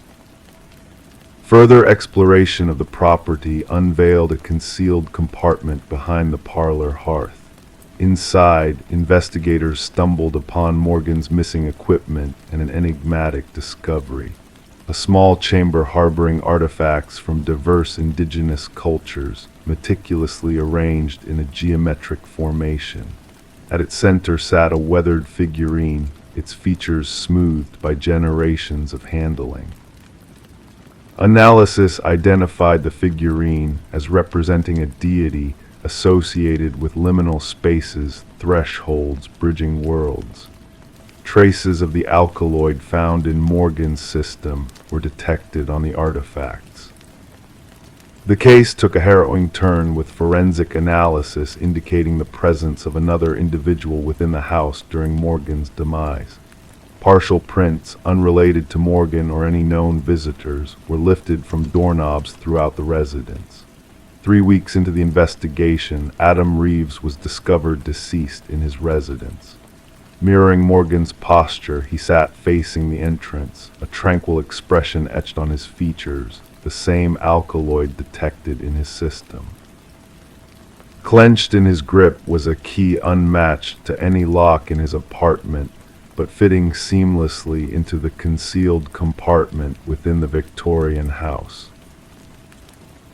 Further exploration of the property unveiled a concealed compartment behind the parlor hearth. Inside, investigators stumbled upon Morgan's missing equipment and an enigmatic discovery: a small chamber harboring artifacts from diverse indigenous cultures, meticulously arranged in a geometric formation. At its center sat a weathered figurine, its features smoothed by generations of handling. Analysis identified the figurine as representing a deity associated with liminal spaces, thresholds bridging worlds. Traces of the alkaloid found in Morgan's system were detected on the artifacts. The case took a harrowing turn with forensic analysis indicating the presence of another individual within the house during Morgan's demise. Partial prints, unrelated to Morgan or any known visitors, were lifted from doorknobs throughout the residence. 3 weeks into the investigation, Adam Reeves was discovered deceased in his residence. Mirroring Morgan's posture, he sat facing the entrance, a tranquil expression etched on his features, the same alkaloid detected in his system. Clenched in his grip was a key unmatched to any lock in his apartment, but fitting seamlessly into the concealed compartment within the Victorian house.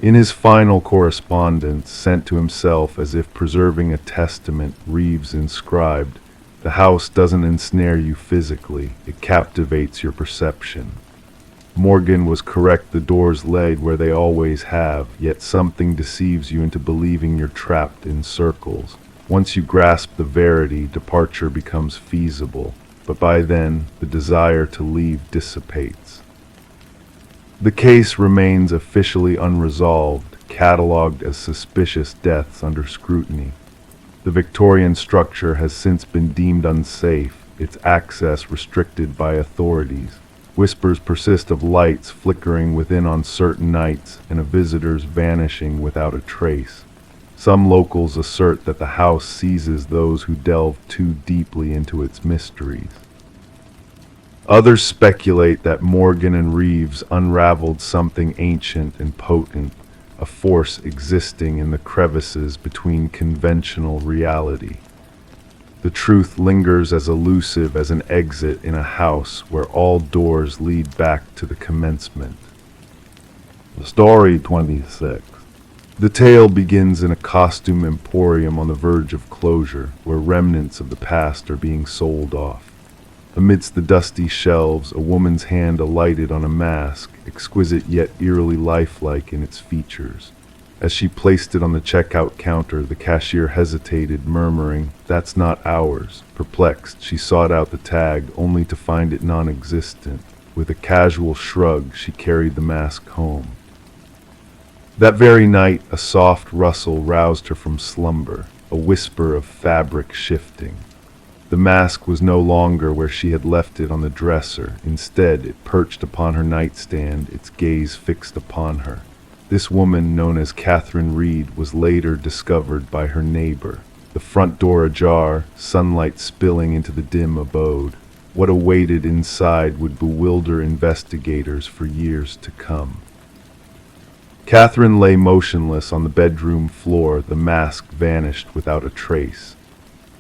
In his final correspondence, sent to himself as if preserving a testament, Reeves inscribed, "The house doesn't ensnare you physically, it captivates your perception." Morgan was correct, the doors laid where they always have, yet something deceives you into believing you're trapped in circles. Once you grasp the verity, departure becomes feasible, but by then, the desire to leave dissipates. The case remains officially unresolved, catalogued as suspicious deaths under scrutiny. The Victorian structure has since been deemed unsafe, its access restricted by authorities. Whispers persist of lights flickering within on certain nights and of visitors vanishing without a trace. Some locals assert that the house seizes those who delve too deeply into its mysteries. Others speculate that Morgan and Reeves unraveled something ancient and potent, a force existing in the crevices between conventional reality. The truth lingers as elusive as an exit in a house where all doors lead back to the commencement. Story 26. The tale begins in a costume emporium on the verge of closure, where remnants of the past are being sold off. Amidst the dusty shelves, a woman's hand alighted on a mask, exquisite yet eerily lifelike in its features. As she placed it on the checkout counter, the cashier hesitated, murmuring, "That's not ours." Perplexed, she sought out the tag, only to find it non-existent. With a casual shrug, she carried the mask home. That very night, a soft rustle roused her from slumber, a whisper of fabric shifting. The mask was no longer where she had left it on the dresser. Instead, it perched upon her nightstand, its gaze fixed upon her. This woman, known as Catherine Reed, was later discovered by her neighbor. The front door ajar, sunlight spilling into the dim abode. What awaited inside would bewilder investigators for years to come. Catherine lay motionless on the bedroom floor, the mask vanished without a trace.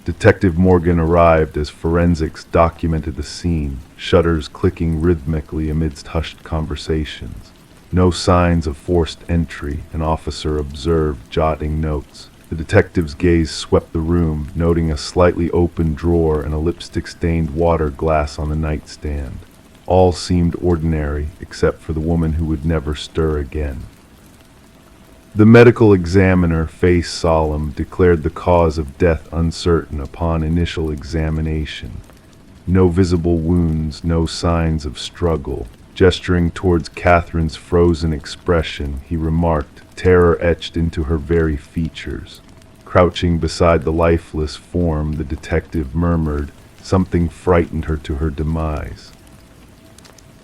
Detective Morgan arrived as forensics documented the scene, shutters clicking rhythmically amidst hushed conversations. No signs of forced entry, an officer observed, jotting notes. The detective's gaze swept the room, noting a slightly open drawer and a lipstick-stained water glass on the nightstand. All seemed ordinary, except for the woman who would never stir again. The medical examiner, face solemn, declared the cause of death uncertain upon initial examination. No visible wounds, no signs of struggle. Gesturing towards Catherine's frozen expression, he remarked, terror etched into her very features. Crouching beside the lifeless form, the detective murmured, something frightened her to her demise.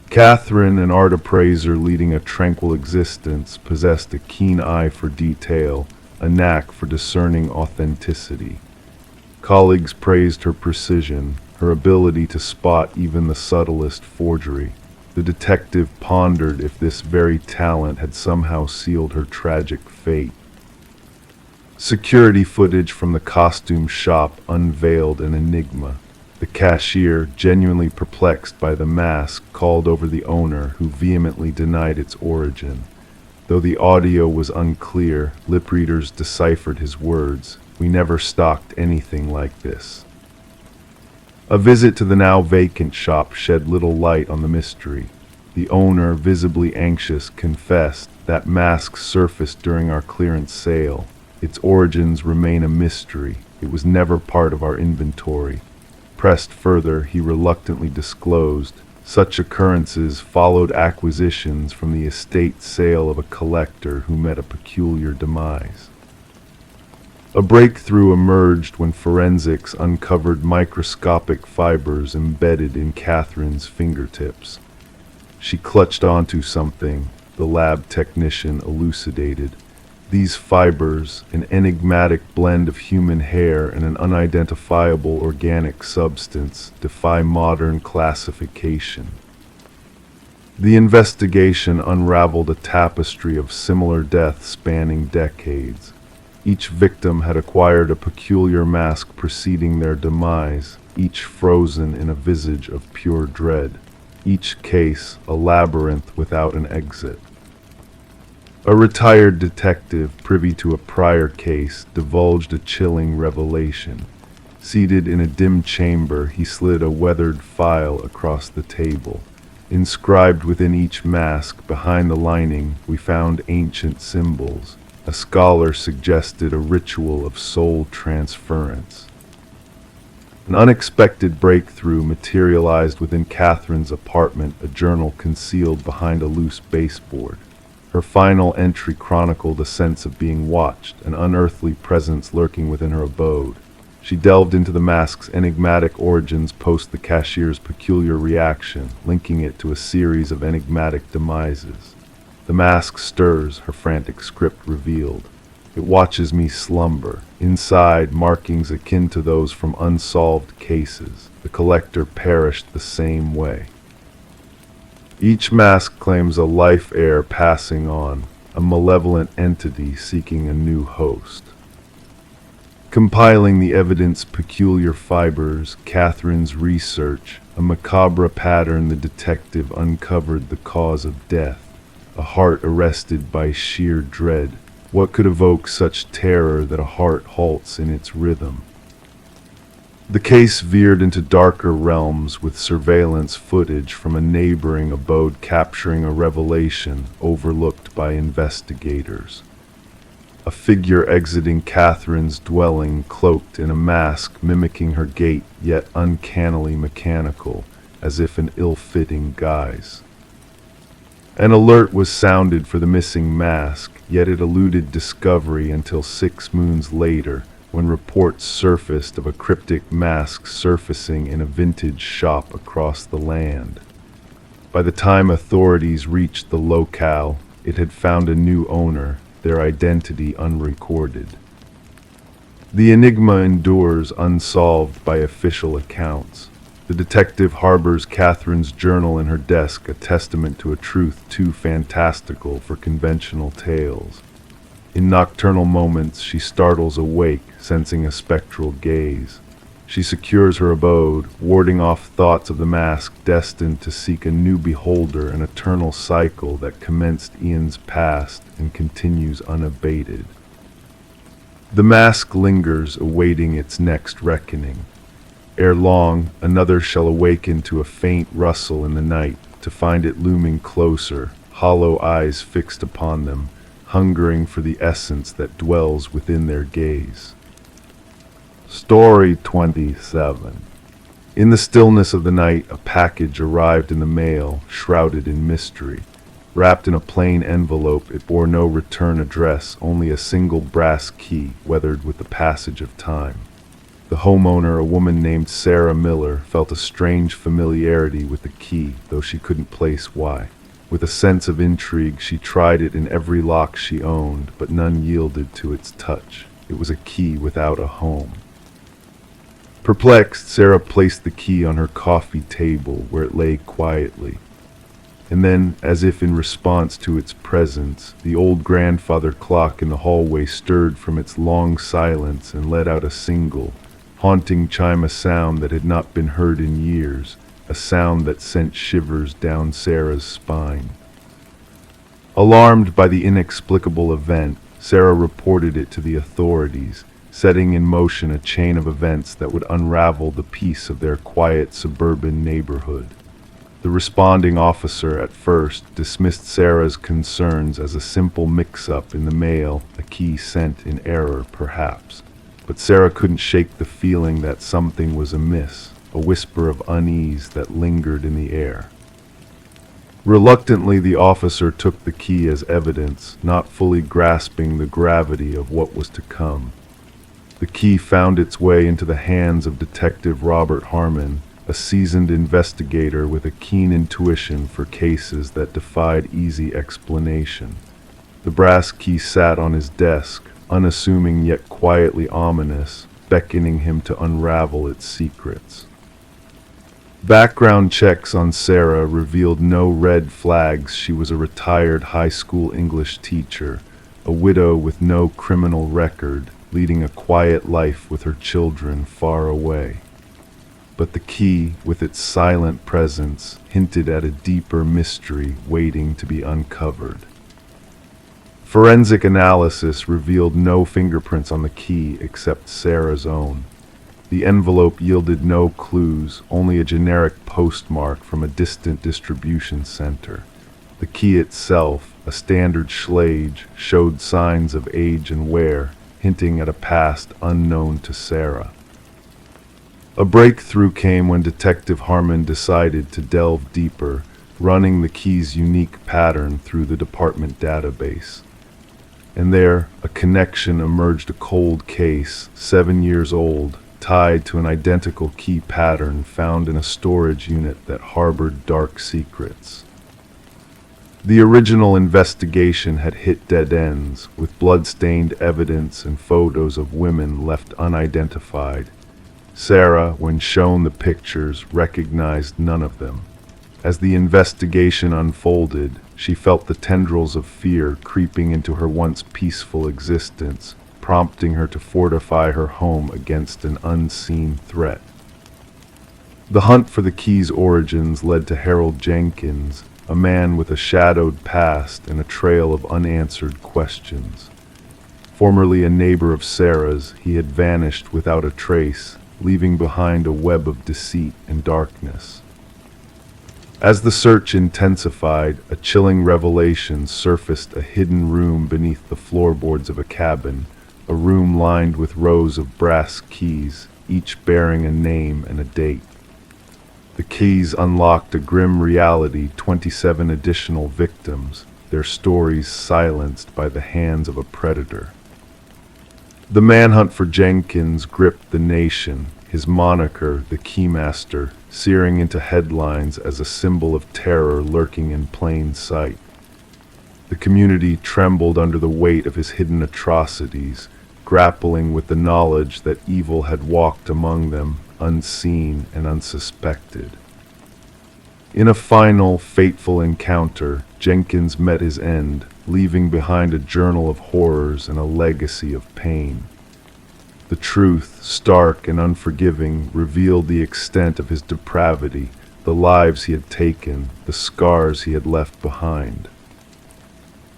Catherine, an art appraiser leading a tranquil existence, possessed a keen eye for detail, a knack for discerning authenticity. Colleagues praised her precision, her ability to spot even the subtlest forgery. The detective pondered if this very talent had somehow sealed her tragic fate. Security footage from the costume shop unveiled an enigma. The cashier, genuinely perplexed by the mask, called over the owner, who vehemently denied its origin. Though the audio was unclear, lip readers deciphered his words. "We never stocked anything like this." A visit to the now vacant shop shed little light on the mystery. The owner, visibly anxious, confessed that mask surfaced during our clearance sale. Its origins remain a mystery. It was never part of our inventory. Pressed further, he reluctantly disclosed, Such occurrences followed acquisitions from the estate sale of a collector who met a peculiar demise. A breakthrough emerged when forensics uncovered microscopic fibers embedded in Catherine's fingertips. She clutched onto something, the lab technician elucidated. These fibers, an enigmatic blend of human hair and an unidentifiable organic substance, defy modern classification. The investigation unraveled a tapestry of similar deaths spanning decades. Each victim had acquired a peculiar mask preceding their demise, each frozen in a visage of pure dread, each case a labyrinth without an exit. A retired detective, privy to a prior case, divulged a chilling revelation. Seated in a dim chamber, he slid a weathered file across the table. Inscribed within each mask, behind the lining, we found ancient symbols. A scholar suggested a ritual of soul transference. An unexpected breakthrough materialized within Catherine's apartment, a journal concealed behind a loose baseboard. Her final entry chronicled a sense of being watched, an unearthly presence lurking within her abode. She delved into the mask's enigmatic origins post the cashier's peculiar reaction, linking it to a series of enigmatic demises. The mask stirs, her frantic script revealed. It watches me slumber. Inside, markings akin to those from unsolved cases. The collector perished the same way. Each mask claims a life heir passing on, a malevolent entity seeking a new host. Compiling the evidence peculiar fibers, Catherine's research, a macabre pattern, the detective uncovered the cause of death. A heart arrested by sheer dread. What could evoke such terror that a heart halts in its rhythm? The case veered into darker realms with surveillance footage from a neighboring abode capturing a revelation overlooked by investigators. A figure exiting Catherine's dwelling, cloaked in a mask mimicking her gait, yet uncannily mechanical, as if in ill-fitting guise. An alert was sounded for the missing mask, yet it eluded discovery until 6 moons later, when reports surfaced of a cryptic mask surfacing in a vintage shop across the land. By the time authorities reached the locale, it had found a new owner, their identity unrecorded. The enigma endures unsolved by official accounts. The detective harbors Catherine's journal in her desk, a testament to a truth too fantastical for conventional tales. In nocturnal moments, she startles awake, sensing a spectral gaze. She secures her abode, warding off thoughts of the mask destined to seek a new beholder, an eternal cycle that commenced eons past and continues unabated. The mask lingers, awaiting its next reckoning. Ere long, another shall awaken to a faint rustle in the night, to find it looming closer, hollow eyes fixed upon them, hungering for the essence that dwells within their gaze. Story 27. In the stillness of the night, a package arrived in the mail, shrouded in mystery. Wrapped in a plain envelope, it bore no return address, only a single brass key, weathered with the passage of time. The homeowner, a woman named Sarah Miller, felt a strange familiarity with the key, though she couldn't place why. With a sense of intrigue, she tried it in every lock she owned, but none yielded to its touch. It was a key without a home. Perplexed, Sarah placed the key on her coffee table, where it lay quietly. And then, as if in response to its presence, the old grandfather clock in the hallway stirred from its long silence and let out a single, haunting chime, a sound that had not been heard in years, a sound that sent shivers down Sarah's spine. Alarmed by the inexplicable event, Sarah reported it to the authorities, setting in motion a chain of events that would unravel the peace of their quiet suburban neighborhood. The responding officer at first dismissed Sarah's concerns as a simple mix-up in the mail, a key sent in error perhaps. But Sarah couldn't shake the feeling that something was amiss, a whisper of unease that lingered in the air. Reluctantly, the officer took the key as evidence, not fully grasping the gravity of what was to come. The key found its way into the hands of Detective Robert Harmon, a seasoned investigator with a keen intuition for cases that defied easy explanation. The brass key sat on his desk, unassuming yet quietly ominous, beckoning him to unravel its secrets. Background checks on Sarah revealed no red flags. She was a retired high school English teacher, a widow with no criminal record, leading a quiet life with her children far away. But the key, with its silent presence, hinted at a deeper mystery waiting to be uncovered. Forensic analysis revealed no fingerprints on the key except Sarah's own. The envelope yielded no clues, only a generic postmark from a distant distribution center. The key itself, a standard Schlage, showed signs of age and wear, hinting at a past unknown to Sarah. A breakthrough came when Detective Harmon decided to delve deeper, running the key's unique pattern through the department database. And there, a connection emerged, a cold case, 7 years old, tied to an identical key pattern found in a storage unit that harbored dark secrets. The original investigation had hit dead ends, with blood-stained evidence and photos of women left unidentified. Sarah, when shown the pictures, recognized none of them. As the investigation unfolded, she felt the tendrils of fear creeping into her once peaceful existence, prompting her to fortify her home against an unseen threat. The hunt for the key's origins led to Harold Jenkins, a man with a shadowed past and a trail of unanswered questions. Formerly a neighbor of Sarah's, he had vanished without a trace, leaving behind a web of deceit and darkness. As the search intensified, a chilling revelation surfaced: a hidden room beneath the floorboards of a cabin, a room lined with rows of brass keys, each bearing a name and a date. The keys unlocked a grim reality: 27 additional victims, their stories silenced by the hands of a predator. The manhunt for Jenkins gripped the nation, his moniker, the Keymaster, searing into headlines as a symbol of terror lurking in plain sight. The community trembled under the weight of his hidden atrocities, grappling with the knowledge that evil had walked among them, unseen and unsuspected. In a final, fateful encounter, Jenkins met his end, leaving behind a journal of horrors and a legacy of pain. The truth, stark and unforgiving, revealed the extent of his depravity, the lives he had taken, the scars he had left behind.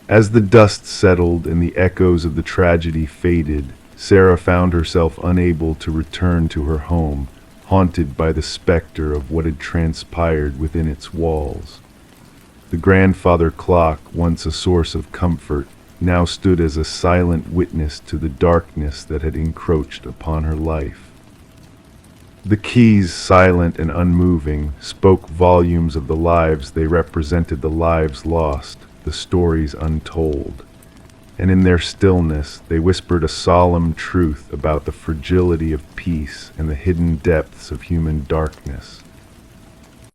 As the dust settled and the echoes of the tragedy faded, Sarah found herself unable to return to her home, haunted by the specter of what had transpired within its walls. The grandfather clock, once a source of comfort, now stood as a silent witness to the darkness that had encroached upon her life. The keys, silent and unmoving, spoke volumes of the lives they represented, the lives lost, the stories untold. And in their stillness, they whispered a solemn truth about the fragility of peace and the hidden depths of human darkness.